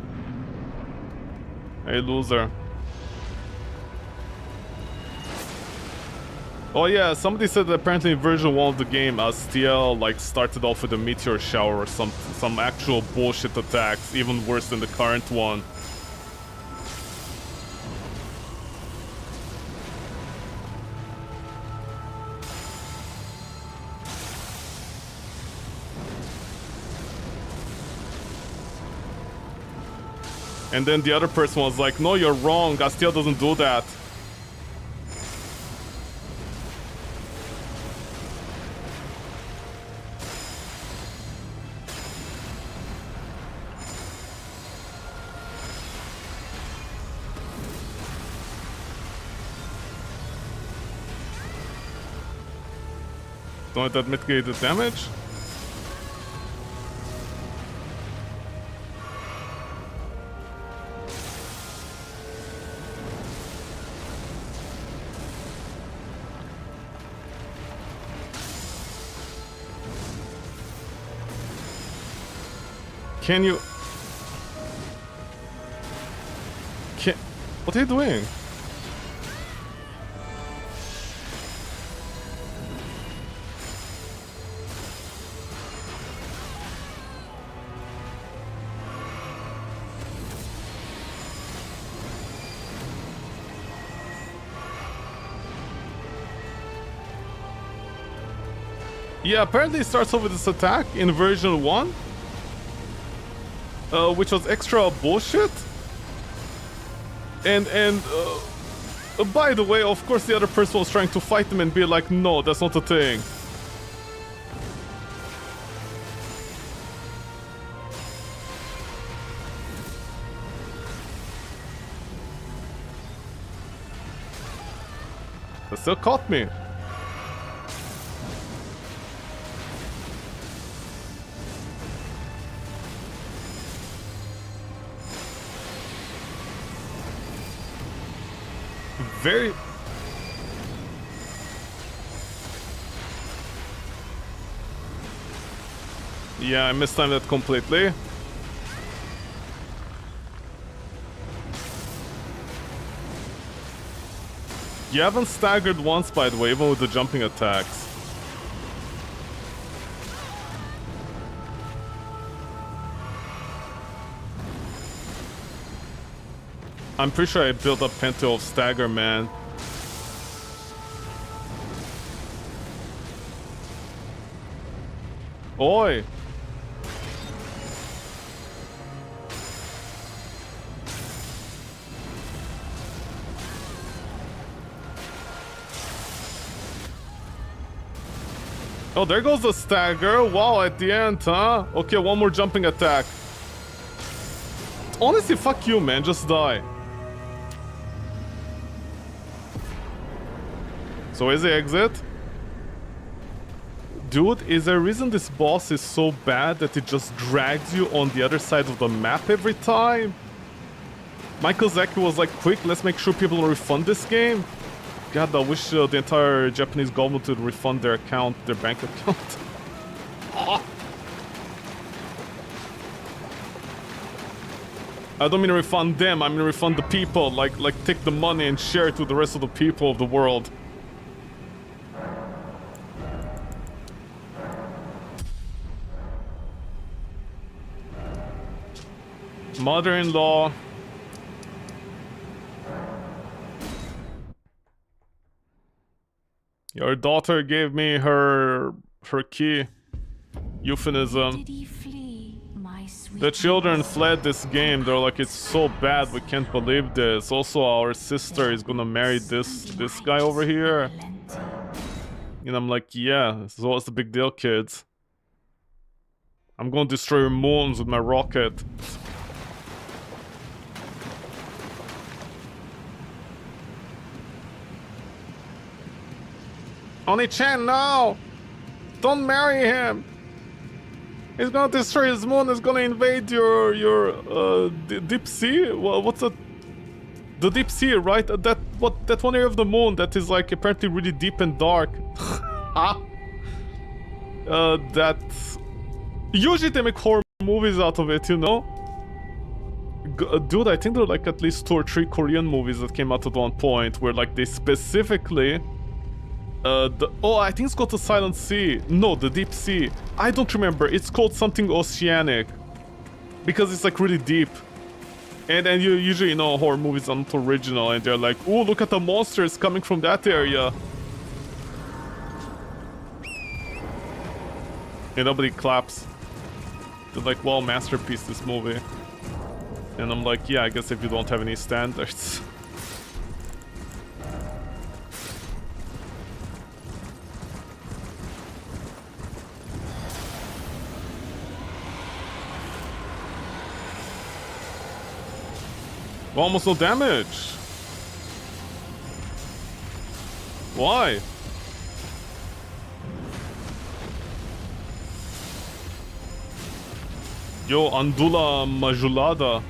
Hey, loser. Oh yeah, somebody said that apparently in version 1 of the game, Astiel like started off with a meteor shower or some actual bullshit attacks, even worse than the current one. And then the other person was like, no, you're wrong, Astiel doesn't do that. Don't let that mitigate the damage? Can you... What are you doing? Yeah, apparently it starts off with this attack in version 1. Which was extra bullshit. And by the way, of course the other person was trying to fight him and be like, no, that's not a thing. It still caught me. Very... Yeah, I mistimed that completely. You haven't staggered once, by the way, even with the jumping attacks. I'm pretty sure I built up Pento of Stagger, man. Oi! Oh, there goes the stagger. Wow, at the end, huh? Okay, one more jumping attack. Honestly, fuck you, man. Just die. So is the exit? Dude, is there a reason this boss is so bad that it just drags you on the other side of the map every time? Michael Zaki was like, quick, let's make sure people refund this game. God, I wish the entire Japanese government would refund their account, their bank account. I don't mean to refund them, I mean to refund the people. Like take the money and share it with the rest of the people of the world. Mother-in-law. Your daughter gave me her key. Euphemism. The children fled this game. They're like, it's so bad, we can't believe this. Also, our sister is gonna marry this guy over here. And I'm like, yeah, so what's the big deal, kids? I'm gonna destroy your moons with my rocket. Oni-chan, no! Don't marry him! He's gonna destroy his moon, he's gonna invade your deep sea? What's that? The deep sea, right? That one area of the moon that is like apparently really deep and dark. That... Usually they make horror movies out of it, you know? Dude, I think there are like at least 2 or 3 Korean movies that came out at one point where like they specifically... oh, I think it's called the Silent Sea. No, the Deep Sea. I don't remember. It's called something oceanic. Because it's like really deep. And you usually know horror movies are not original and they're like, oh, look at the monsters coming from that area. And nobody claps. They're like, wow, masterpiece, this movie. And I'm like, yeah, I guess if you don't have any standards. Almost no damage. Why? Yo, Andula Majulada.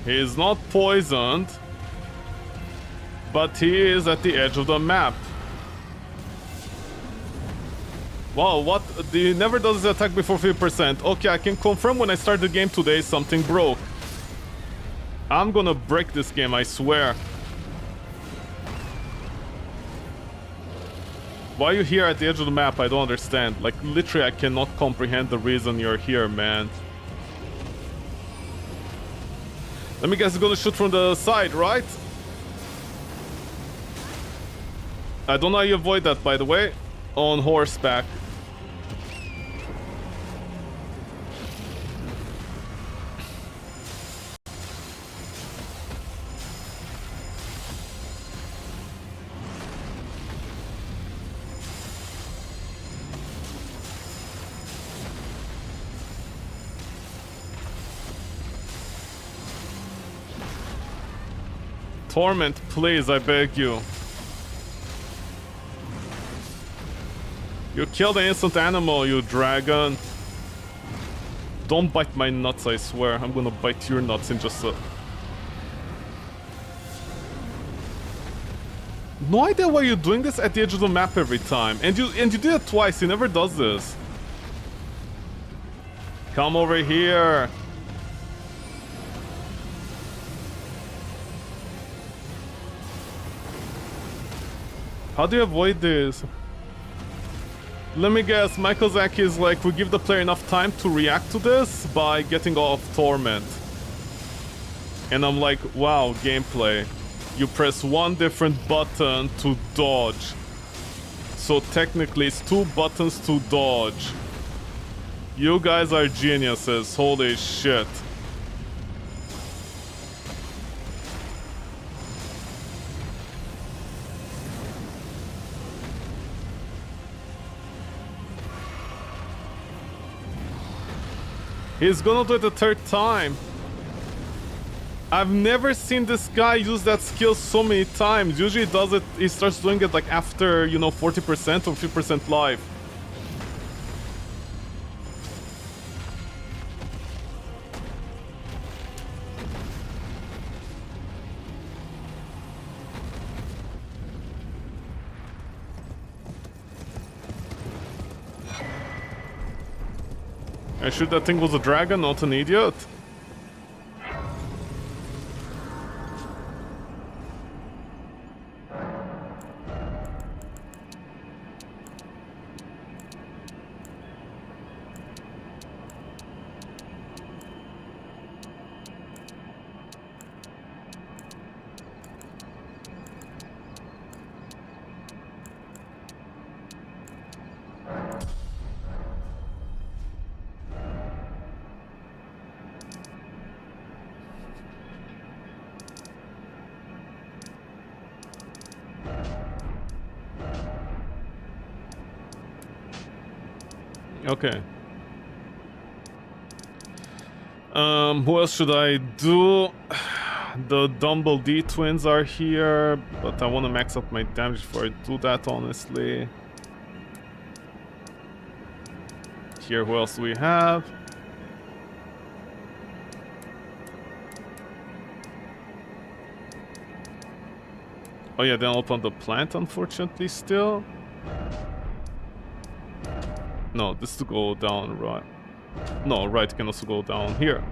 He is not poisoned, but he is at the edge of the map. Wow, what? He never does his attack before 50%. Okay, I can confirm when I start the game today, something broke. I'm gonna break this game, I swear. Why are you here at the edge of the map? I don't understand. Like, literally, I cannot comprehend the reason you're here, man. Let me guess, you're gonna shoot from the side, right? I don't know how you avoid that, by the way. On horseback. Torment, please, I beg you. You killed an instant animal, you dragon. Don't bite my nuts, I swear. I'm gonna bite your nuts in just a... No idea why you're doing this at the edge of the map every time. And you did it twice, he never does this. Come over here. How do you avoid this? Let me guess, Michael Zaki is like, we give the player enough time to react to this by getting off Torment. And I'm like, wow, gameplay. You press one different button to dodge. So technically it's 2 buttons to dodge. You guys are geniuses, holy shit. He's gonna do it a 3rd time. I've never seen this guy use that skill so many times. Usually he does it, he starts doing it like after, you know, 40% or 50% life. I shoot that thing was a dragon, not an idiot. Okay. Who else should I do? The Dumble D twins are here, but I want to max up my damage before I do that, honestly. Here, who else do we have? Oh yeah, then I'll open the plant, unfortunately, still. No, this to go down, right? No, right can also go down here.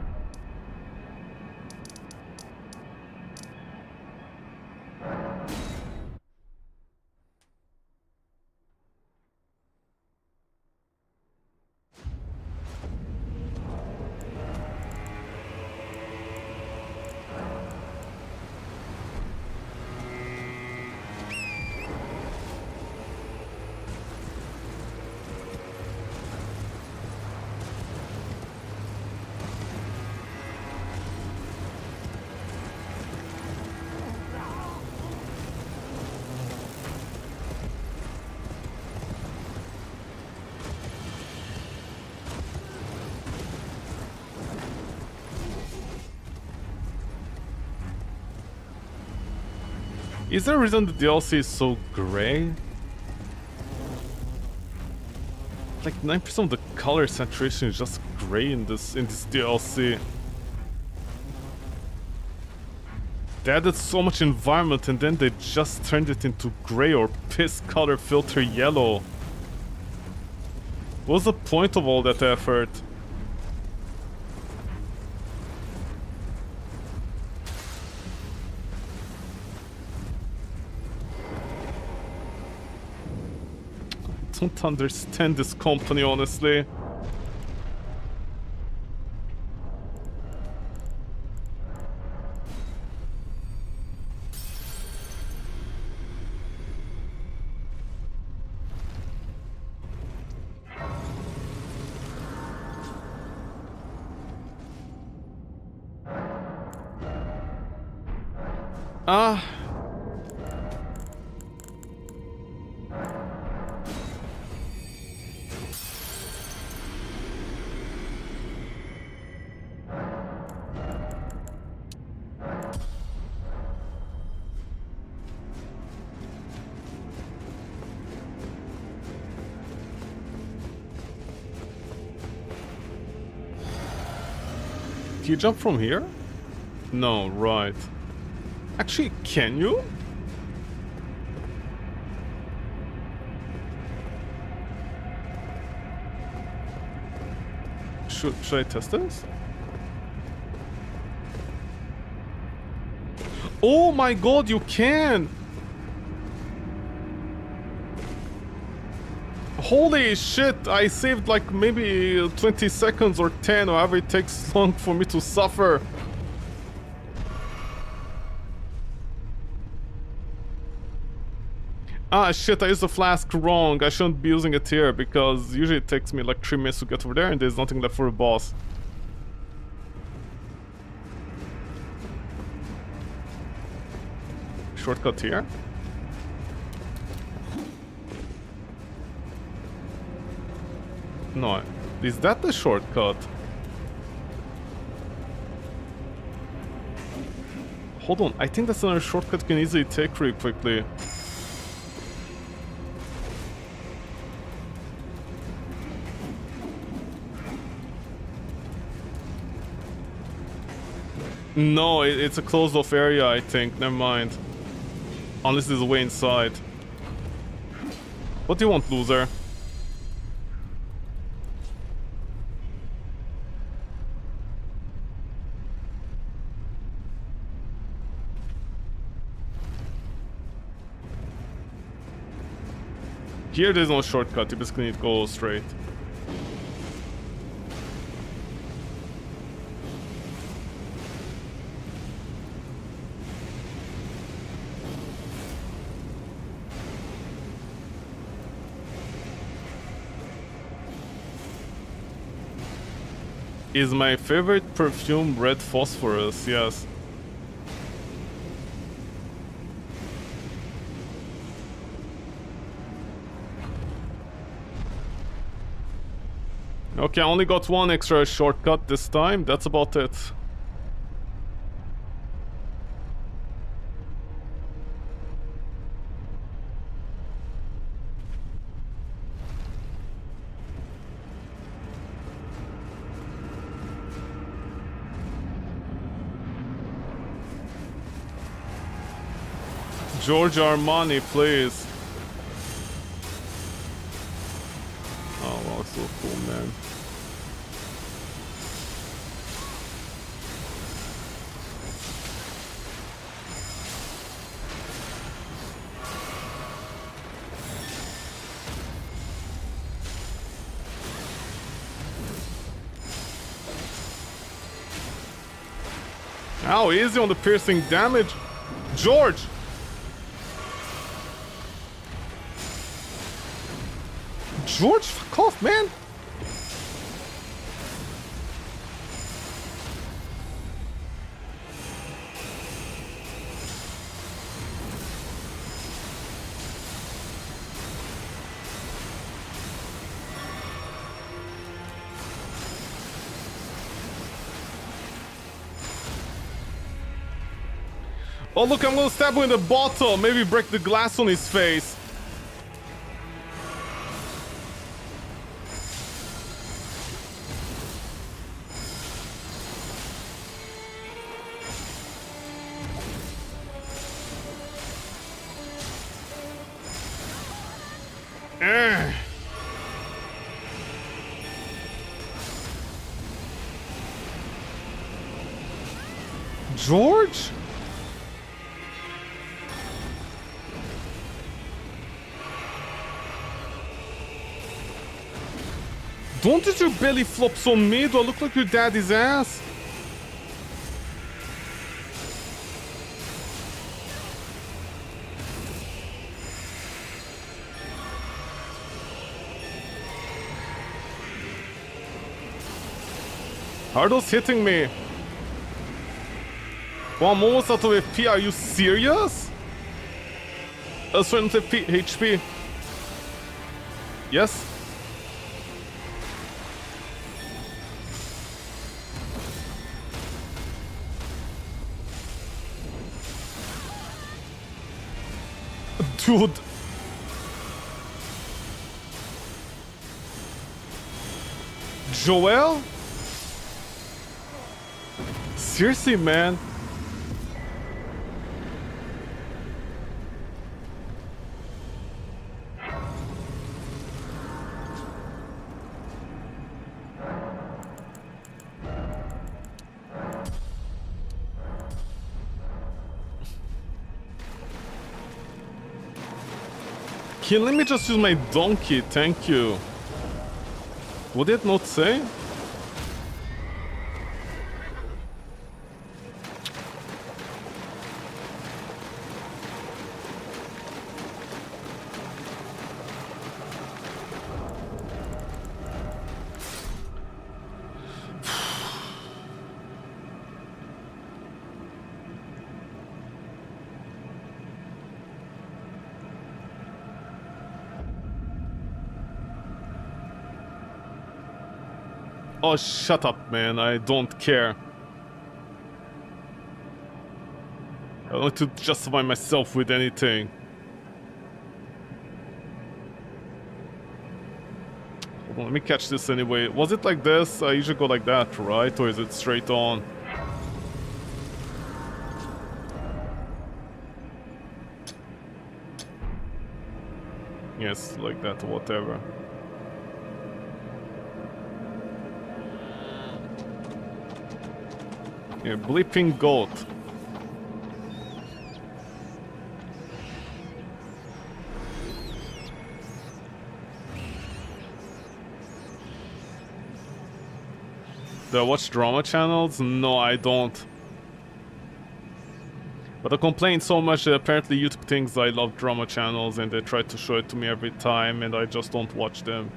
Is there a reason the DLC is so gray? Like 9% of the color saturation is just gray in this DLC. They added so much environment and then they just turned it into gray or piss color filter yellow. What's the point of all that effort? don't understand this company, honestly. Ah. Can you jump from here? No, right. Actually, can you? Should I test this? Oh my god, you can! Holy shit, I saved like maybe 20 seconds or 10, or however it takes long for me to suffer. Ah shit, I used the flask wrong. I shouldn't be using it here because usually it takes me like 3 minutes to get over there and there's nothing left for a boss. Shortcut here. No, is that the shortcut? Hold on, I think that's another shortcut you can easily take really quickly. No, it's a closed off area, I think. Never mind. Unless there's a way inside. What do you want, loser? Here there's no shortcut, you basically need to go straight. Is my favorite perfume red phosphorus? Yes. Okay, I only got one extra shortcut this time. That's about it. George Armani, please. Oh, wow, so cool, man. Ow, easy on the piercing damage. George! George, fuck off, man! Oh look, I'm gonna stab him in the bottom. Maybe break the glass on his face. George? Don't do your belly flops on me. Do I look like your daddy's ass? Are those hitting me? Oh, I'm almost out of FP. Are you serious? A certain HP. Yes? Dude. Joel? Seriously, man. Okay, let me just use my donkey, thank you. Would it not say? Oh, shut up, man. I don't care. I don't want to justify myself with anything. Hold on, let me catch this anyway. Was it like this? I usually go like that, right? Or is it straight on? Yes, like that or whatever. Yeah, bleeping goat. Do I watch drama channels? No, I don't. But I complain so much that apparently YouTube thinks I love drama channels and they try to show it to me every time and I just don't watch them.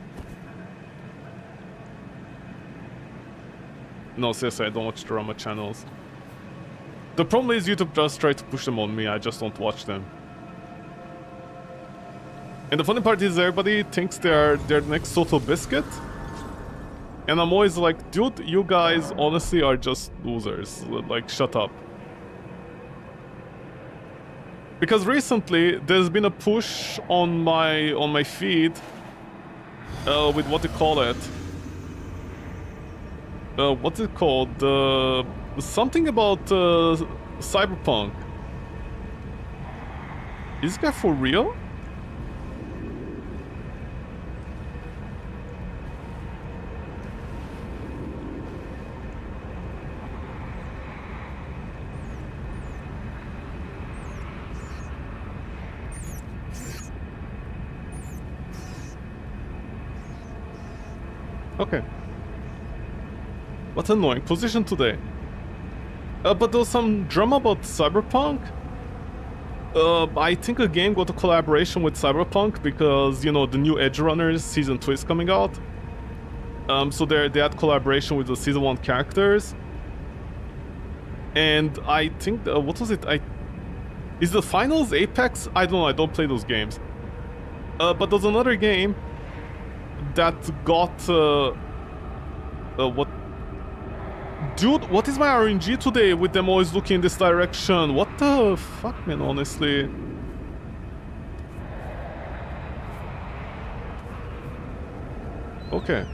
No, seriously, I don't watch drama channels. The problem is YouTube just try to push them on me, I just don't watch them. And the funny part is everybody thinks they're the next Soto Biscuit. And I'm always like, dude, you guys honestly are just losers. Like, shut up. Because recently, there's been a push on my feed with what they call it. What's it called? Something about Cyberpunk. Is this guy for real? Okay. What annoying position today. But there was some drama about Cyberpunk. I think a game got a collaboration with Cyberpunk because, you know, the new Edge Runners Season 2 is coming out. So they had collaboration with the Season 1 characters. And I think, what was it? Is the finals Apex? I don't know, I don't play those games. But there's another game that got, what? Dude, what is my RNG today with them always looking in this direction? What the fuck, man, honestly? Okay.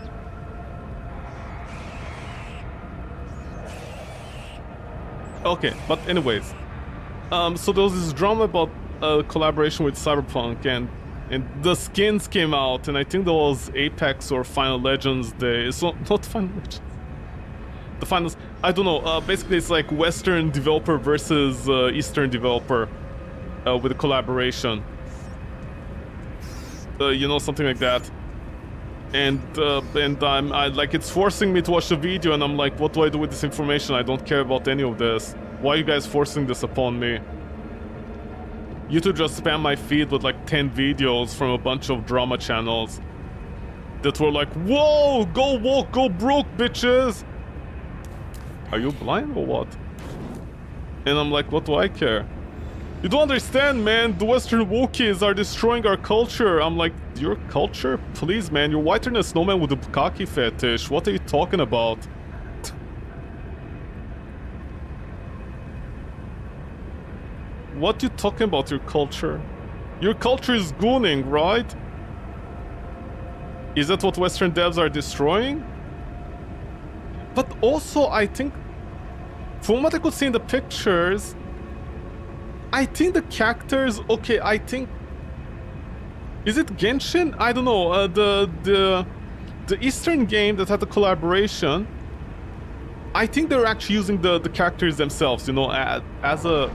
Okay, but anyways. So there was this drama about collaboration with Cyberpunk and the skins came out and I think there was Apex or Final Legends Day. It's not Final Legends. The finals, I don't know, basically it's like Western developer versus Eastern developer with a collaboration. You know, something like that. And I like it's forcing me to watch the video, and I'm like, what do I do with this information? I don't care about any of this. Why are you guys forcing this upon me? YouTube just spam my feed with like 10 videos from a bunch of drama channels that were like, whoa, go woke, go broke, bitches. Are you blind or what? And I'm like, what do I care? You don't understand, man. The Western Wookiees are destroying our culture. I'm like, your culture? Please, man. You're whiter than a snowman with a bukkake fetish. What are you talking about? What you talking about, your culture? Your culture is gooning, right? Is that what Western devs are destroying? But also, I think, from what I could see in the pictures, I think the characters, okay, I think, is it Genshin? I don't know, the Eastern game that had the collaboration, I think they're actually using the characters themselves, you know, as a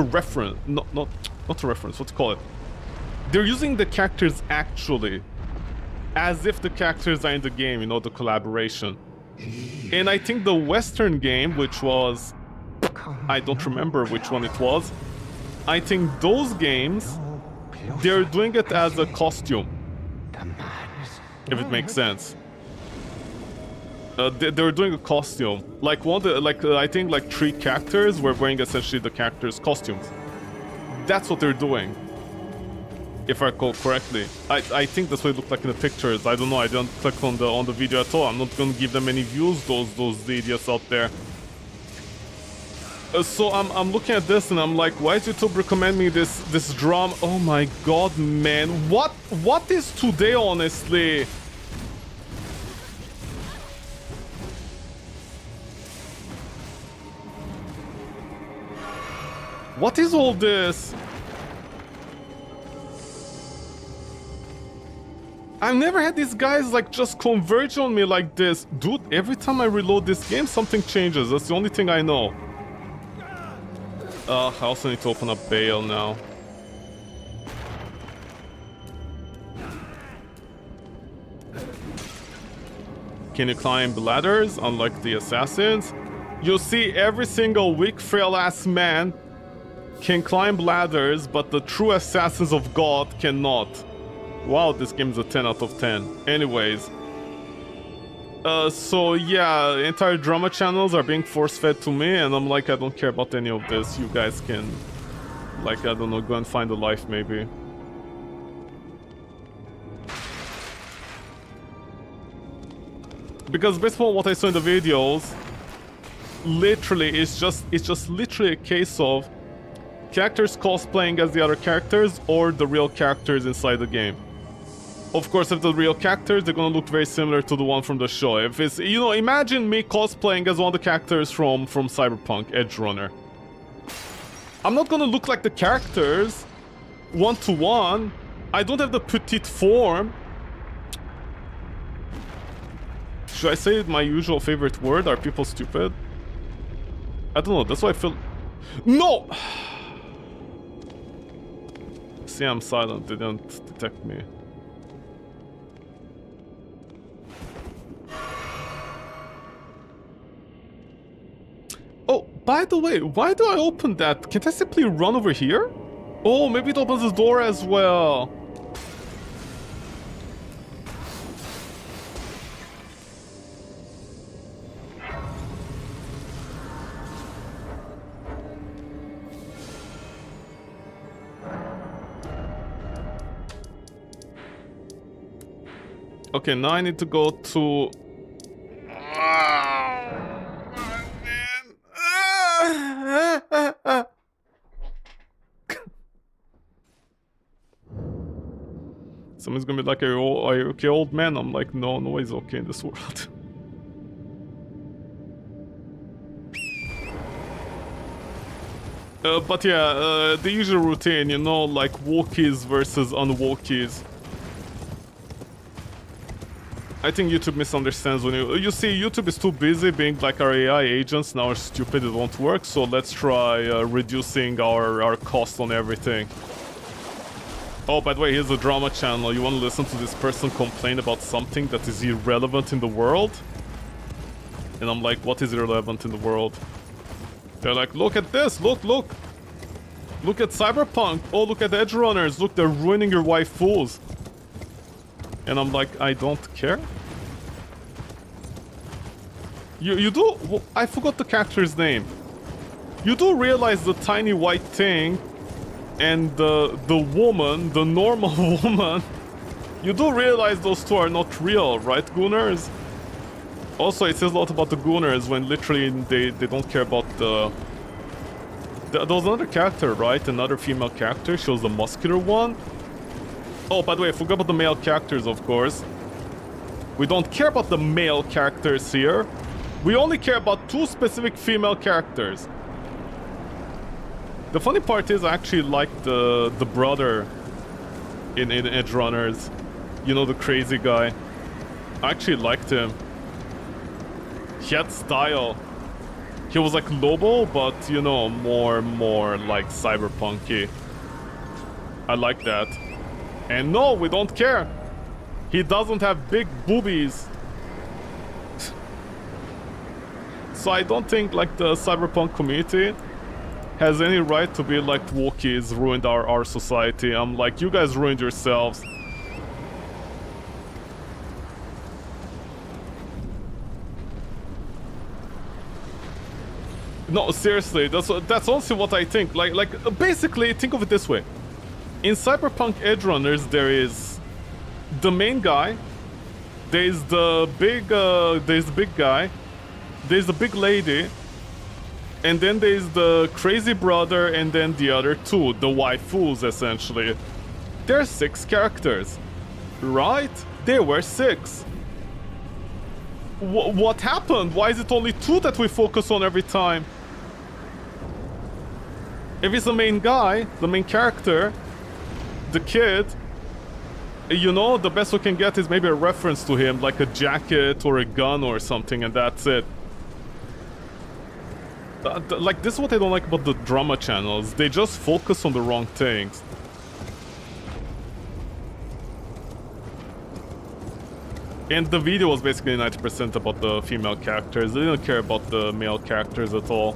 reference, not a reference, what to call it? They're using the characters actually, as if the characters are in the game, you know, the collaboration. And I think the Western game, which was, I don't remember which one it was, I think those games, they're doing it as a costume, if it makes sense. They're doing a costume, like I think like 3 characters were wearing essentially the characters' costumes. That's what they're doing, if I recall correctly. I think that's what it looked like in the pictures. I don't know. I didn't click on the video at all. I'm not gonna give them any views. Those idiots out there. So I'm looking at this and I'm like, why does YouTube recommend me this drama? Oh my god, man! What is today, honestly? What is all this? I've never had these guys like just converge on me like this. Dude, every time I reload this game, something changes. That's the only thing I know. I also need to open up Bale now. Can you climb ladders, unlike the assassins? You'll see every single weak, frail-ass man can climb ladders, but the true assassins of God cannot. Wow, this game's a 10 out of 10. Anyways. So yeah, entire drama channels are being force-fed to me, and I'm like, I don't care about any of this. You guys can, like, I don't know, go and find a life, maybe. Because based on what I saw in the videos, literally, it's just literally a case of characters cosplaying as the other characters or the real characters inside the game. Of course, if the real characters, they're gonna look very similar to the one from the show. If it's, you know, imagine me cosplaying as one of the characters from Cyberpunk, Edge Runner. I'm not gonna look like the characters, one-to-one. I don't have the petite form. Should I say my usual favorite word? Are people stupid? I don't know, that's why I feel... No! See, I'm silent, they didn't detect me. Oh, by the way, why do I open that? Can't I simply run over here? Oh, maybe it opens the door as well. Okay, now I need to go to... Someone's gonna be like, are you okay, old man? I'm like, no, no one's okay in this world. But yeah, the usual routine, you know, like Wookiees versus un-Wookiees. I think YouTube misunderstands when you see YouTube is too busy being like our AI agents now are stupid, it won't work, so let's try reducing our cost on everything. Oh, by the way, here's a drama channel. You want to listen to this person complain about something that is irrelevant in the world? And I'm like, what is irrelevant in the world? They're like, look at this, look. Look at Cyberpunk. Oh, look at Edge Runners. Look, they're ruining your waifus. And I'm like, I don't care. You do... I forgot the character's name. You do realize the tiny white thing and the woman, the normal woman, you do realize those two are not real, right, Gooners? Also, it says a lot about the Gooners when literally they don't care about the... There was another character, right? Another female character. She was the muscular one. Oh, by the way, I forgot about the male characters, of course. We don't care about the male characters here. We only care about two specific female characters. The funny part is I actually like the brother in Edge Runners. You know, the crazy guy. I actually liked him. He had style. He was like Lobo, but you know, more like cyberpunky. I like that. And no, we don't care. He doesn't have big boobies. So I don't think like the cyberpunk community has any right to be like Wookiees ruined our society. I'm like, you guys ruined yourselves. No, seriously, that's honestly what I think. Like basically, think of it this way. In Cyberpunk Edge Runners, there is the main guy, there's the big guy, there's the big lady, and then there's the crazy brother, and then the other two, the waifus, essentially. There are 6 characters, right? There were 6. What happened? Why is it only 2 that we focus on every time? If it's the main guy, the main character, the kid, you know, the best we can get is maybe a reference to him, like a jacket or a gun or something, and that's it. Like, this is what I don't like about the drama channels. They just focus on the wrong things. And the video was basically 90% about the female characters. They didn't care about the male characters at all.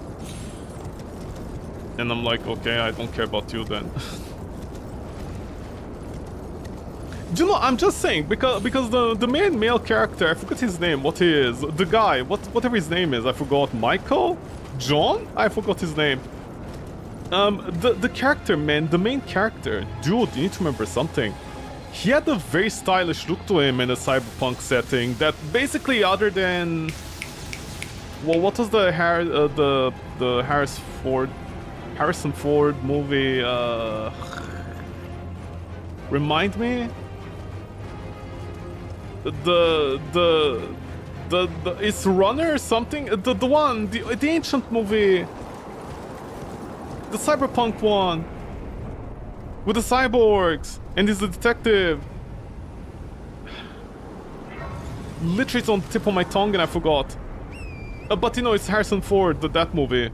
And I'm like, okay, I don't care about you then. Do you know, I'm just saying, because the main male character, I forgot his name, what he is. The guy, whatever his name is, I forgot. Michael? John? I forgot his name. The character, man, the main character. Dude, you need to remember something. He had a very stylish look to him in a cyberpunk setting that basically, other than... Well, what was the Harrison Ford movie, remind me? It's Runner or something? The ancient movie. The cyberpunk one. With the cyborgs. And he's the detective. Literally it's on the tip of my tongue and I forgot. But you know, it's Harrison Ford, that movie.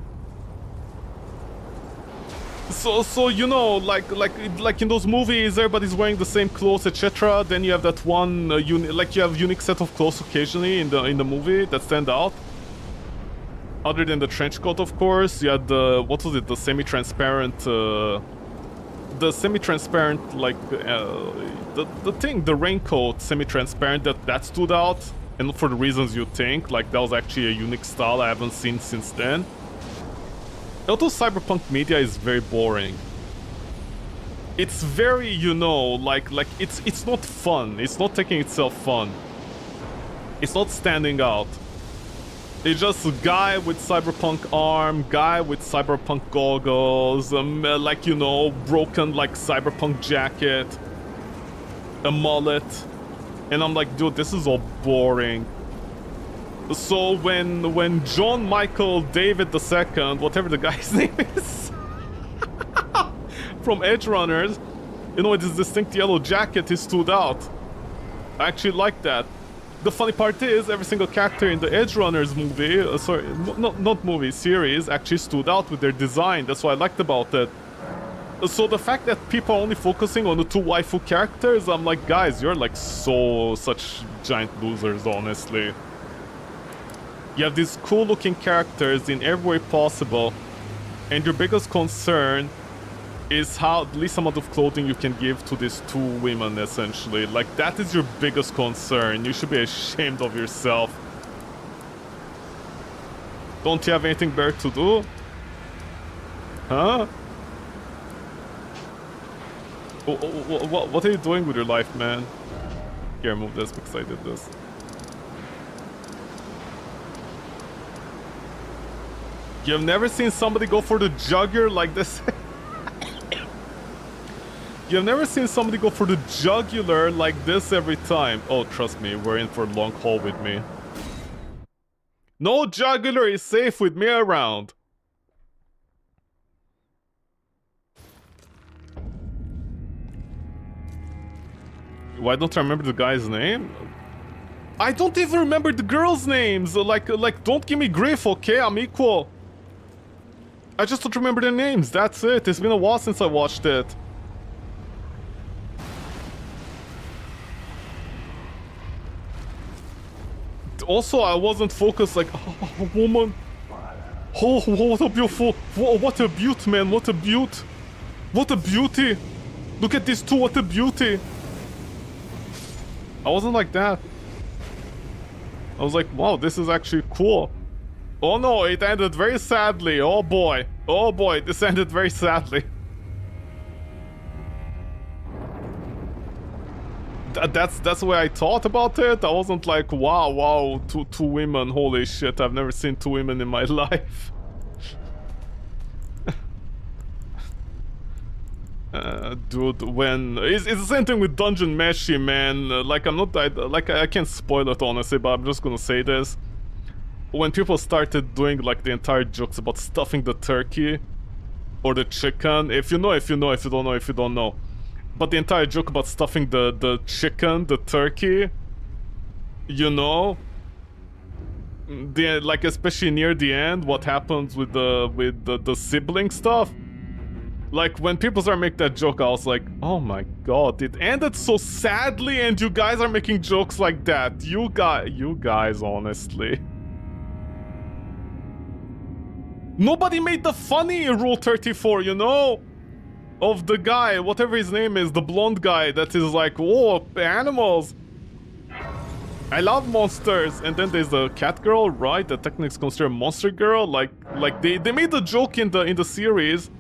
So you know, like in those movies, everybody's wearing the same clothes, etc. Then you have that one, like you have unique set of clothes occasionally in the movie that stand out. Other than the trench coat, of course, you had the, what was it, the semi-transparent, like the thing, the raincoat, semi-transparent that stood out, and not for the reasons you think. Like that was actually a unique style I haven't seen since then. Although cyberpunk media is very boring. It's very, you know, like it's not fun. It's not taking itself fun. It's not standing out. It's just a guy with cyberpunk arm, guy with cyberpunk goggles, like, you know, broken like cyberpunk jacket, a mullet, and I'm like, dude, this is all boring. So when John Michael David II, whatever the guy's name is, from Edge Runners, you know, with his distinct yellow jacket, he stood out. I actually like that. The funny part is, every single character in the Edge Runners movie, not movie, series, actually stood out with their design. That's what I liked about it. So the fact that people are only focusing on the two waifu characters, I'm like, guys, you're like such giant losers, honestly. You have these cool looking characters in every way possible, and your biggest concern is how the least amount of clothing you can give to these two women, essentially. Like, that is your biggest concern. You should be ashamed of yourself. Don't you have anything better to do? Huh? What are you doing with your life, man? Here, move this because I did this. You've never seen somebody go for the jugular like this? You've never seen somebody go for the jugular like this every time. Oh, trust me, we're in for a long haul with me. No jugular is safe with me around. Why don't I remember the guy's name? I don't even remember the girls' names. Like, don't give me grief, okay? I'm equal. I just don't remember their names. That's it. It's been a while since I watched it. Also, I wasn't focused. Like, oh, woman. Oh, what a beautiful. What a beaut, man. What a beaut. What a beauty. Look at these two. What a beauty. I wasn't like that. I was like, wow, this is actually cool. Oh no, it ended very sadly. Oh boy. Oh boy, this ended very sadly. That's the way I thought about it. I wasn't like, wow, two women. Holy shit, I've never seen two women in my life. Dude, when it's the same thing with Dungeon Meshi, man. Like, I can't spoil it honestly, but I'm just gonna say this. When people started doing like the entire jokes about stuffing the turkey or the chicken, if you know, if you know, if you don't know, if you don't know, but the entire joke about stuffing the chicken, the turkey, you know, like especially near the end, what happens with the sibling stuff. Like, when people start making that joke, I was like, oh my god, it ended so sadly and you guys are making jokes like that. You guys, honestly. Nobody made the funny Rule 34, you know? Of the guy, whatever his name is, the blonde guy that is like, oh, animals. I love monsters. And then there's the cat girl, right? That technically is considered a monster girl. Like they made the joke in the series.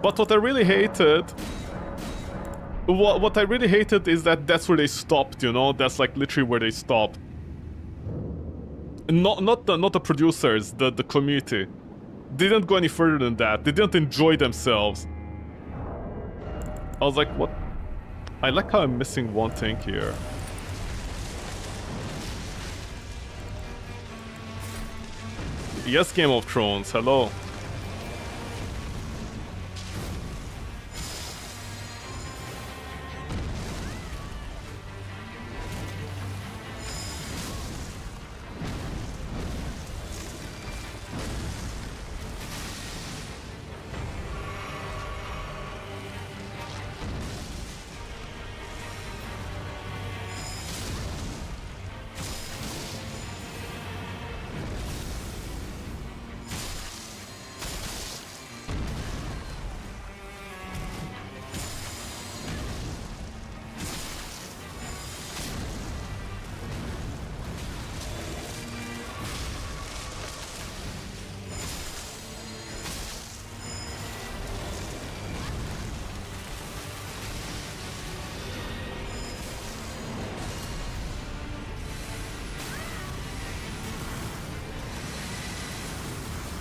But what I really hated... What I really hated is that that's where they stopped, you know? That's like literally where they stopped. Not the producers, the community. They didn't go any further than that. They didn't enjoy themselves. I was like, what? I like how I'm missing one thing here. Yes, Game of Thrones, hello.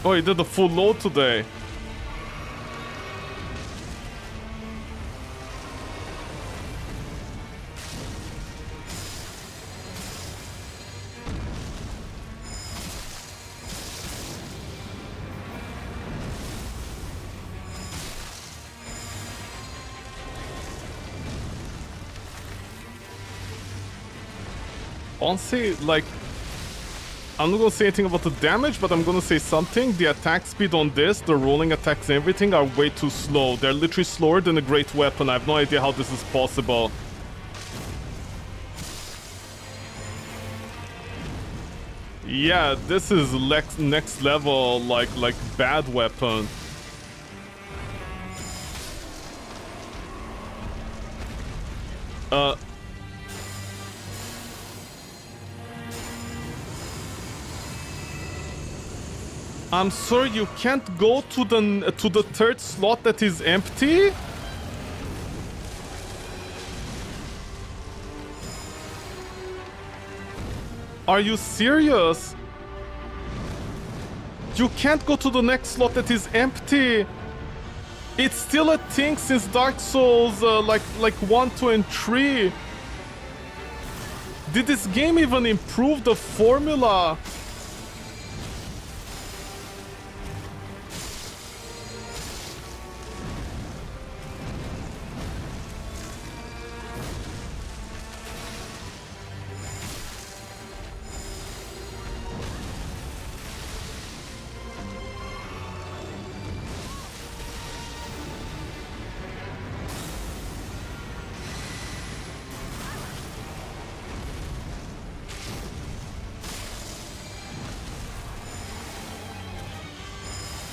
Oh, he did the full load today. Honestly, like, I'm not gonna say anything about the damage, but I'm gonna say something. The attack speed on this, the rolling attacks and everything are way too slow. They're literally slower than a great weapon. I have no idea how this is possible. Yeah, this is next level, like bad weapon. I'm sorry, you can't go to the third slot that is empty? Are you serious? You can't go to the next slot that is empty. It's still a thing since Dark Souls like 1, 2, and 3. Did this game even improve the formula?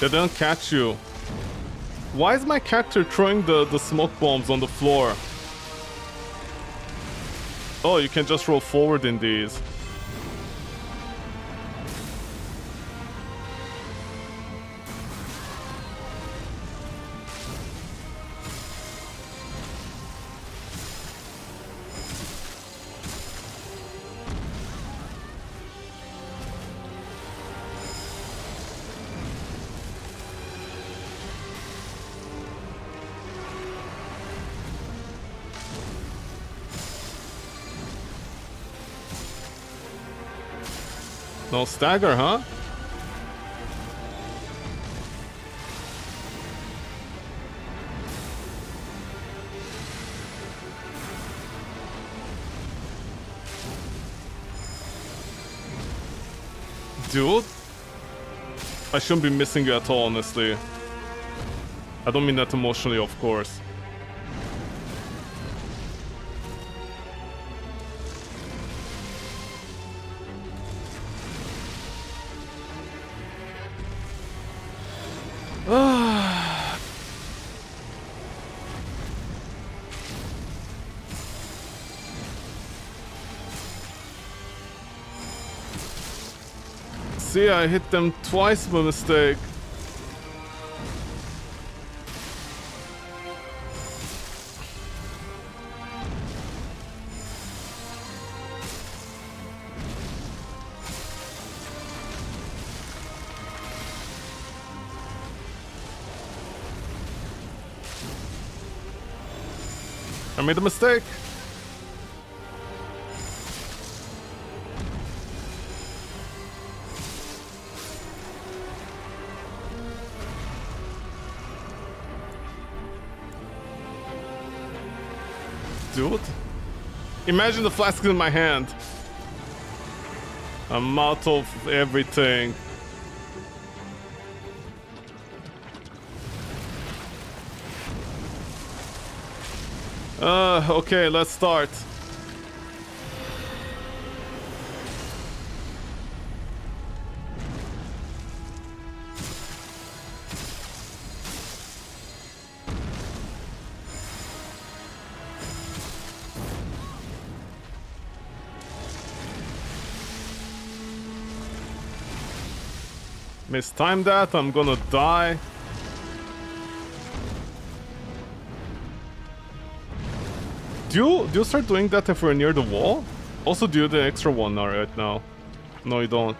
They didn't catch you. Why is my character throwing the smoke bombs on the floor? Oh, you can just roll forward in these. No stagger, huh? Dude? I shouldn't be missing you at all, honestly. I don't mean that emotionally, of course. See, I hit them twice by mistake. I made a mistake. Dude, imagine the flask in my hand. I'm out of everything. Okay, let's start. Mistime that, I'm gonna die. Do you start doing that if we're near the wall? Also, do the extra one now, right now. No, you don't.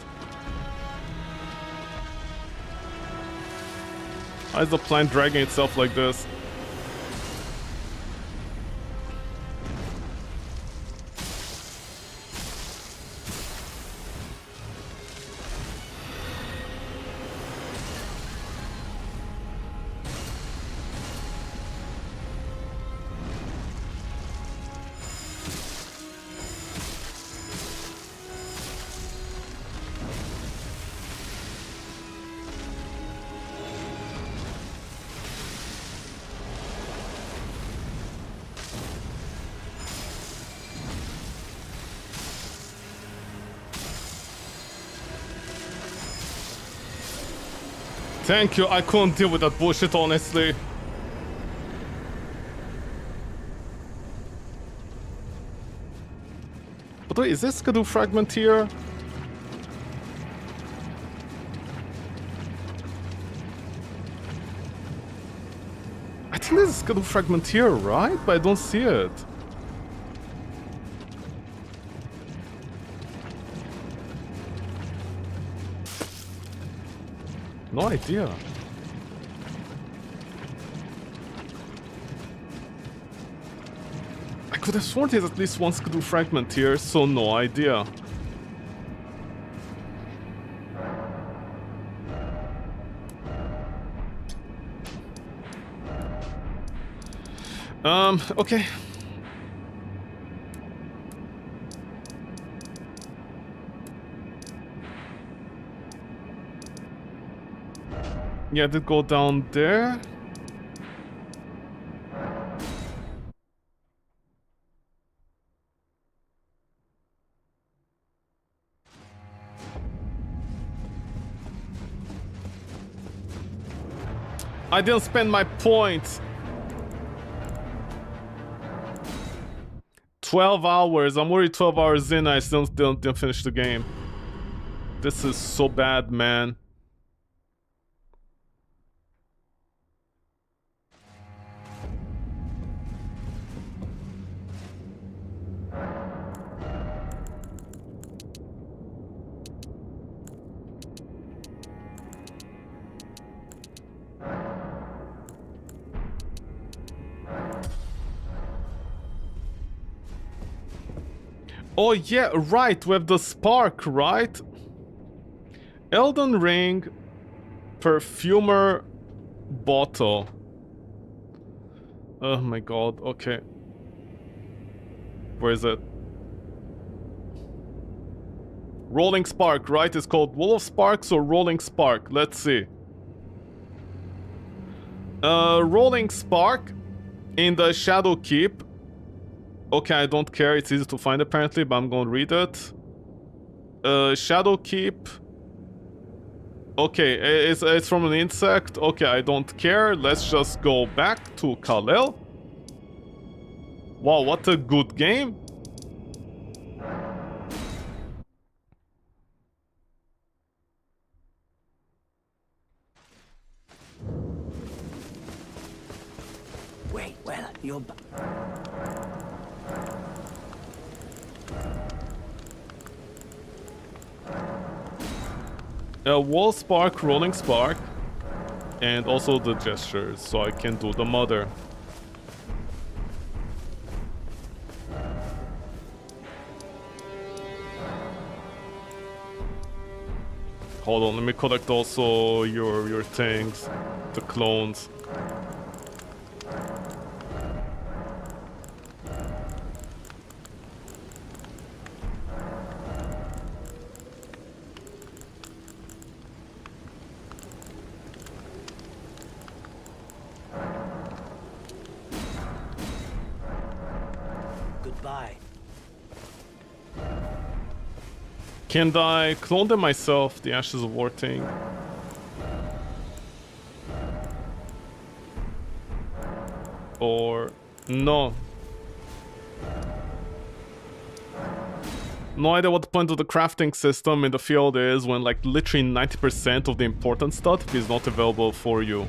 Why is the plant dragging itself like this? Thank you, I couldn't deal with that bullshit, honestly. But wait, is this Skidoo fragment here? I think there's a Skidoo fragment here, right? But I don't see it. No idea. I could have sworn there's at least one Skidoo fragment here, so no idea. Okay. Yeah, I did go down there. I didn't spend my points. 12 hours. I'm already 12 hours in. I still didn't finish the game. This is so bad, man. Oh yeah, right, with the spark, right? Elden Ring Perfumer bottle. Oh my god, okay. Where is it? Rolling Spark, right? It's called Wall of Sparks or Rolling Spark. Let's see. Rolling Spark in the Shadow Keep. Okay, I don't care. It's easy to find apparently, but I'm gonna read it. Shadow Keep. Okay, it's from an insect. Okay, I don't care. Let's just go back to Kalel. Wow, what a good game. Wait, well, you're... Wall Spark, Rolling Spark, and also the gestures, so I can do the mother. Hold on, let me collect also your things, the clones. Goodbye. Can I clone them myself, the Ashes of War thing? Or... no. No idea what the point of the crafting system in the field is when like literally 90% of the important stuff is not available for you.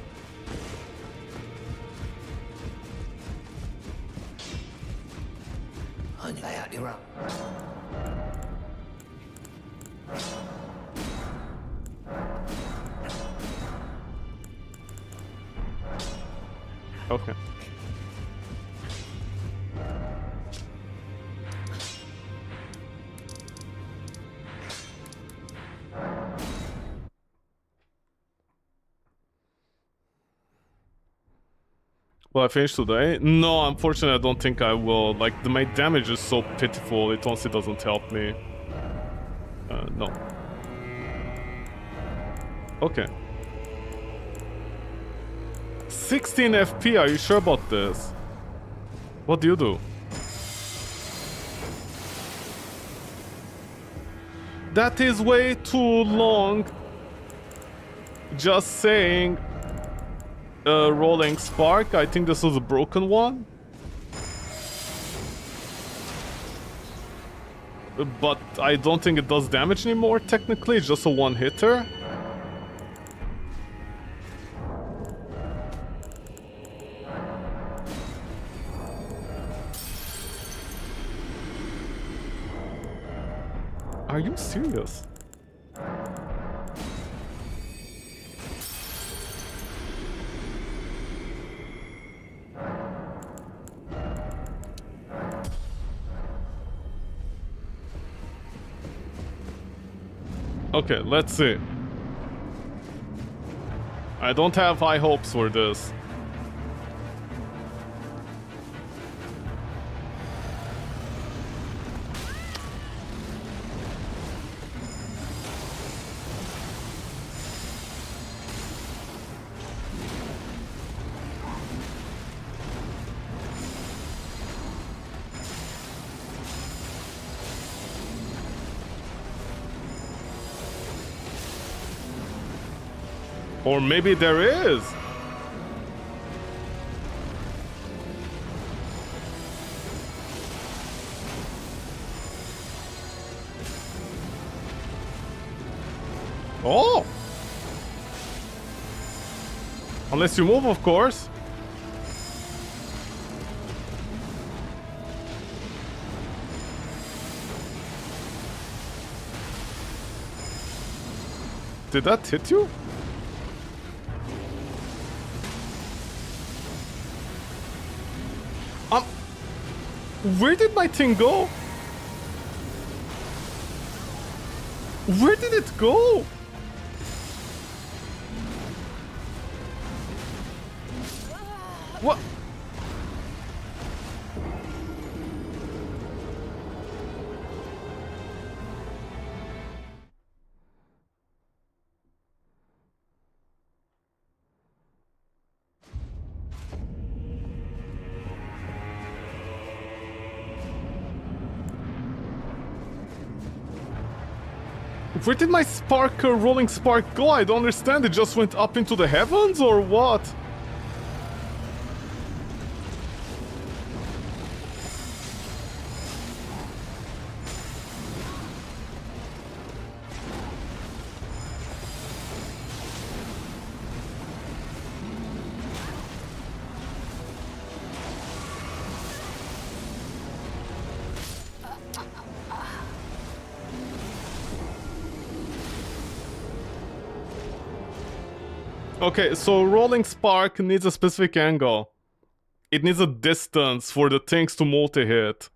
You're up. Okay. Will I finish today? No, unfortunately I don't think I will. Like, my damage is so pitiful, it honestly doesn't help me. No. Okay. 16 FP, are you sure about this? What do you do? That is way too long. Just saying. Rolling Spark, I think this is a broken one. But I don't think it does damage anymore, technically. It's just a one-hitter. Are you serious? Okay, let's see. I don't have high hopes for this. Or maybe there is. Oh! Unless you move, of course. Did that hit you? Where did my thing go? Where did it go? What? Where did my spark, rolling spark go? I don't understand. It just went up into the heavens or what? Okay, so rolling spark needs a specific angle. It needs a distance for the things to multi-hit.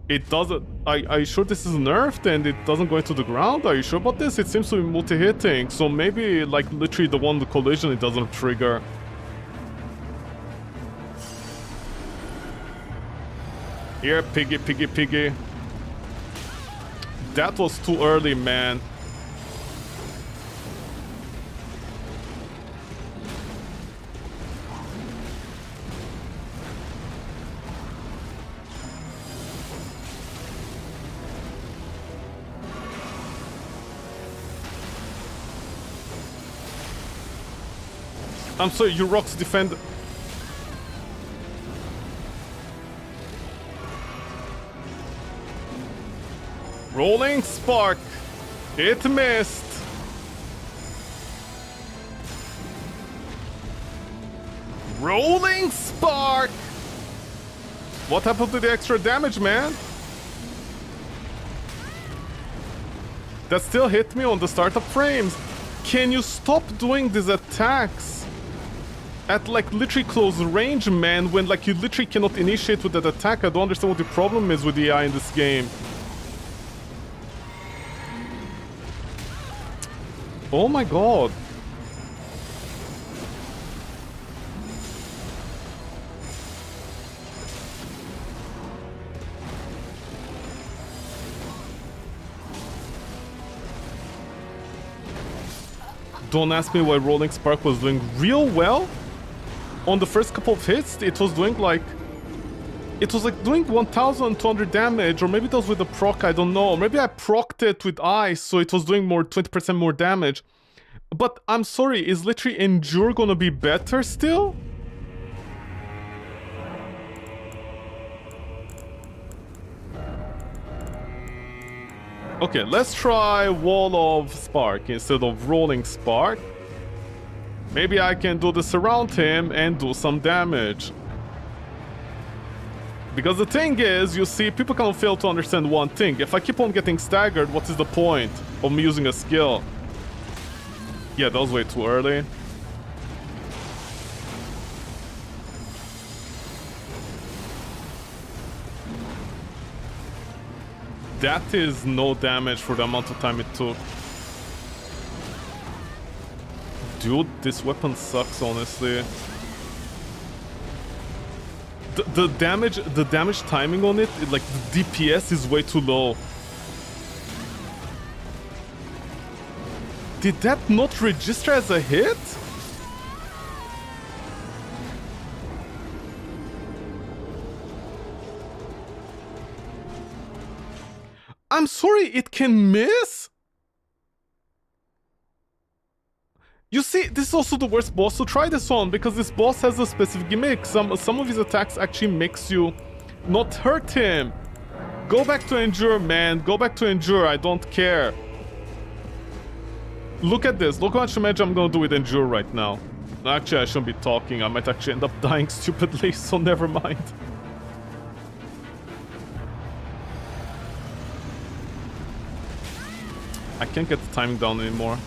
It doesn't... Are you sure this is nerfed and it doesn't go into the ground? Are you sure about this? It seems to be multi-hitting, so maybe like literally the one, the collision, it doesn't trigger. Here, piggy, piggy, piggy. That was too early, man. I'm sorry, your rocks defend... Rolling spark. It missed. Rolling spark. What happened to the extra damage, man? That still hit me on the startup frames. Can you stop doing these attacks at like literally close range, man, when like you literally cannot initiate with that attack? I don't understand what the problem is with the AI in this game. Oh my god. Don't ask me why Rolling Spark was doing real well. On the first couple of hits, it was doing like... It was like doing 1200 damage, or maybe it was with a proc, I don't know. Maybe I procced it with ice, so it was doing more 20% more damage. But I'm sorry, is literally Endure gonna be better still? Okay, let's try Wall of Spark instead of Rolling Spark. Maybe I can do this around him and do some damage. Because the thing is, you see, people can fail to understand one thing. If I keep on getting staggered, what is the point of me using a skill? Yeah, that was way too early. That is no damage for the amount of time it took. Dude, this weapon sucks, honestly. The damage timing on it, like the DPS is way too low. Did that not register as a hit? I'm sorry, it can miss? You see, this is also the worst boss to try this on, because this boss has a specific gimmick. Some of his attacks actually makes you not hurt him. Go back to Endure, man. Go back to Endure, I don't care. Look at this. Look how much damage I'm gonna do with Endure right now. Actually, I shouldn't be talking. I might actually end up dying stupidly, so never mind. I can't get the timing down anymore.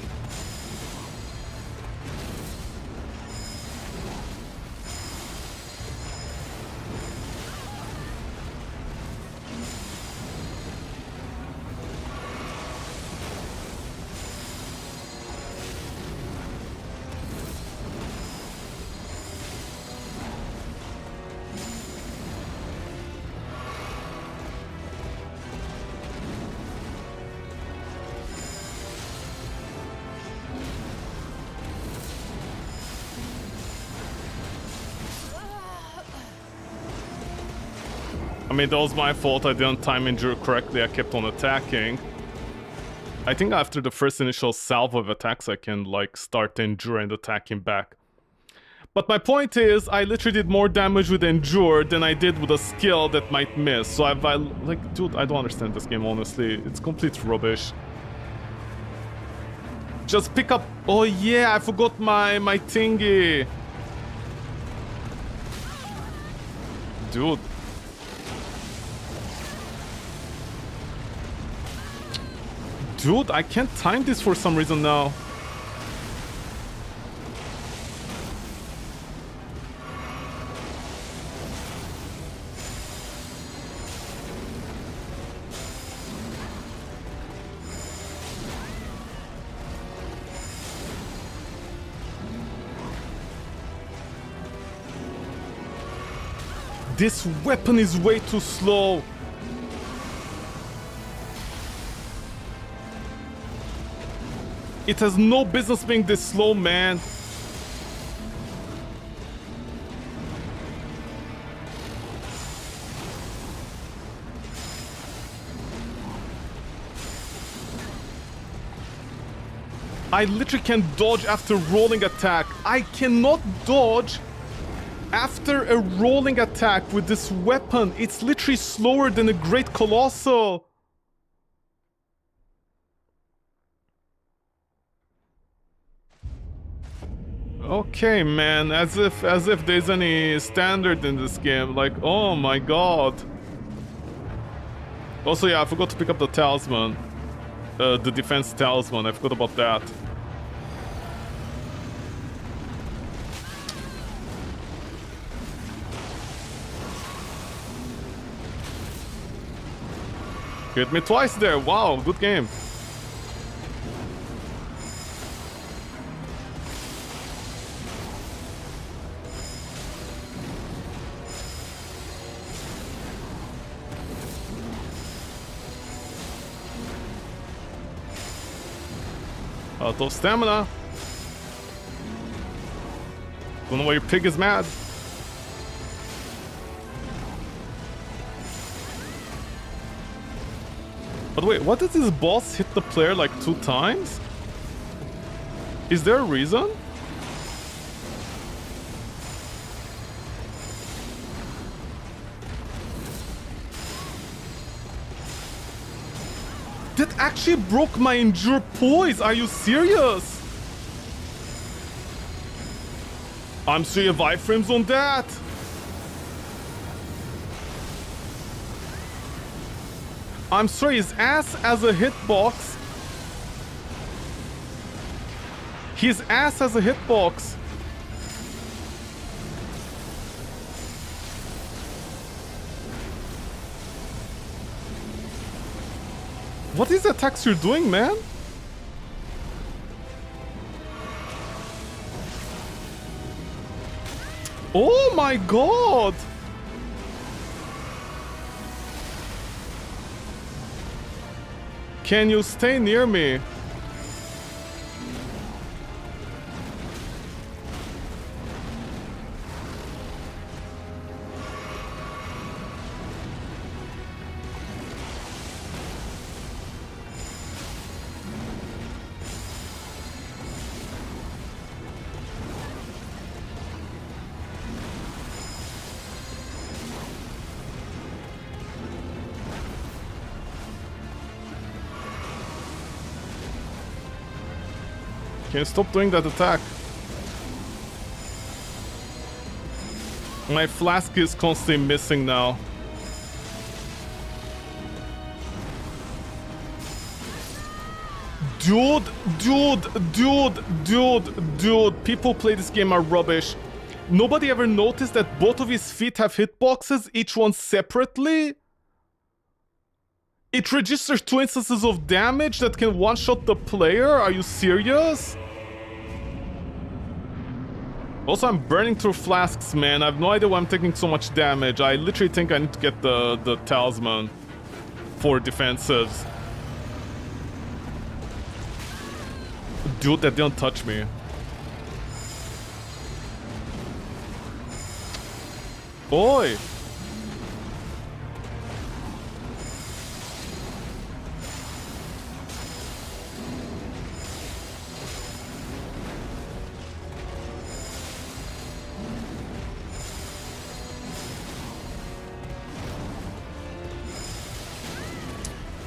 I mean, that was my fault. I didn't time Endure correctly. I kept on attacking. I think after the first initial salve of attacks, I can, like, start Endure and attack him back. But my point is, I literally did more damage with Endure than I did with a skill that might miss. So like, dude, I don't understand this game, honestly. It's complete rubbish. Just pick up... Oh yeah, I forgot my thingy. Dude. Dude, I can't time this for some reason now. This weapon is way too slow. It has no business being this slow, man. I literally can dodge after rolling attack. I cannot dodge after a rolling attack with this weapon. It's literally slower than a Great Colossal. Okay, man, as if there's any standard in this game. Like, oh my god. Also, yeah, I forgot to pick up the talisman. The defense talisman, I forgot about that. Hit me twice there, wow, good game. Out of stamina. Don't know why your pig is mad. But wait, what did this boss hit the player like 2 times? Is there a reason? That actually broke my endure poise. Are you serious? I'm 3 iframes on that. I'm sorry, his ass as a hitbox. His ass as a hitbox. What is the attacks you're doing, man? Oh my god! Can you stay near me? Can you stop doing that attack? My flask is constantly missing now. Dude, people play this game are rubbish. Nobody ever noticed that both of his feet have hitboxes, each one separately? It registers 2 instances of damage that can one-shot the player? Are you serious? Also, I'm burning through flasks, man. I have no idea why I'm taking so much damage. I literally think I need to get the talisman for defensives. Dude, that didn't touch me. Oi!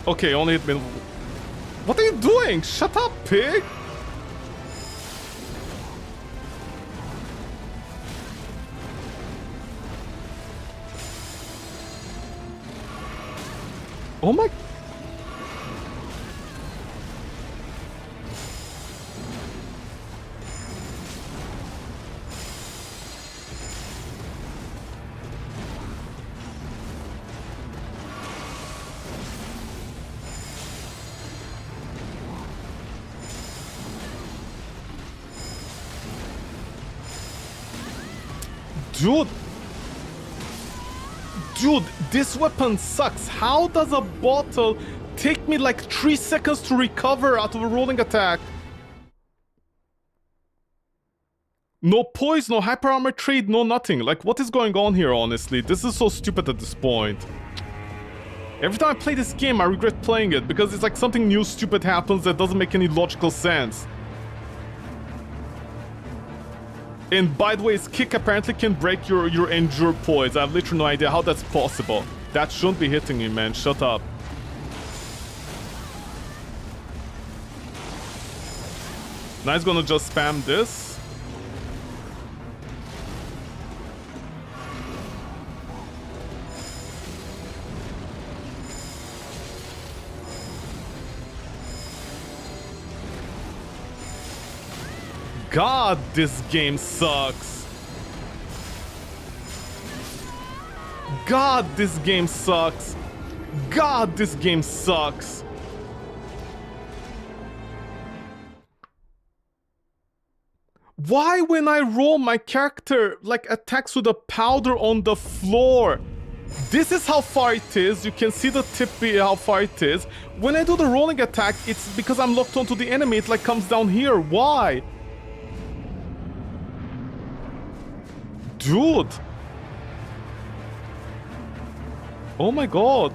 Okay, only hit me. What are you doing? Shut up, pig! Oh my... Dude, this weapon sucks. How does a bottle take me like 3 seconds to recover out of a rolling attack? No poise, no hyper armor trade, no nothing. Like, what is going on here, honestly? This is so stupid at this point. Every time I play this game, I regret playing it because it's like something new stupid happens that doesn't make any logical sense. And by the way, his kick apparently can break your endure poise. I have literally no idea how that's possible. That shouldn't be hitting me, man. Shut up. Now he's gonna just spam this. God, this game sucks. God, this game sucks. God, this game sucks. Why when I roll my character like attacks with a powder on the floor? This is how far it is. You can see the tip how far it is. When I do the rolling attack, it's because I'm locked onto the enemy. It like comes down here. Why? Dude! Oh my god!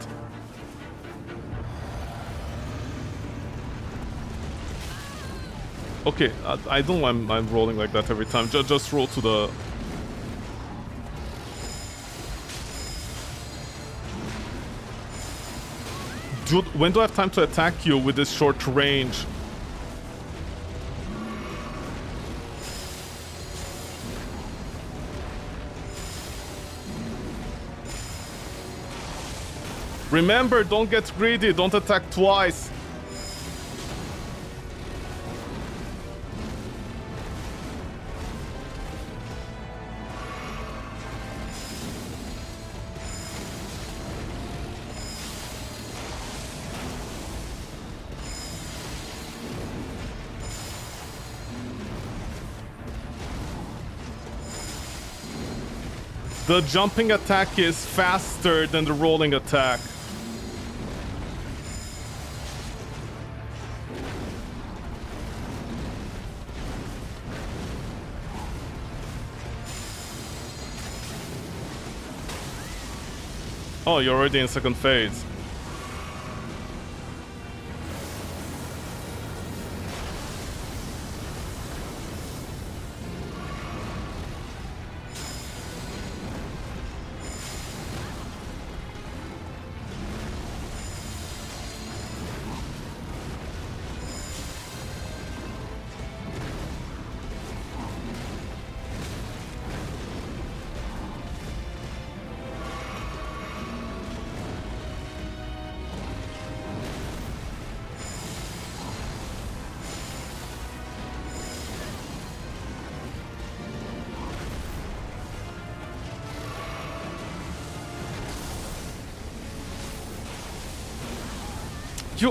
Okay, I don't know why I'm rolling like that every time. Just roll to the... Dude, when do I have time to attack you with this short range? Remember, don't get greedy, don't attack twice. The jumping attack is faster than the rolling attack. Oh, you're already in second phase. You...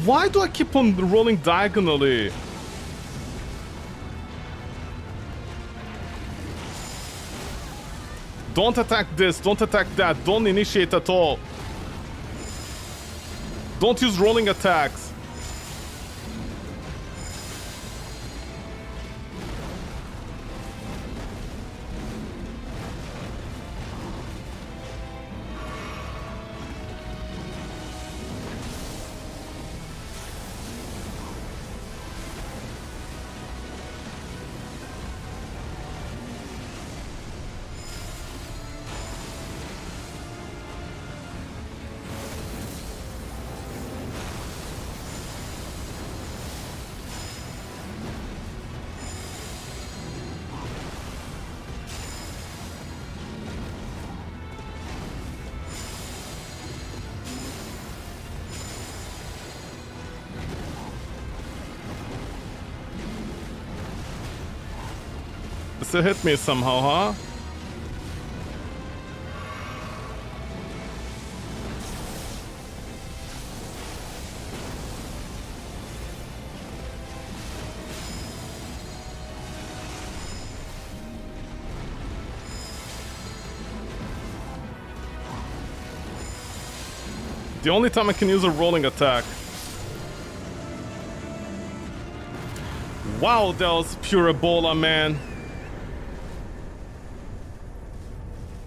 Why do I keep on rolling diagonally? Don't attack this, don't attack that, don't initiate at all. Don't use rolling attacks. This hit me somehow, huh? The only time I can use a rolling attack. Wow, that was pure Ebola, man.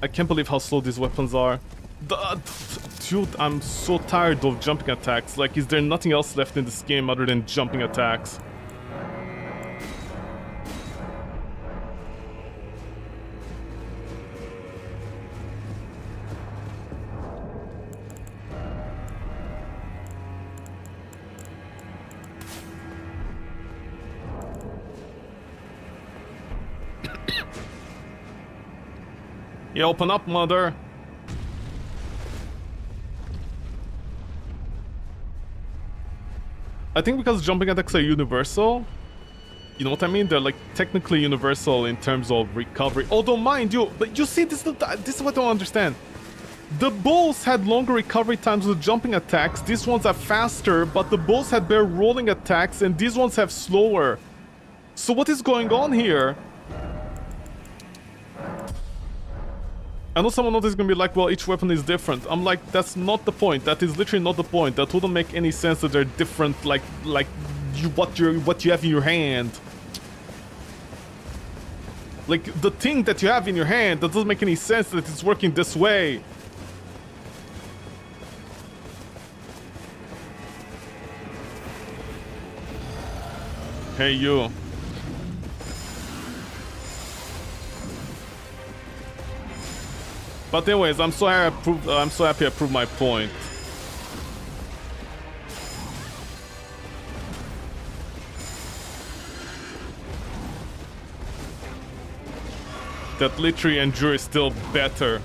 I can't believe how slow these weapons are. Dude, I'm so tired of jumping attacks. Like, is there nothing else left in this game other than jumping attacks? Yeah, open up, mother. I think because jumping attacks are universal. You know what I mean? They're like technically universal in terms of recovery. Although, mind you, but you see, this is what I don't understand. The bulls had longer recovery times with jumping attacks. These ones are faster, but the bulls had better rolling attacks, and these ones have slower. So what is going on here? I know someone else is gonna be like, well, each weapon is different. I'm like, that's not the point. That is literally not the point. That wouldn't make any sense that they're different, like what you have in your hand. Like, the thing that you have in your hand, that doesn't make any sense that it's working this way. Hey, you. But anyways, I'm so happy I proved my point. That literally Endure is still better.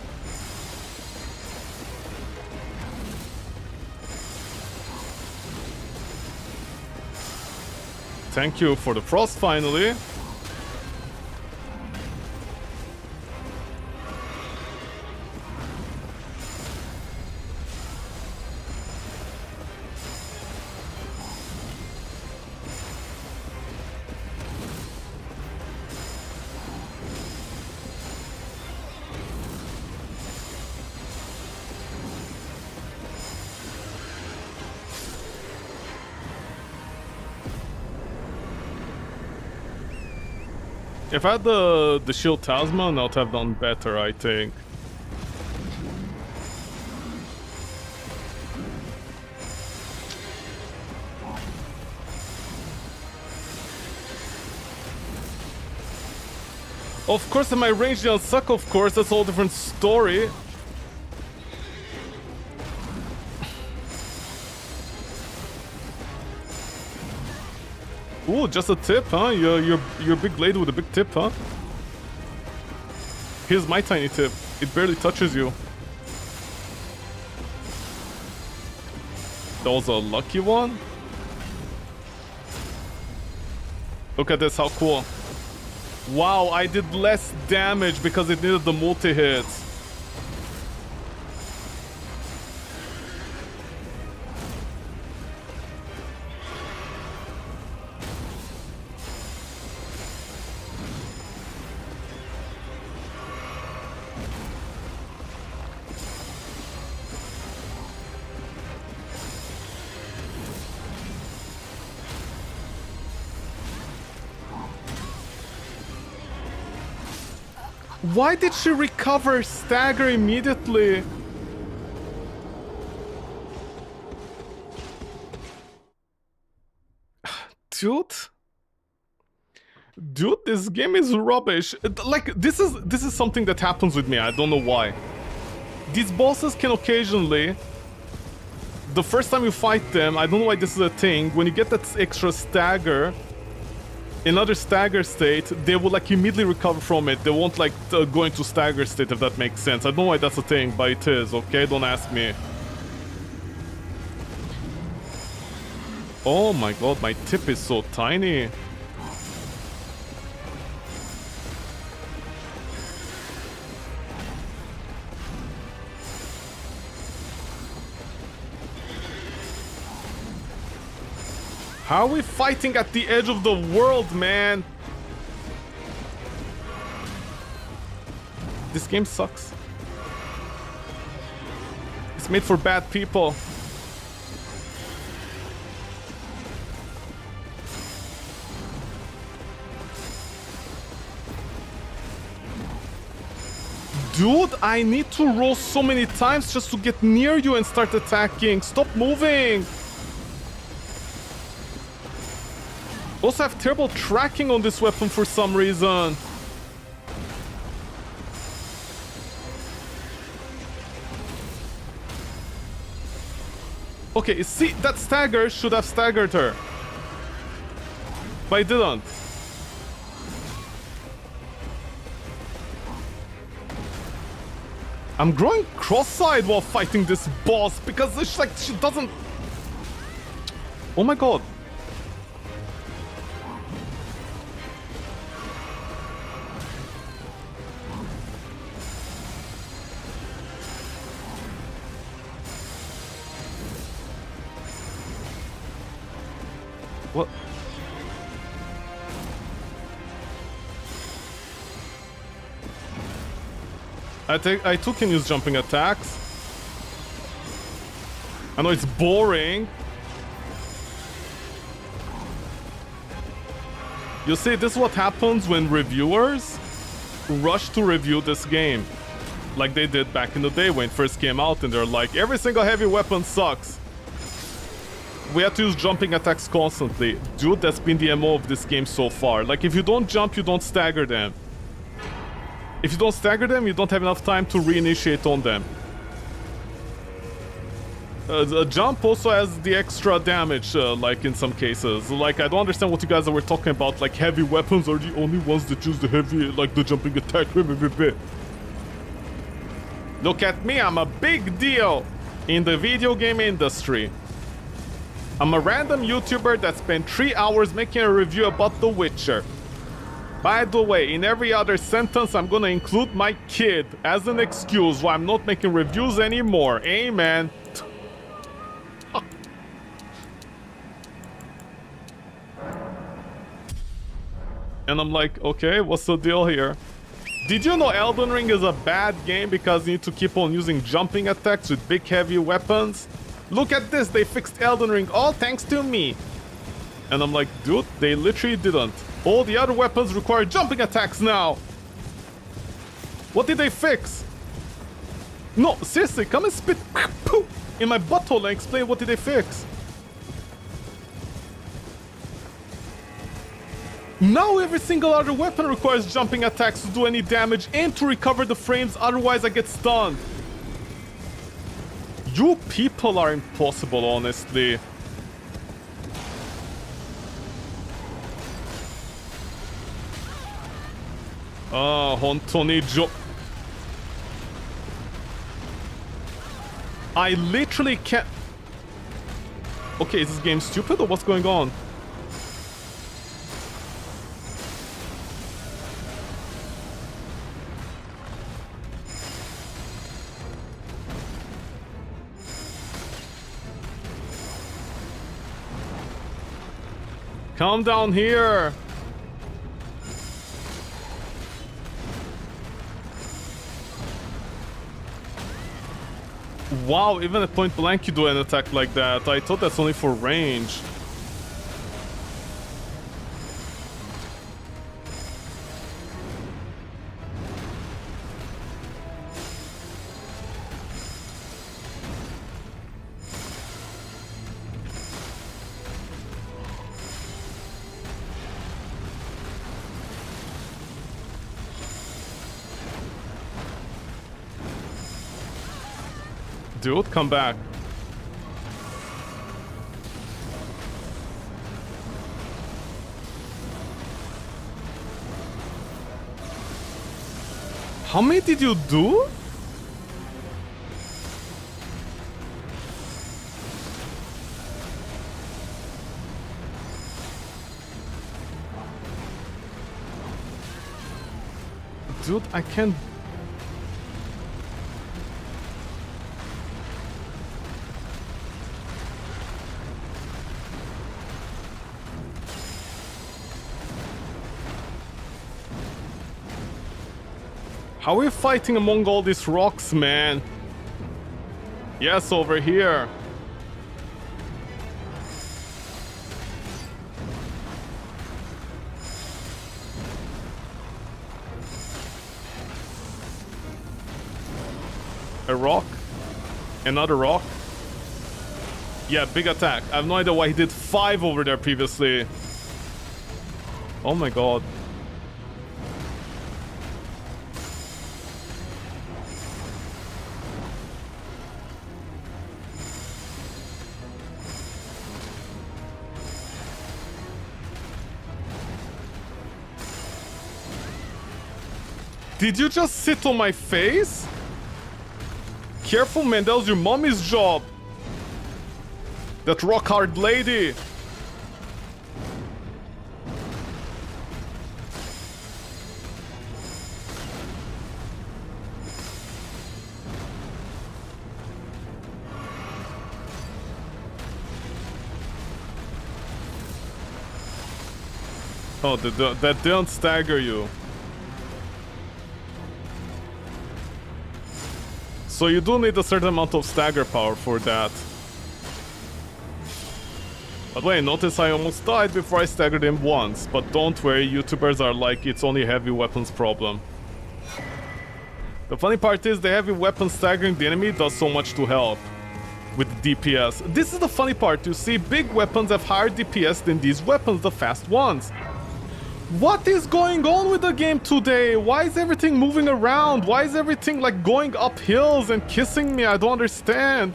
Thank you for the frost finally. If I had the shield talisman, I would have done better, I think. Of course, my range didn't suck, of course, that's a whole different story. Ooh, just a tip, huh? You're a big lady with a big tip, huh? Here's my tiny tip. It barely touches you. That was a lucky one? Look at this, how cool. Wow, I did less damage because it needed the multi-hits. Why did she recover stagger immediately? Dude, this game is rubbish. Like, this is something that happens with me. I don't know why. These bosses can occasionally, the first time you fight them, I don't know why this is a thing, when you get that extra stagger, another stagger state, they will like immediately recover from it. They won't like go into stagger state, if that makes sense. I don't know why that's a thing, but it is, okay? Don't ask me. Oh my god, my tip is so tiny. How are we fighting at the edge of the world, man? This game sucks. It's made for bad people. Dude, I need to roll so many times just to get near you and start attacking. Stop moving. Also, I have terrible tracking on this weapon for some reason. Okay, see, that stagger should have staggered her. But it didn't. I'm growing cross-eyed while fighting this boss because it's like she doesn't... Oh my god. What? I too can use jumping attacks. I know it's boring. You see, this is what happens when reviewers rush to review this game. Like they did back in the day when it first came out and they're like, every single heavy weapon sucks. we had to use jumping attacks constantly. Dude, that's been the MO of this game so far. Like, if you don't jump, you don't stagger them. If you don't stagger them, you don't have enough time to reinitiate on them. The jump also has the extra damage, like in some cases. Like, I don't understand what you guys were talking about. Like, heavy weapons are the only ones that use the heavy, like the jumping attack. Look at me, I'm a big deal in the video game industry. I'm a random YouTuber that spent 3 hours making a review about The Witcher. By the way, in every other sentence, I'm gonna include my kid as an excuse why I'm not making reviews anymore. Amen. And I'm like, okay, what's the deal here? Did you know Elden Ring is a bad game because you need to keep on using jumping attacks with big heavy weapons? Look at this, they fixed Elden Ring, all thanks to me. And I'm like, dude, they literally didn't. All the other weapons require jumping attacks now. What did they fix? No, seriously, come and spit in my butthole and explain what did they fix. Now every single other weapon requires jumping attacks to do any damage and to recover the frames, otherwise I get stunned. You people are impossible, honestly. Ah, hontoni jo... I literally can't... Okay, is this game stupid or what's going on? Come down here! Wow, even at point blank you do an attack like that. I thought that's only for range. Dude, come back. How many did you do? Dude, I can't... How are we fighting among all these rocks, man? Yes, over here. A rock? Another rock? Yeah, big attack. I have no idea why he did 5 over there previously. Oh my god. Did you just sit on my face? Careful, man, that was your mommy's job. That rock-hard lady. Oh, that didn't stagger you. So you do need a certain amount of stagger power for that. By the way, notice I almost died before I staggered him once, but don't worry, YouTubers are like, it's only heavy weapons problem. The funny part is the heavy weapon staggering the enemy does so much to help. with DPS. This is the funny part. You see, big weapons have higher DPS than these weapons, the fast ones. What is going on with the game today? Why is everything moving around? Why is everything like going up hills and kissing me? I don't understand.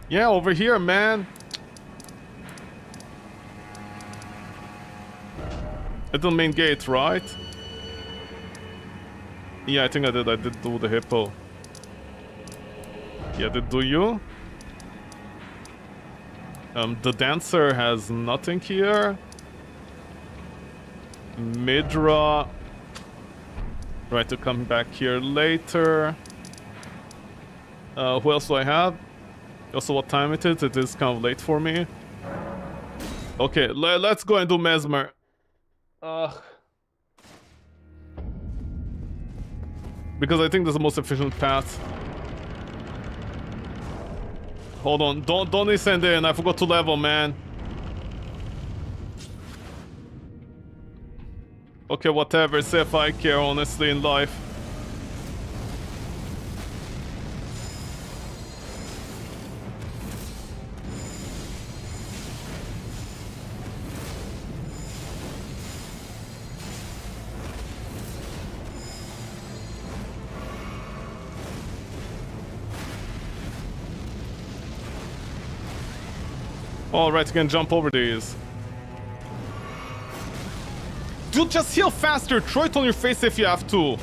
Yeah, over here, man. At the main gate, right? Yeah, I think I did. I did do the hippo. Yeah, did do you? The dancer has nothing here. Midra. Right, to come back here later. Who else do I have? Also, what time it is? It is kind of late for me. Okay, let's go and do Mesmer. Because I think that's the most efficient path. Hold on, don't send in. I forgot to level, man. Okay, whatever. See if I care, honestly, in life. Alright, you can jump over these. Dude, just heal faster! Throw it on your face if you have to.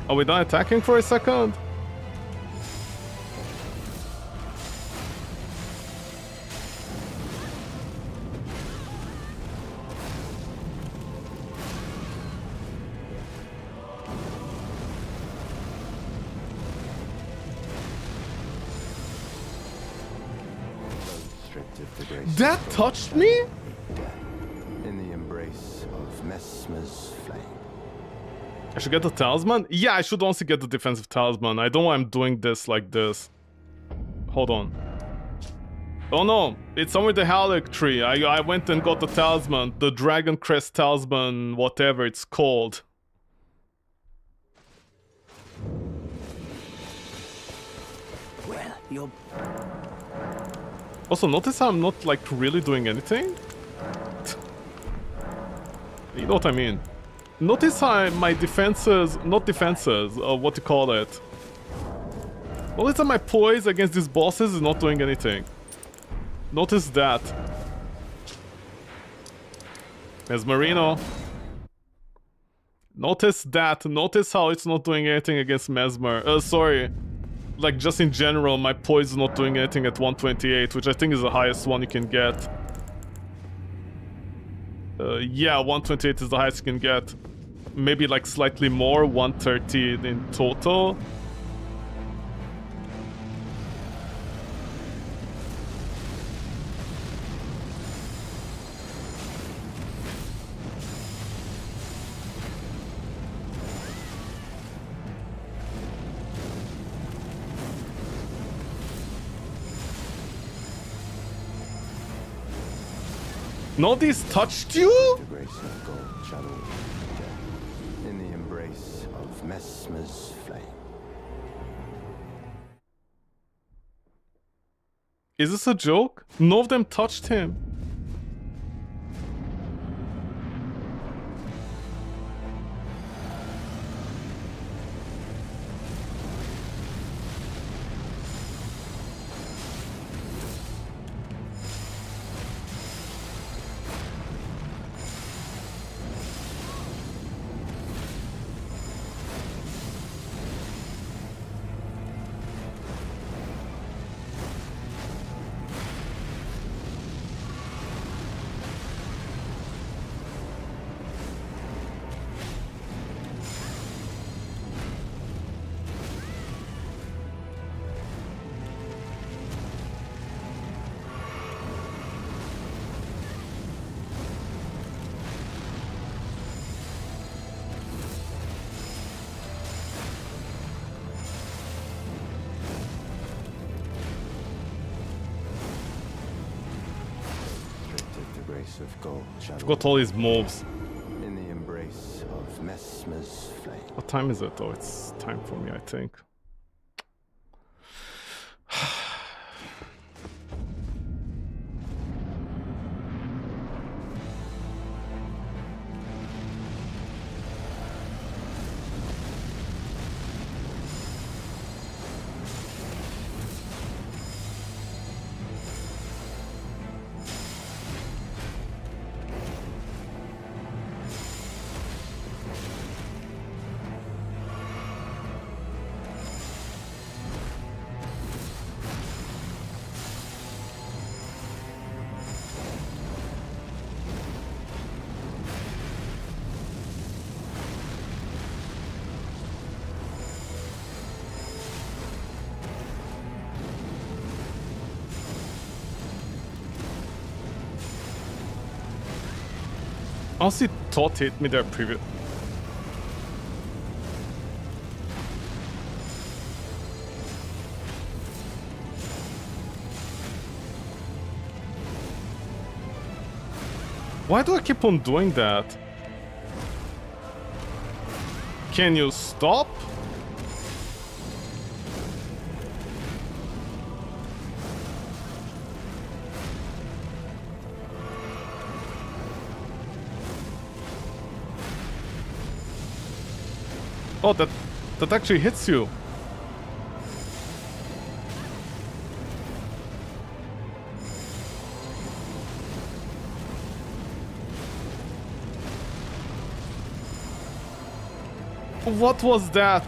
Are we done attacking for a second? That touched me? In the embrace of Mesmer's flame. I should get the talisman? Yeah, I should also get the defensive talisman. I don't know why I'm doing this like this. Hold on. Oh no, it's somewhere in the Halleck tree. I went and got the talisman. The Dragon Crest talisman, whatever it's called. Well, you're... Also, notice how I'm not, like, really doing anything? You know what I mean? Notice how my defenses... Not defenses, what do you call it? Notice how my poise against these bosses is not doing anything. Notice that. There's Marino. Notice that. Notice how it's not doing anything against Mesmer. Sorry. Like, just in general, my poise is not doing anything at 128, which I think is the highest one you can get. Yeah, 128 is the highest you can get. Maybe, like, slightly more, 130 in total. No, these touched you? The grace of gold shadow in the embrace of Mesmer's flame. Is this a joke? None of them touched him. of gold shadow. Forgot all his moves. In the embrace of Messmer's flame. What time is it? Oh, it's time for me, I think. Honestly, thought hit me there previous. Why do I keep on doing that? Can you stop? Oh, that actually hits you. What was that?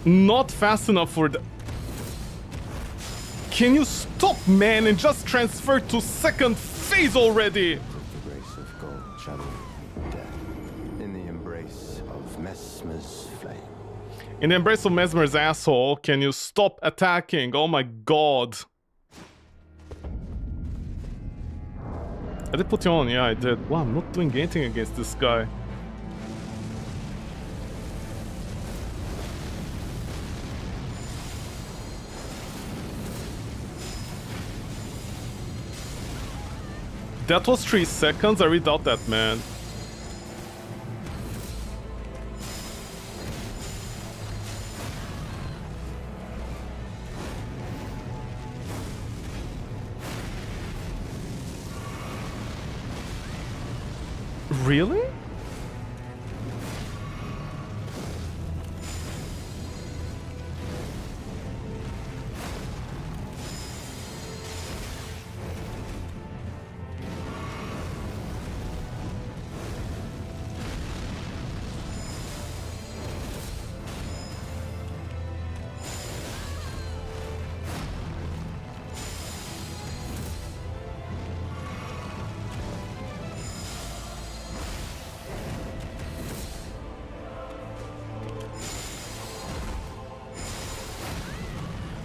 Not fast enough for the... Can you stop, man, and just transfer to second phase already? The grace of gold shadow. Death. In the embrace of Messmer's flame. In the embrace of Mesmer's asshole, can you stop attacking? Oh my god. I did put you on, yeah, I did. Wow, I'm not doing anything against this guy. That was 3 seconds? I really doubt that, man. Really?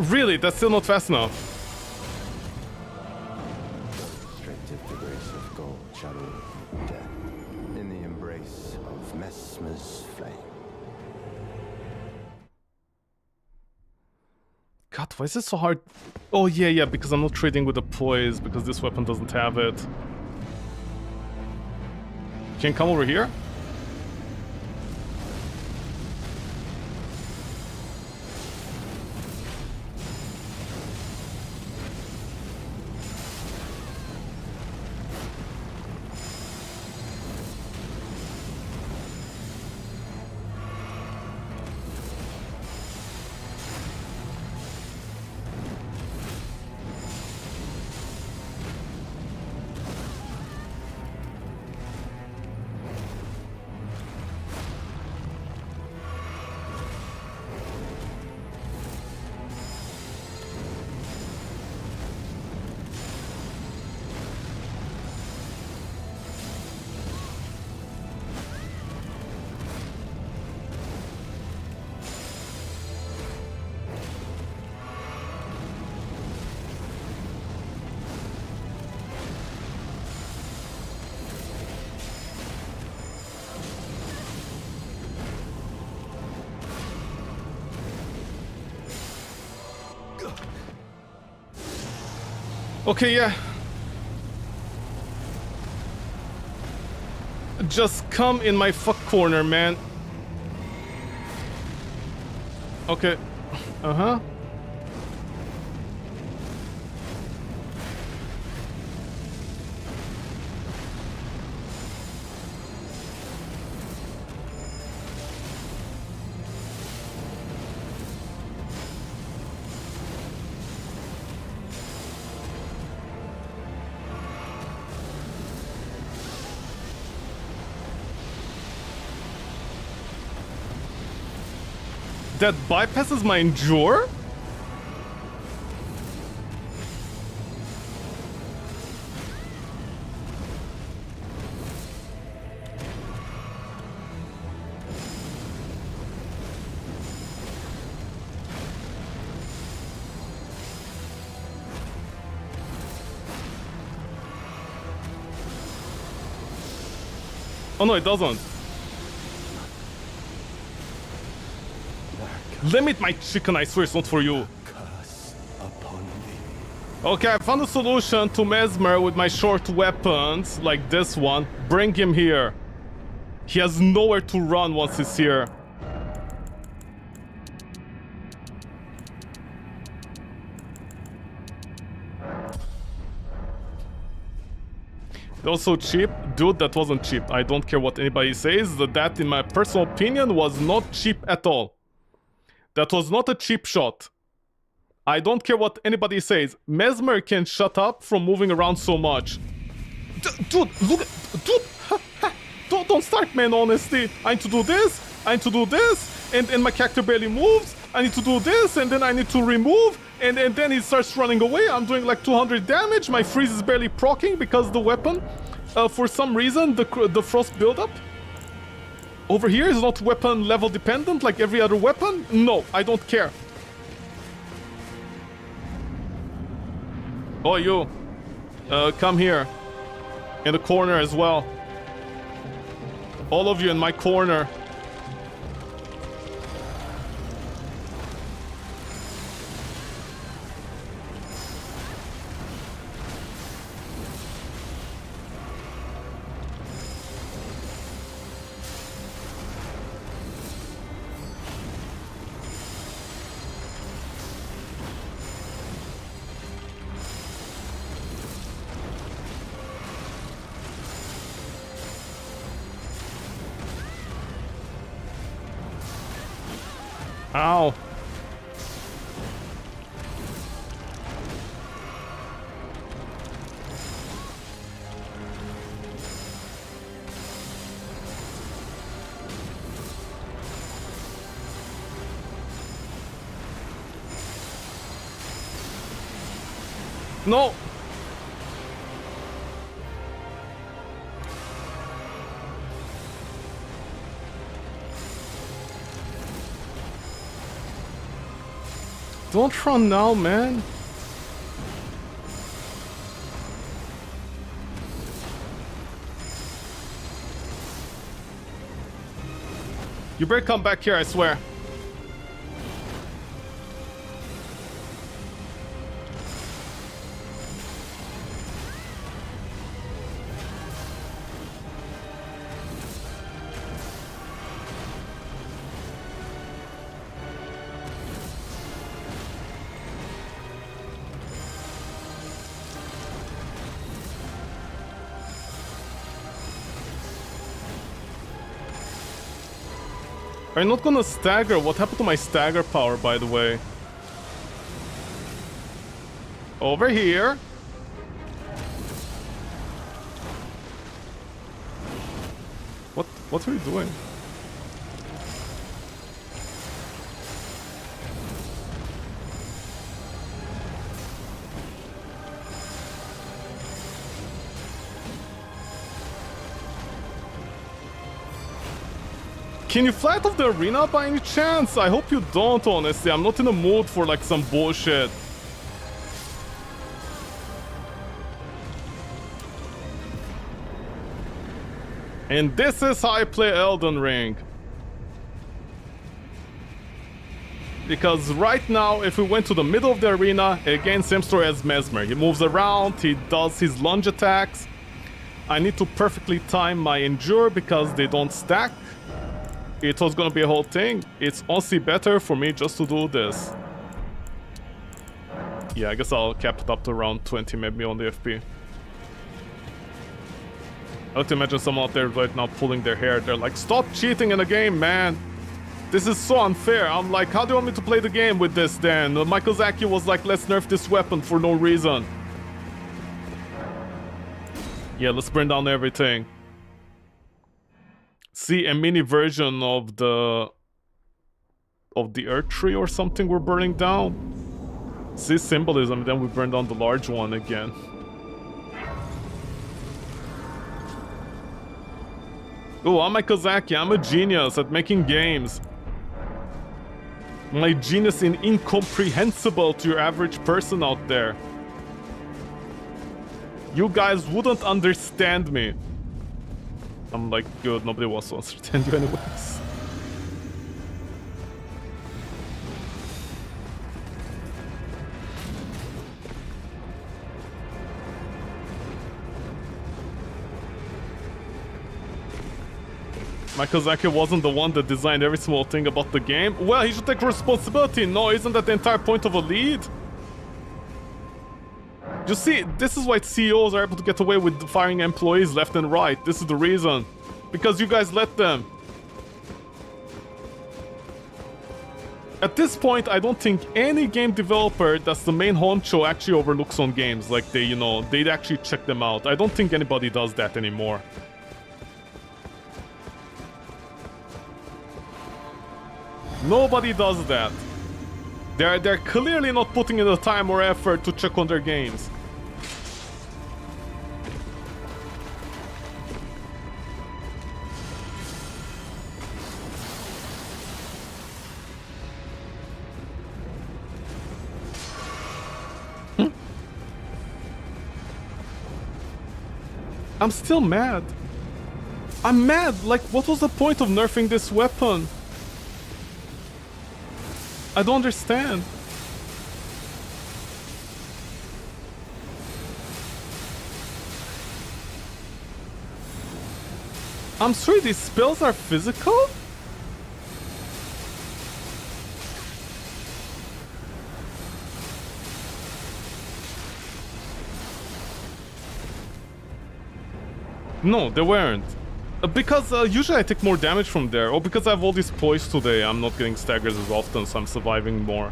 Really? That's still not fast enough. Strength the grace of gold, shadow, death. In the embrace of Messmer's flame. God, why is it so hard? Oh, yeah, because I'm not trading with the poise, because this weapon doesn't have it. Can you come over here? Okay, yeah. Just come in my fuck corner, man. Okay. Uh-huh. That bypasses my endure? Oh no, it doesn't. Limit my chicken, I swear it's not for you. Curse upon thee. Okay, I found a solution to Mesmer with my short weapons, like this one. Bring him here. He has nowhere to run once he's here. Also cheap? Dude, that wasn't cheap. I don't care what anybody says. That, in my personal opinion, was not cheap at all. That was not a cheap shot. I don't care what anybody says. Mesmer can shut up from moving around so much. Dude, look at... Dude! Don't start, man, honestly. I need to do this, I need to do this, and my character barely moves. I need to do this, and then I need to remove, and then he starts running away. I'm doing like 200 damage. My freeze is barely proccing because the weapon, for some reason, the frost buildup over here is not weapon level dependent like every other weapon. No, I don't care. Oh, you. Come here. In the corner as well. All of you in my corner. Ow. No. Don't run now, man. You better come back here, I swear. Are you not gonna stagger? What happened to my stagger power, by the way? Over here. What are you doing? Can you fly out of the arena by any chance? I hope you don't, honestly. I'm not in the mood for like some bullshit. And this is how I play Elden Ring. Because right now, if we went to the middle of the arena, again, same story as Mesmer. He moves around, he does his lunge attacks. I need to perfectly time my endure because they don't stack. It was gonna be a whole thing. It's honestly better for me just to do this. Yeah, I guess I'll cap it up to around 20 maybe on the FP. I like to imagine someone out there right now pulling their hair. They're like, stop cheating in the game, man. This is so unfair. I'm like, how do you want me to play the game with this then? Michael Zaki was like, let's nerf this weapon for no reason. Yeah, let's burn down everything. See, a mini version of the Earth Tree or something we're burning down. See symbolism, then we burn down the large one again. Oh, I'm Michael Zaki. I'm a genius at making games. My genius is incomprehensible to your average person out there. You guys wouldn't understand me. I'm like, good, nobody wants to understand you anyways. Michael Zaki wasn't the one that designed every small thing about the game. Well, he should take responsibility. No, isn't that the entire point of a lead? You see, this is why CEOs are able to get away with firing employees left and right. This is the reason. Because you guys let them. At this point, I don't think any game developer that's the main honcho actually overlooks on games. Like they, you know, they'd actually check them out. I don't think anybody does that anymore. Nobody does that. They're clearly not putting in the time or effort to check on their games. I'm still mad. I'm mad. Like, what was the point of nerfing this weapon? I don't understand. I'm sorry, these spells are physical? No, they weren't. Because usually I take more damage from there. Or because I have all these poise today, I'm not getting staggers as often, so I'm surviving more.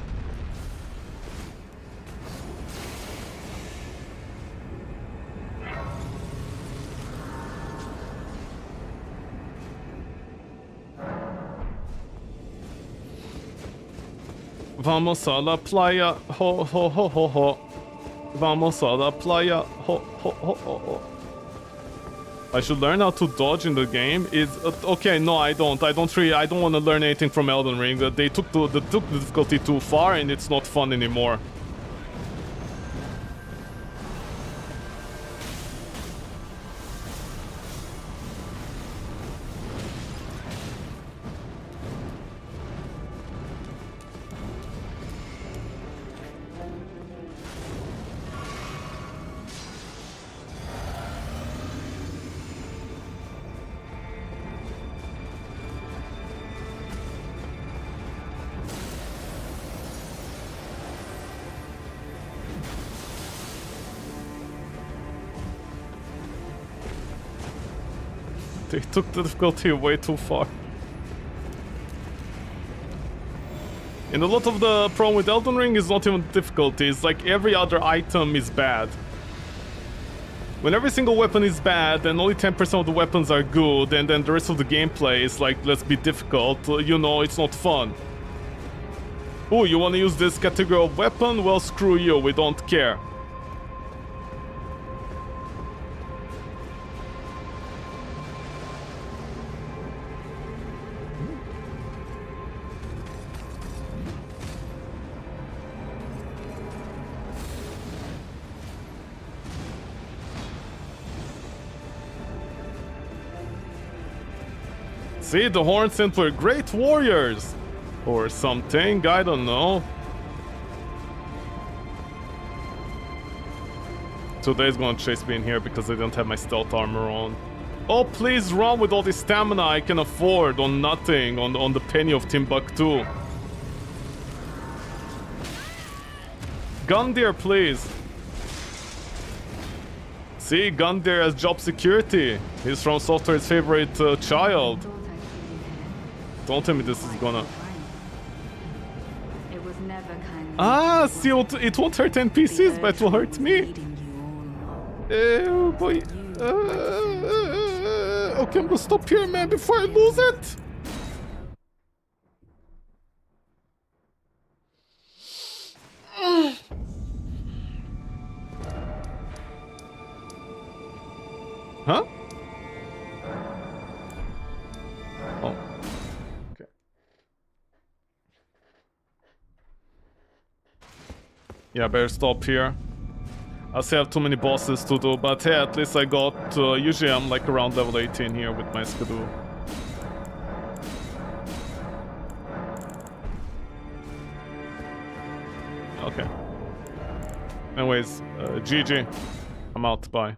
Vamos a la playa, ho ho ho ho ho. Vamos a la playa, ho ho ho ho ho. I should learn how to dodge in the game. Is okay? No, I don't. I don't want to learn anything from Elden Ring. They took the difficulty too far, and it's not fun anymore. They took the difficulty way too far. And a lot of the problem with Elden Ring is not even difficulty, it's like every other item is bad. When every single weapon is bad and only 10% of the weapons are good, and then the rest of the gameplay is like, let's be difficult, you know, it's not fun. Oh, you want to use this category of weapon? Well, screw you, we don't care. See, the Horn Synth were great warriors! Or something, I don't know. Today's gonna chase me in here because I don't have my stealth armor on. Oh, please run with all the stamina I can afford on nothing, on the penny of Timbuktu. Gundyr, please. See, Gundyr has job security. He's from Software's favorite child. Don't tell me this is gonna... It was never kind. Ah, see, it won't hurt NPCs, but it will hurt me. Oh boy. Okay, I'm gonna stop here, man, before I lose it. Huh? Oh. Okay. Yeah, better stop here. I still have too many bosses to do, but hey, at least I got... usually I'm like around level 18 here with my Skidoo. Okay. Anyways, GG. I'm out, bye.